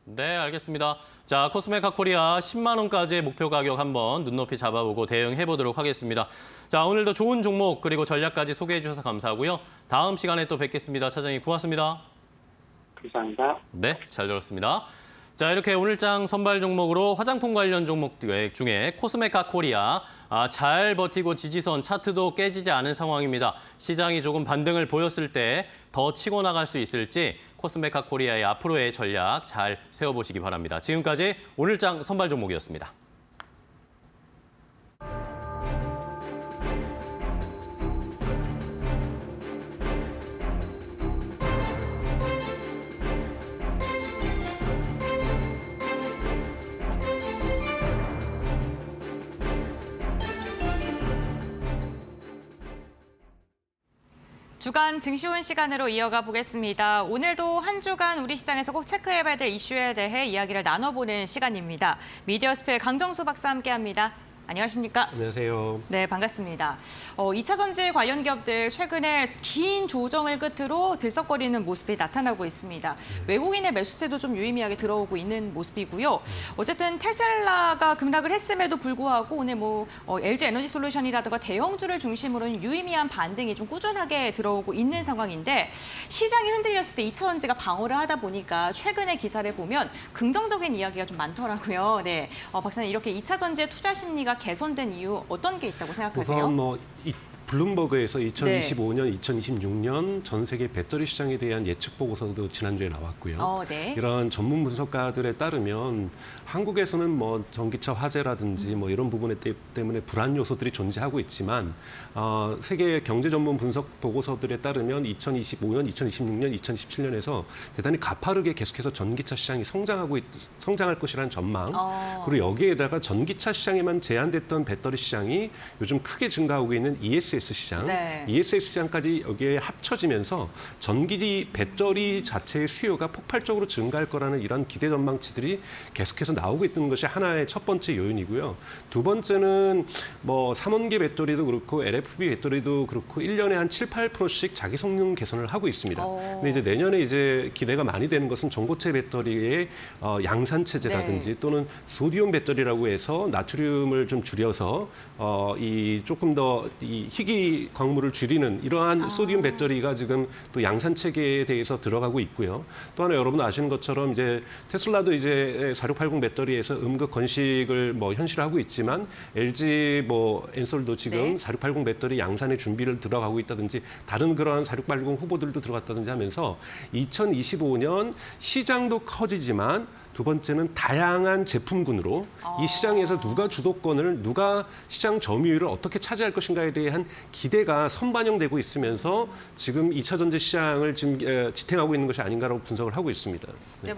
네, 알겠습니다. 자, 코스메카 코리아 10만 원까지의 목표 가격 한번 눈높이 잡아보고 대응해 보도록 하겠습니다. 자, 오늘도 좋은 종목 그리고 전략까지 소개해 주셔서 감사하고요. 다음 시간에 또 뵙겠습니다. 차장님 고맙습니다. 감사합니다. 네, 잘 들었습니다. 자, 이렇게 오늘장 선발 종목으로 화장품 관련 종목 중에 코스메카 코리아 잘 버티고 지지선 차트도 깨지지 않은 상황입니다. 시장이 조금 반등을 보였을 때 더 치고 나갈 수 있을지 코스메카 코리아의 앞으로의 전략 잘 세워보시기 바랍니다. 지금까지 오늘장 선발 종목이었습니다. 주간 증시온 시간으로 이어가 보겠습니다. 오늘도 한 주간 우리 시장에서 꼭 체크해봐야 될 이슈에 대해 이야기를 나눠보는 시간입니다. 미디어스펠 강정수 박사 함께합니다. 안녕하십니까? 안녕하세요. 네, 반갑습니다. 2차 전지 관련 기업들 최근에 긴 조정을 끝으로 들썩거리는 모습이 나타나고 있습니다. 외국인의 매수세도 좀 유의미하게 들어오고 있는 모습이고요. 어쨌든 테슬라가 급락을 했음에도 불구하고 오늘 LG 에너지 솔루션이라든가 대형주를 중심으로는 유의미한 반등이 좀 꾸준하게 들어오고 있는 상황인데 시장이 흔들렸을 때 2차 전지가 방어를 하다 보니까 최근의 기사를 보면 긍정적인 이야기가 좀 많더라고요. 네, 박사님 이렇게 2차 전지의 투자 심리가 개선된 이유 어떤 게 있다고 생각하세요? 우선 블룸버그에서 2025년, 2026년 전 세계 배터리 시장에 대한 예측 보고서도 지난주에 나왔고요. 네. 이런 전문 분석가들에 따르면 한국에서는 전기차 화재라든지 이런 부분 때문에 불안 요소들이 존재하고 있지만 세계 경제 전문 분석 보고서들에 따르면 2025년, 2026년, 2027년에서 대단히 가파르게 계속해서 전기차 시장이 성장할 것이라는 전망. 그리고 여기에다가 전기차 시장에만 제한됐던 배터리 시장이 요즘 크게 증가하고 있는 ESS 시장, 네. ESS 시장까지 여기에 합쳐지면서 전기 배터리 자체의 수요가 폭발적으로 증가할 거라는 이런 기대 전망치들이 계속해서 나오고 있는 것이 하나의 첫 번째 요인이고요. 두 번째는 3원기 배터리도 그렇고 LFP 배터리도 그렇고 1년에 한 7, 8%씩 자기 성능 개선을 하고 있습니다. 근데 이제 내년에 이제 기대가 많이 되는 것은 전고체 배터리의 양산 체제라든지 또는 소디움 배터리라고 해서 나트륨을 좀 줄여서 조금 더 이 희귀 광물을 줄이는 이러한 소디움 배터리가 지금 또 양산 체계에 대해서 들어가고 있고요. 또 하나 여러분 아시는 것처럼 이제 테슬라도 이제 4680 배터리에서 음극 건식을 현실화하고 있지만 LG 엔솔도 지금 4680 배터리 양산의 준비를 들어가고 있다든지 다른 그러한 4680 후보들도 들어갔다든지 하면서 2025년 시장도 커지지만 두 번째는 다양한 제품군으로 이 시장에서 누가 주도권을, 누가 시장 점유율을 어떻게 차지할 것인가에 대한 기대가 선반영되고 있으면서 지금 2차 전지 시장을 지금 지탱하고 있는 것이 아닌가라고 분석을 하고 있습니다. 네,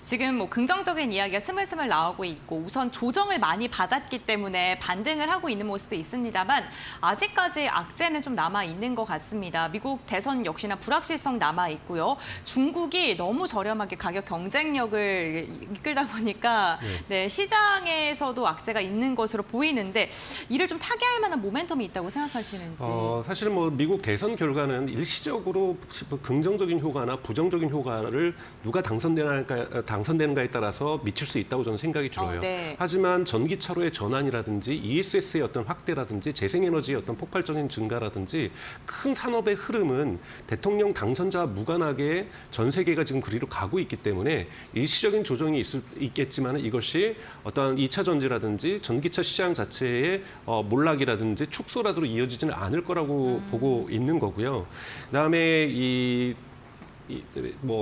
지금 긍정적인 이야기가 스물스물 나오고 있고 우선 조정을 많이 받았기 때문에 반등을 하고 있는 모습도 있습니다만 아직까지 악재는 좀 남아 있는 것 같습니다. 미국 대선 역시나 불확실성 남아 있고요. 중국이 너무 저렴하게 가격 경쟁력을 이끌다 보니까 시장에서도 악재가 있는 것으로 보이는데 이를 좀 타개할 만한 모멘텀이 있다고 생각하시는지. 사실 미국 대선 결과는 일시적으로 긍정적인 효과나 부정적인 효과를 누가 당선되는가에 따라서 미칠 수 있다고 저는 생각이 들어요. 네. 하지만 전기차로의 전환이라든지 ESS의 어떤 확대라든지 재생에너지의 어떤 폭발적인 증가라든지 큰 산업의 흐름은 대통령 당선자와 무관하게 전 세계가 지금 그리로 가고 있기 때문에 일시적인 조정이 있겠지만 이것이 어떤 2차 전지라든지 전기차 시장 자체의 몰락이라든지 축소라도 이어지지는 않을 거라고 보고 있는 거고요. 그다음에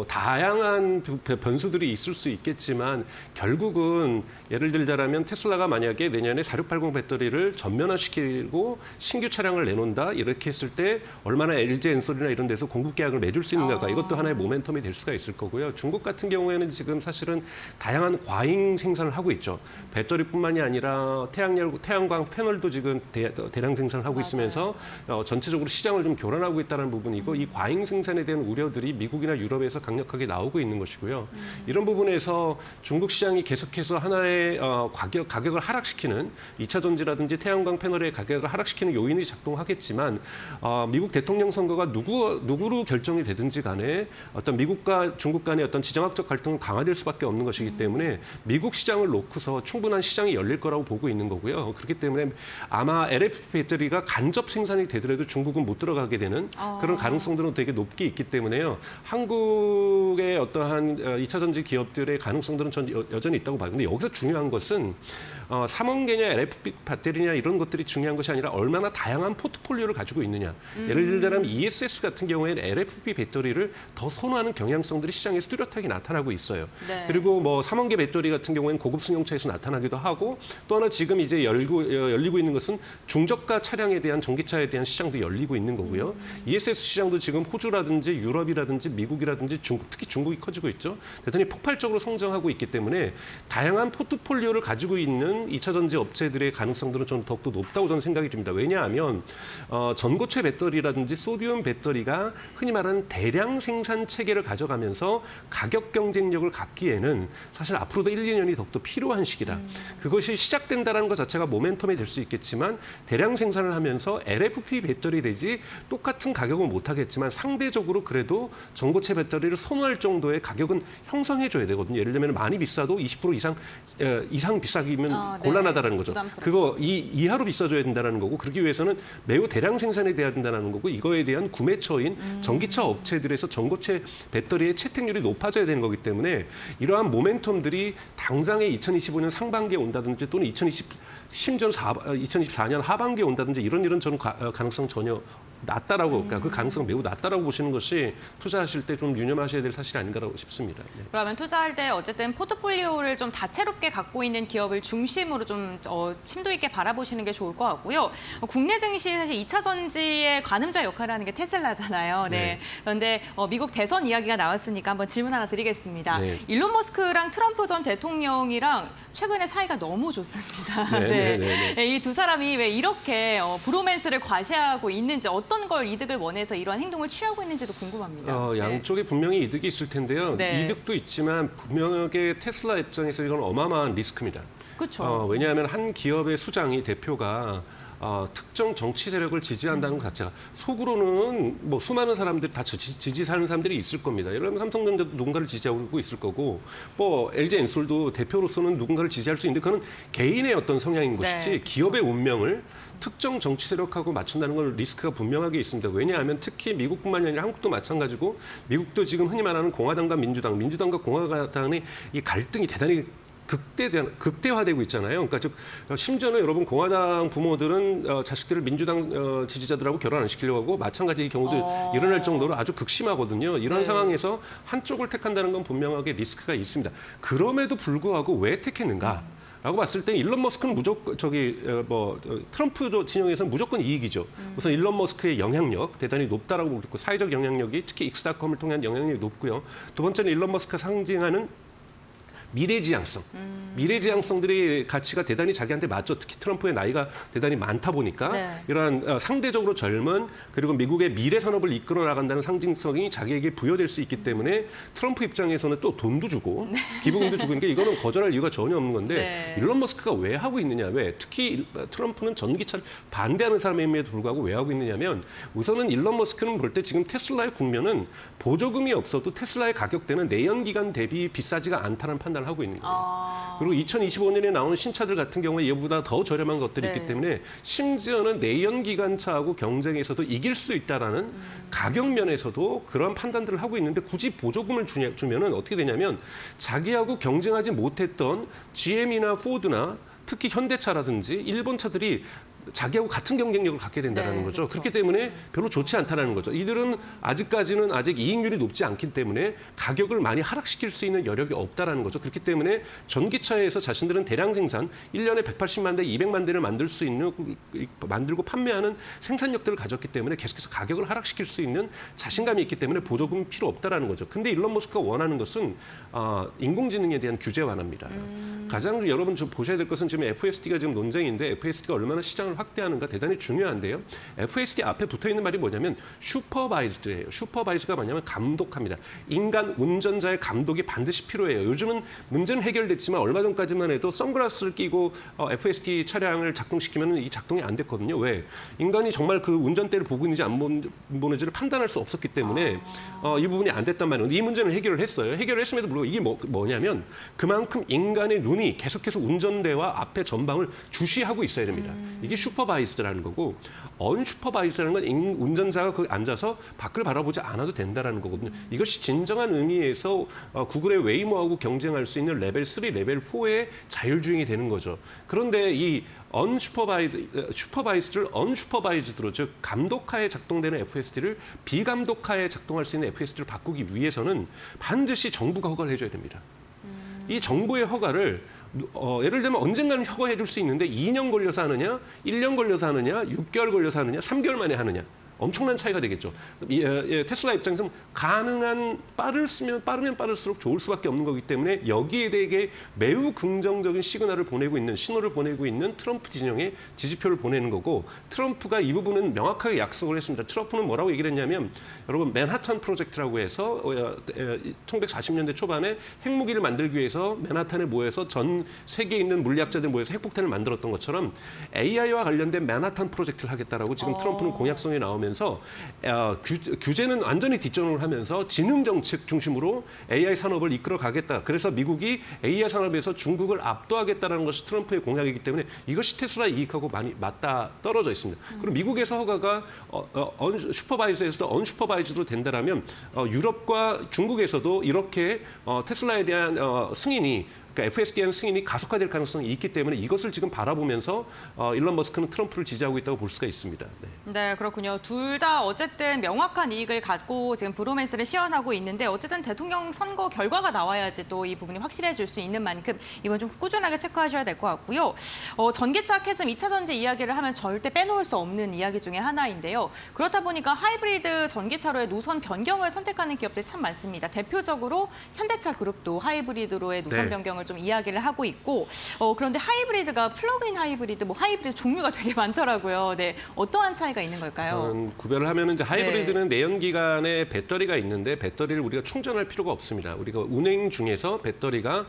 다양한 변수들이 있을 수 있겠지만 결국은 예를 들자면 테슬라가 만약에 내년에 4680 배터리를 전면화시키고 신규 차량을 내놓는다 이렇게 했을 때 얼마나 LG 엔솔이나 이런 데서 공급 계약을 맺을 수 있는가 이것도 하나의 모멘텀이 될 수가 있을 거고요. 중국 같은 경우에는 지금 사실은 다양한 과잉 생산을 하고 있죠. 배터리뿐만이 아니라 태양광 패널도 지금 대량 생산을 하고 있으면서 전체적으로 시장을 좀 교란하고 있다는 부분이고 이 과잉 생산에 대한 우려들이 미국이나 유럽에서 강력하게 나오고 있는 것이고요. 이런 부분에서 중국 시장이 계속해서 하나의 가격을 하락시키는 2차 전지라든지 태양광 패널의 가격을 하락시키는 요인이 작동하겠지만 미국 대통령 선거가 누구로 결정이 되든지 간에 어떤 미국과 중국 간의 어떤 지정학적 갈등은 강화될 수밖에 없는 것이기 때문에 미국 시장을 놓고서 충분한 시장이 열릴 거라고 보고 있는 거고요. 그렇기 때문에 아마 LFP 배터리가 간접 생산이 되더라도 중국은 못 들어가게 되는 그런 가능성들은 되게 높게 있기 때문에요. 한국의 어떠한 2차 전지 기업들의 가능성들은 전 여전히 있다고 봐요. 근데 여기서 중요한 것은 3원계냐 LFP 배터리냐 이런 것들이 중요한 것이 아니라 얼마나 다양한 포트폴리오를 가지고 있느냐. 예를 들자면 ESS 같은 경우에는 LFP 배터리를 더 선호하는 경향성들이 시장에서 뚜렷하게 나타나고 있어요. 네. 그리고 3원계 배터리 같은 경우에는 고급 승용차에서 나타나기도 하고 또 하나 지금 이제 열리고 있는 것은 중저가 차량에 대한 전기차에 대한 시장도 열리고 있는 거고요. ESS 시장도 지금 호주라든지 유럽이라든지 미국이라든지 특히 중국이 커지고 있죠. 대단히 폭발적으로 성장하고 있기 때문에 다양한 포트폴리오를 가지고 있는 있는 2차 전지 업체들의 가능성들은 좀 더욱더 높다고 저는 생각이 듭니다. 왜냐하면 전고체 배터리라든지 소디움 배터리가 흔히 말하는 대량 생산 체계를 가져가면서 가격 경쟁력을 갖기에는 사실 앞으로도 1, 2년이 더욱더 필요한 시기다. 그것이 시작된다는 것 자체가 모멘텀이 될 수 있겠지만 대량 생산을 하면서 LFP 배터리 대지 똑같은 가격은 못하겠지만 상대적으로 그래도 전고체 배터리를 선호할 정도의 가격은 형성해줘야 되거든요. 예를 들면 많이 비싸도 20% 이상 비싸기면 곤란하다는 거죠. 부담스럽죠. 그거 이하로 비싸줘야 된다는 거고 그러기 위해서는 매우 대량 생산이 돼야 된다는 거고 이거에 대한 구매처인 전기차 업체들에서 전고체 배터리의 채택률이 높아져야 되는 거기 때문에 이러한 모멘텀들이 당장의 2025년 상반기에 온다든지 또는 2024년 하반기에 온다든지 이런 저는 가능성 전혀 낮다라고 그러니까 그 가능성 매우 낮다라고 보시는 것이 투자하실 때 좀 유념하셔야 될 사실이 아닌가라고 싶습니다. 네. 그러면 투자할 때 어쨌든 포트폴리오를 좀 다채롭게 갖고 있는 기업을 중심으로 좀 심도 있게 바라보시는 게 좋을 것 같고요. 국내 증시 사실 2차 전지의 관음자 역할을 하는 게 테슬라잖아요. 네. 네. 그런데 미국 대선 이야기가 나왔으니까 한번 질문 하나 드리겠습니다. 네. 일론 머스크랑 트럼프 전 대통령이랑 최근에 사이가 너무 좋습니다. 네. 이 두 사람이 왜 이렇게 브로맨스를 과시하고 있는지 어떤 걸 이득을 원해서 이러한 행동을 취하고 있는지도 궁금합니다. 양쪽에 분명히 이득이 있을 텐데요. 네. 이득도 있지만 분명하게 테슬라 입장에서 이건 어마어마한 리스크입니다. 그렇죠. 왜냐하면 한 기업의 수장이 대표가 특정 정치 세력을 지지한다는 것 자체가 속으로는 뭐 수많은 사람들이 다 지지하는 사람들이 있을 겁니다. 예를 들면 삼성전자도 누군가를 지지하고 있을 거고 뭐 LG엔솔도 대표로서는 누군가를 지지할 수 있는데 그건 개인의 어떤 성향인 것이지 네. 기업의 운명을 특정 정치 세력하고 맞춘다는 건 리스크가 분명하게 있습니다. 왜냐하면 특히 미국뿐만이 아니라 한국도 마찬가지고 미국도 지금 흔히 말하는 공화당과 민주당과 공화당의 이 갈등이 대단히 극대화되고 있잖아요. 그러니까 즉 심지어는 여러분 공화당 부모들은 자식들을 민주당 지지자들하고 결혼 안 시키려고 하고 마찬가지 경우도 일어날 정도로 아주 극심하거든요. 이런 상황에서 한쪽을 택한다는 건 분명하게 리스크가 있습니다. 그럼에도 불구하고 왜 택했는가? 라고 봤을 때 일론 머스크는 무조건 트럼프 진영에서는 무조건 이익이죠. 우선 일론 머스크의 영향력 대단히 높다라고 보고 있고 사회적 영향력이 특히 익스닷컴을 통한 영향력이 높고요. 두 번째는 일론 머스크가 상징하는 미래지향성. 미래지향성들의 가치가 대단히 자기한테 맞죠. 특히 트럼프의 나이가 대단히 많다 보니까 이러한 상대적으로 젊은 그리고 미국의 미래 산업을 이끌어 나간다는 상징성이 자기에게 부여될 수 있기 때문에 트럼프 입장에서는 또 돈도 주고 기부금도 주고 그러니까 이거는 거절할 이유가 전혀 없는 건데 일론 머스크가 왜 하고 있느냐. 왜 특히 트럼프는 전기차를 반대하는 사람임에도 불구하고 왜 하고 있느냐면 우선은 일론 머스크는 볼 때 지금 테슬라의 국면은 보조금이 없어도 테슬라의 가격대는 내연기관 대비 비싸지가 않다는 판단을 하고 있는 거예요. 그리고 2025년에 나오는 신차들 같은 경우에 이보다 더 저렴한 것들이 있기 때문에 심지어는 내연기관차하고 경쟁에서도 이길 수 있다라는 가격 면에서도 그런 판단들을 하고 있는데 굳이 보조금을 주면은 어떻게 되냐면 자기하고 경쟁하지 못했던 GM이나 포드나 특히 현대차라든지 일본 차들이 자기하고 같은 경쟁력을 갖게 된다는 거죠. 그렇죠. 그렇기 때문에 별로 좋지 않다는 거죠. 이들은 아직까지는 아직 이익률이 높지 않기 때문에 가격을 많이 하락시킬 수 있는 여력이 없다는 거죠. 그렇기 때문에 전기차에서 자신들은 대량 생산, 1년에 180만 대, 200만 대를 만들고 판매하는 생산력들을 가졌기 때문에 계속해서 가격을 하락시킬 수 있는 자신감이 있기 때문에 보조금이 필요 없다는 거죠. 근데 일론 머스크가 원하는 것은 인공지능에 대한 규제 완화입니다. 가장 여러분 좀 보셔야 될 것은 지금 FSD가 지금 논쟁인데 FSD가 얼마나 시장을 확대하는가 대단히 중요한데요. FSD 앞에 붙어 있는 말이 뭐냐면 슈퍼바이즈드예요. 슈퍼바이즈가 뭐냐면 감독합니다. 인간 운전자의 감독이 반드시 필요해요. 요즘은 문제는 해결됐지만 얼마 전까지만 해도 선글라스를 끼고 FSD 차량을 작동시키면 이 작동이 안 됐거든요. 왜? 인간이 정말 그 운전대를 보고 있는지 안 보는지를 판단할 수 없었기 때문에 이 부분이 안 됐단 말이에요. 이 문제는 해결을 했어요. 해결을 했음에도 불구하고 이게 뭐냐면 그만큼 인간의 눈이 계속해서 운전대와 앞에 전방을 주시하고 있어야 됩니다. 이게 슈퍼바이즈드라는 거고 언슈퍼바이즈드라는 건 운전자가 거기 앉아서 밖을 바라보지 않아도 된다는 거거든요. 이것이 진정한 의미에서 구글의 웨이모하고 경쟁할 수 있는 레벨 3, 레벨 4의 자율주행이 되는 거죠. 그런데 이 슈퍼바이즈드를 언슈퍼바이즈드로 즉 감독하에 작동되는 FSD를 비감독하에 작동할 수 있는 FSD를 바꾸기 위해서는 반드시 정부가 허가를 해줘야 됩니다. 이 정부의 허가를 예를 들면 언젠가는 허가해 줄 수 있는데 2년 걸려서 하느냐, 1년 걸려서 하느냐, 6개월 걸려서 하느냐, 3개월 만에 하느냐. 엄청난 차이가 되겠죠. 테슬라 입장에서는 가능한 빠르면 빠를수록 좋을 수밖에 없는 거기 때문에 여기에 대해 매우 긍정적인 시그널을 신호를 보내고 있는 트럼프 진영에 지지표를 보내는 거고 트럼프가 이 부분은 명확하게 약속을 했습니다. 트럼프는 뭐라고 얘기를 했냐면 여러분 맨하탄 프로젝트라고 해서 1940년대 초반에 핵무기를 만들기 위해서 맨하탄에 모여서 전 세계에 있는 물리학자들 모여서 핵폭탄을 만들었던 것처럼 AI와 관련된 맨하탄 프로젝트를 하겠다라고 지금 트럼프는 공약성이 나오면서 규제는 완전히 뒷전을 하면서 지능 정책 중심으로 AI 산업을 이끌어 가겠다. 그래서 미국이 AI 산업에서 중국을 압도하겠다라는 것이 트럼프의 공약이기 때문에 이것이 테슬라 이익하고 많이 맞닿아 떨어져 있습니다. 그리고 미국에서 허가가 슈퍼바이저에서도 언슈퍼바이즈로 된다라면 유럽과 중국에서도 이렇게 테슬라에 대한 승인이 그러니까 FSDN 승인이 가속화될 가능성이 있기 때문에 이것을 지금 바라보면서 일론 머스크는 트럼프를 지지하고 있다고 볼 수가 있습니다. 네, 그렇군요. 둘 다 어쨌든 명확한 이익을 갖고 지금 브로맨스를 시연하고 있는데 어쨌든 대통령 선거 결과가 나와야지 또 이 부분이 확실해질 수 있는 만큼 이건 좀 꾸준하게 체크하셔야 될 것 같고요. 전기차 캐즘 2차 전지 이야기를 하면 절대 빼놓을 수 없는 이야기 중에 하나인데요. 그렇다 보니까 하이브리드 전기차로의 노선 변경을 선택하는 기업들이 참 많습니다. 대표적으로 현대차 그룹도 하이브리드로의 노선 변경을 좀 이야기를 하고 있고 그런데 하이브리드가 플러그인 하이브리드, 하이브리드 종류가 되게 많더라고요. 네, 어떠한 차이가 있는 걸까요? 구별을 하면 이제 하이브리드는 내연기관에 배터리가 있는데 배터리를 우리가 충전할 필요가 없습니다. 우리가 운행 중에서 배터리가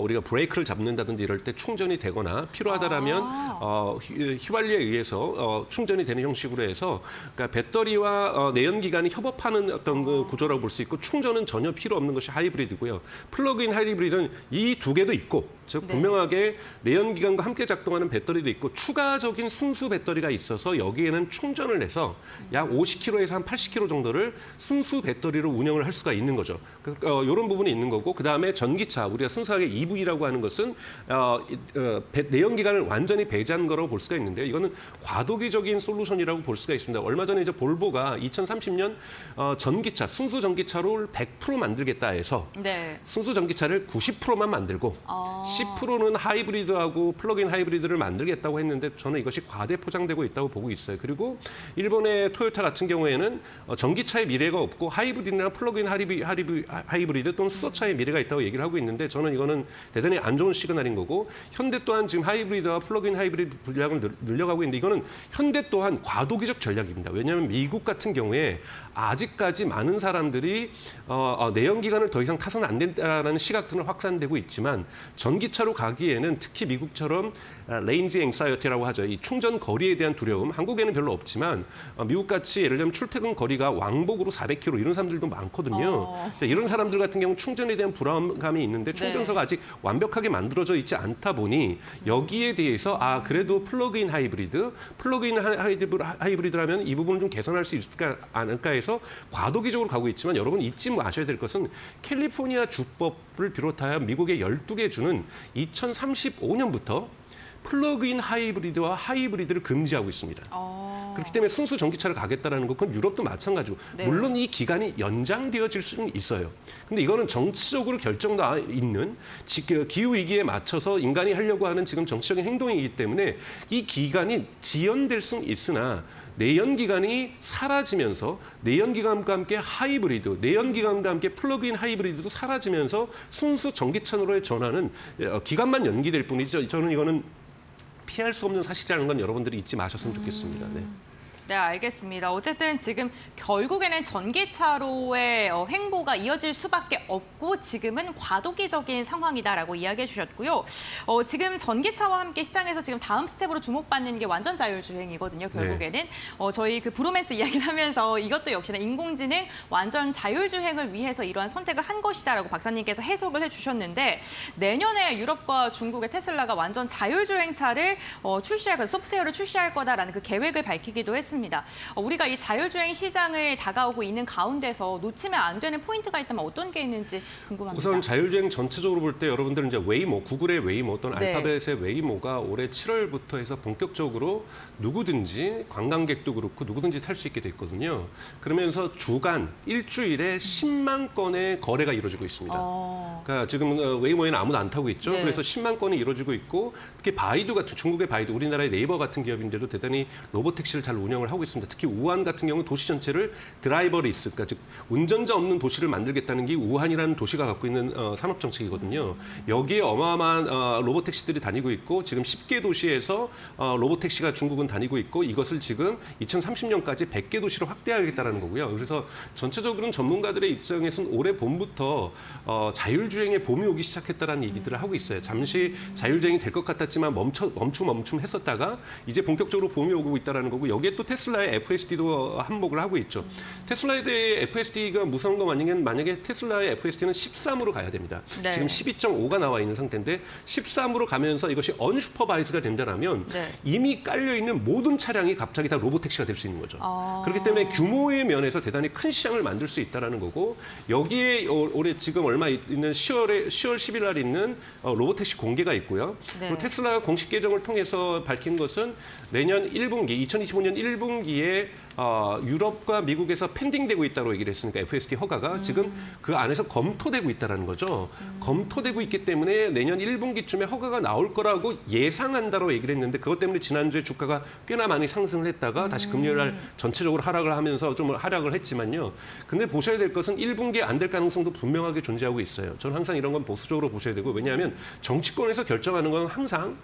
우리가 브레이크를 잡는다든지 이럴 때 충전이 되거나 필요하다라면 휘발유에 의해서 충전이 되는 형식으로 해서 그러니까 배터리와 내연기관이 협업하는 어떤 그 구조라고 볼 수 있고 충전은 전혀 필요 없는 것이 하이브리드고요. 플러그인 하이브리드는 이 두 개도 있고 즉 분명하게 내연기관과 함께 작동하는 배터리도 있고 추가적인 순수 배터리가 있어서 여기에는 충전을 해서 약 50km에서 한 80km 정도를 순수 배터리로 운영을 할 수가 있는 거죠. 이런 부분이 있는 거고 그다음에 전기차 우리가 순수하게 EV라고 하는 것은 내연기관을 완전히 배제한 거라고 볼 수가 있는데요. 이거는 과도기적인 솔루션이라고 볼 수가 있습니다. 얼마 전에 이제 볼보가 2030년 전기차 순수 전기차를 100% 만들겠다 해서 순수 전기차를 90%만 만들고 10%는 하이브리드하고 플러그인 하이브리드를 만들겠다고 했는데 저는 이것이 과대 포장되고 있다고 보고 있어요. 그리고 일본의 토요타 같은 경우에는 전기차의 미래가 없고 하이브리드나 플러그인 하이브리드 또는 수소차의 미래가 있다고 얘기를 하고 있는데 저는 이거는 대단히 안 좋은 시그널인 거고 현대 또한 지금 하이브리드와 플러그인 하이브리드 분량을 늘려가고 있는데 이거는 현대 또한 과도기적 전략입니다. 왜냐하면 미국 같은 경우에 아직까지 많은 사람들이 내연기관을 더 이상 타서는 안 된다라는 시각들은 확산되고 있지만 전기차로 가기에는 특히 미국처럼 레인지 앵사이어티라고 하죠. 이 충전 거리에 대한 두려움. 한국에는 별로 없지만 미국같이 예를 들면 출퇴근 거리가 왕복으로 400km 이런 사람들도 많거든요. 이런 사람들 같은 경우는 충전에 대한 불안감이 있는데 충전소가 아직 완벽하게 만들어져 있지 않다 보니 여기에 대해서 그래도 플러그인 하이브리드, 플러그인 하이브리드라면 이 부분을 좀 개선할 수 있을까 않을까 해서 과도기적으로 가고 있지만 여러분 잊지 마셔야 될 것은 캘리포니아 주법을 비롯하여 미국의 12개 주는 2035년부터 플러그인 하이브리드와 하이브리드를 금지하고 있습니다. 그렇기 때문에 순수 전기차를 가겠다라는 것, 그건 유럽도 마찬가지고 물론 이 기간이 연장되어질 수는 있어요. 근데 이거는 정치적으로 결정돼 있는 기후 위기에 맞춰서 인간이 하려고 하는 지금 정치적인 행동이기 때문에 이 기간이 지연될 수는 있으나 내연기관이 사라지면서 내연기관과 함께 하이브리드, 내연기관과 함께 플러그인 하이브리드도 사라지면서 순수 전기차로의 전환은 기간만 연기될 뿐이죠. 저는 이거는 피할 수 없는 사실이라는 건 여러분들이 잊지 마셨으면 좋겠습니다. 네, 알겠습니다. 어쨌든 지금 결국에는 전기차로의 횡보가 이어질 수밖에 없고 지금은 과도기적인 상황이다라고 이야기해 주셨고요. 지금 전기차와 함께 시장에서 지금 다음 스텝으로 주목받는 게 완전 자율주행이거든요. 결국에는 저희 그 브로맨스 이야기를 하면서 이것도 역시나 인공지능 완전 자율주행을 위해서 이러한 선택을 한 것이다라고 박사님께서 해석을 해주셨는데 내년에 유럽과 중국의 테슬라가 완전 자율주행차를 소프트웨어를 출시할 거다라는 그 계획을 밝히기도 했습니다. 우리가 이 자율주행 시장을 다가오고 있는 가운데서 놓치면 안 되는 포인트가 있다면 어떤 게 있는지 궁금합니다. 우선 자율주행 전체적으로 볼 때 여러분들은 이제 웨이모, 구글의 웨이모 또는 알파벳의 웨이모가 올해 7월부터 해서 본격적으로 누구든지 관광객도 그렇고 누구든지 탈 수 있게 됐거든요. 그러면서 주간 일주일에 10만 건의 거래가 이루어지고 있습니다. 그러니까 지금 웨이모에는 아무도 안 타고 있죠. 그래서 10만 건이 이루어지고 있고 특히 바이두 같은 중국의 바이두, 우리나라의 네이버 같은 기업인데도 대단히 로봇택시를 잘 운영을 주장을 하고 있습니다. 특히 우한 같은 경우는 도시 전체를 드라이버리스, 그러니까 즉 운전자 없는 도시를 만들겠다는 게 우한이라는 도시가 갖고 있는 산업 정책이거든요. 여기에 어마어마한 로봇택시들이 다니고 있고 지금 10개 도시에서 로봇택시가 중국은 다니고 있고 이것을 지금 2030년까지 100개 도시로 확대하겠다는 거고요. 그래서 전체적으로는 전문가들의 입장에서는 올해 봄부터 자율주행의 봄이 오기 시작했다는 얘기들을 하고 있어요. 잠시 자율주행이 될 것 같았지만 멈춤 했었다가 이제 본격적으로 봄이 오고 있다는 거고 여기에 또 테슬라의 FSD도 한몫을 하고 있죠. 테슬라에 대해 FSD가 무서운 거 만약에 테슬라의 FSD는 13으로 가야 됩니다. 네. 지금 12.5가 나와 있는 상태인데 13으로 가면서 이것이 언슈퍼바이즈가 된다면 네. 이미 깔려있는 모든 차량이 갑자기 다 로봇택시가 될 수 있는 거죠. 그렇기 때문에 규모의 면에서 대단히 큰 시장을 만들 수 있다는 거고 여기에 올해 지금 얼마 있는 10월 10일 날 있는 로봇택시 공개가 있고요. 네. 그리고 테슬라가 공식 계정을 통해서 밝힌 것은 내년 1분기, 2025년 1분기에 유럽과 미국에서 펜딩되고 있다고 얘기를 했으니까 FSD 허가가 지금 그 안에서 검토되고 있다는 거죠. 검토되고 있기 때문에 내년 1분기쯤에 허가가 나올 거라고 예상한다고 얘기를 했는데 그것 때문에 지난주에 주가가 꽤나 많이 상승을 했다가 다시 금요일 날 전체적으로 하락을 하면서 좀 하락을 했지만요. 근데 보셔야 될 것은 1분기에 안 될 가능성도 분명하게 존재하고 있어요. 저는 항상 이런 건 보수적으로 보셔야 되고 왜냐하면 정치권에서 결정하는 건 항상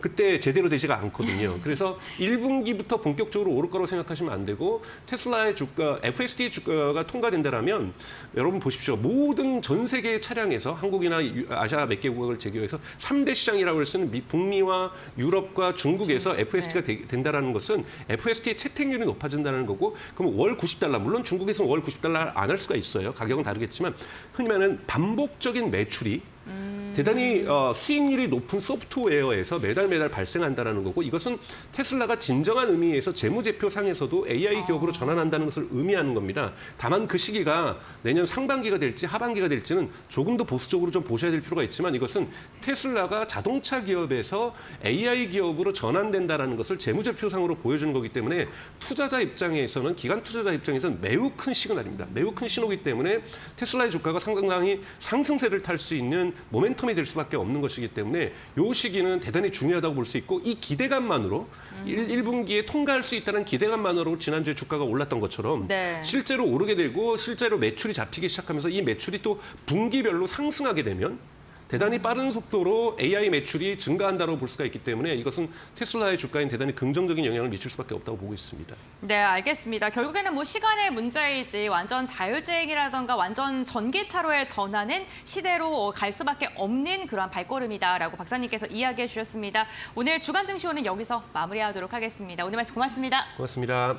그때 제대로 되지가 않거든요. 그래서 1분기부터 본격적으로 오를 거라고 생각하시면 안 되고 테슬라의 주가, FSD 주가가 통과된다면 여러분 보십시오. 모든 전 세계 차량에서 한국이나 아시아 몇 개국을 제외해서 3대 시장이라고 할 수 있는 북미와 유럽과 중국에서 FSD가 된다는 것은 FSD의 채택률이 높아진다는 거고 그럼 월 90달러, 물론 중국에서는 월 90달러 안 할 수가 있어요. 가격은 다르겠지만 흔히 말하는 반복적인 매출이 대단히 수익률이 높은 소프트웨어에서 매달 발생한다는 거고 이것은 테슬라가 진정한 의미에서 재무제표상에서도 AI 기업으로 전환한다는 것을 의미하는 겁니다. 다만 그 시기가 내년 상반기가 될지 하반기가 될지는 조금 더 보수적으로 좀 보셔야 될 필요가 있지만 이것은 테슬라가 자동차 기업에서 AI 기업으로 전환된다는 것을 재무제표상으로 보여주는 거기 때문에 투자자 입장에서는 기관 투자자 입장에서는 매우 큰 시그널입니다. 매우 큰 신호이기 때문에 테슬라의 주가가 상당히 상승세를 탈 수 있는 모멘텀이 될 수밖에 없는 것이기 때문에 이 시기는 대단히 중요하다고 볼 수 있고 이 기대감만으로 1분기에 통과할 수 있다는 기대감만으로 지난주에 주가가 올랐던 것처럼 네. 실제로 오르게 되고 실제로 매출이 잡히기 시작하면서 이 매출이 또 분기별로 상승하게 되면 대단히 빠른 속도로 AI 매출이 증가한다고 볼 수가 있기 때문에 이것은 테슬라의 주가에 대단히 긍정적인 영향을 미칠 수밖에 없다고 보고 있습니다. 네, 알겠습니다. 결국에는 뭐 시간의 문제이지 완전 자율주행이라던가 완전 전기차로의 전환은 시대로 갈 수밖에 없는 그런 발걸음이다라고 박사님께서 이야기해 주셨습니다. 오늘 주간 증시호는 여기서 마무리하도록 하겠습니다. 오늘 말씀 고맙습니다. 고맙습니다.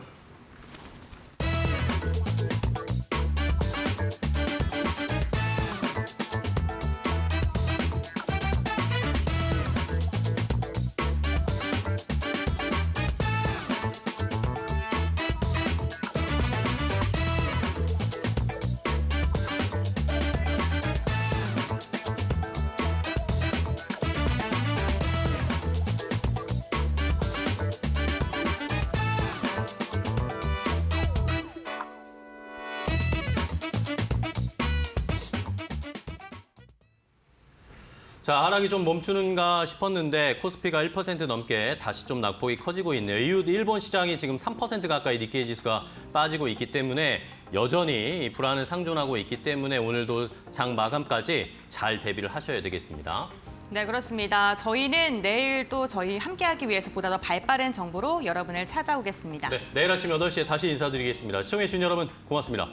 자, 하락이 좀 멈추는가 싶었는데 코스피가 1% 넘게 다시 좀 낙폭이 커지고 있네요. 이유도 일본 시장이 지금 3% 가까이 니케이 지수가 빠지고 있기 때문에 여전히 불안은 상존하고 있기 때문에 오늘도 장 마감까지 잘 대비를 하셔야 되겠습니다. 네, 그렇습니다. 저희는 내일 또 저희 함께하기 위해서 보다 더 발빠른 정보로 여러분을 찾아오겠습니다. 네, 내일 아침 8시에 다시 인사드리겠습니다. 시청해주신 여러분 고맙습니다.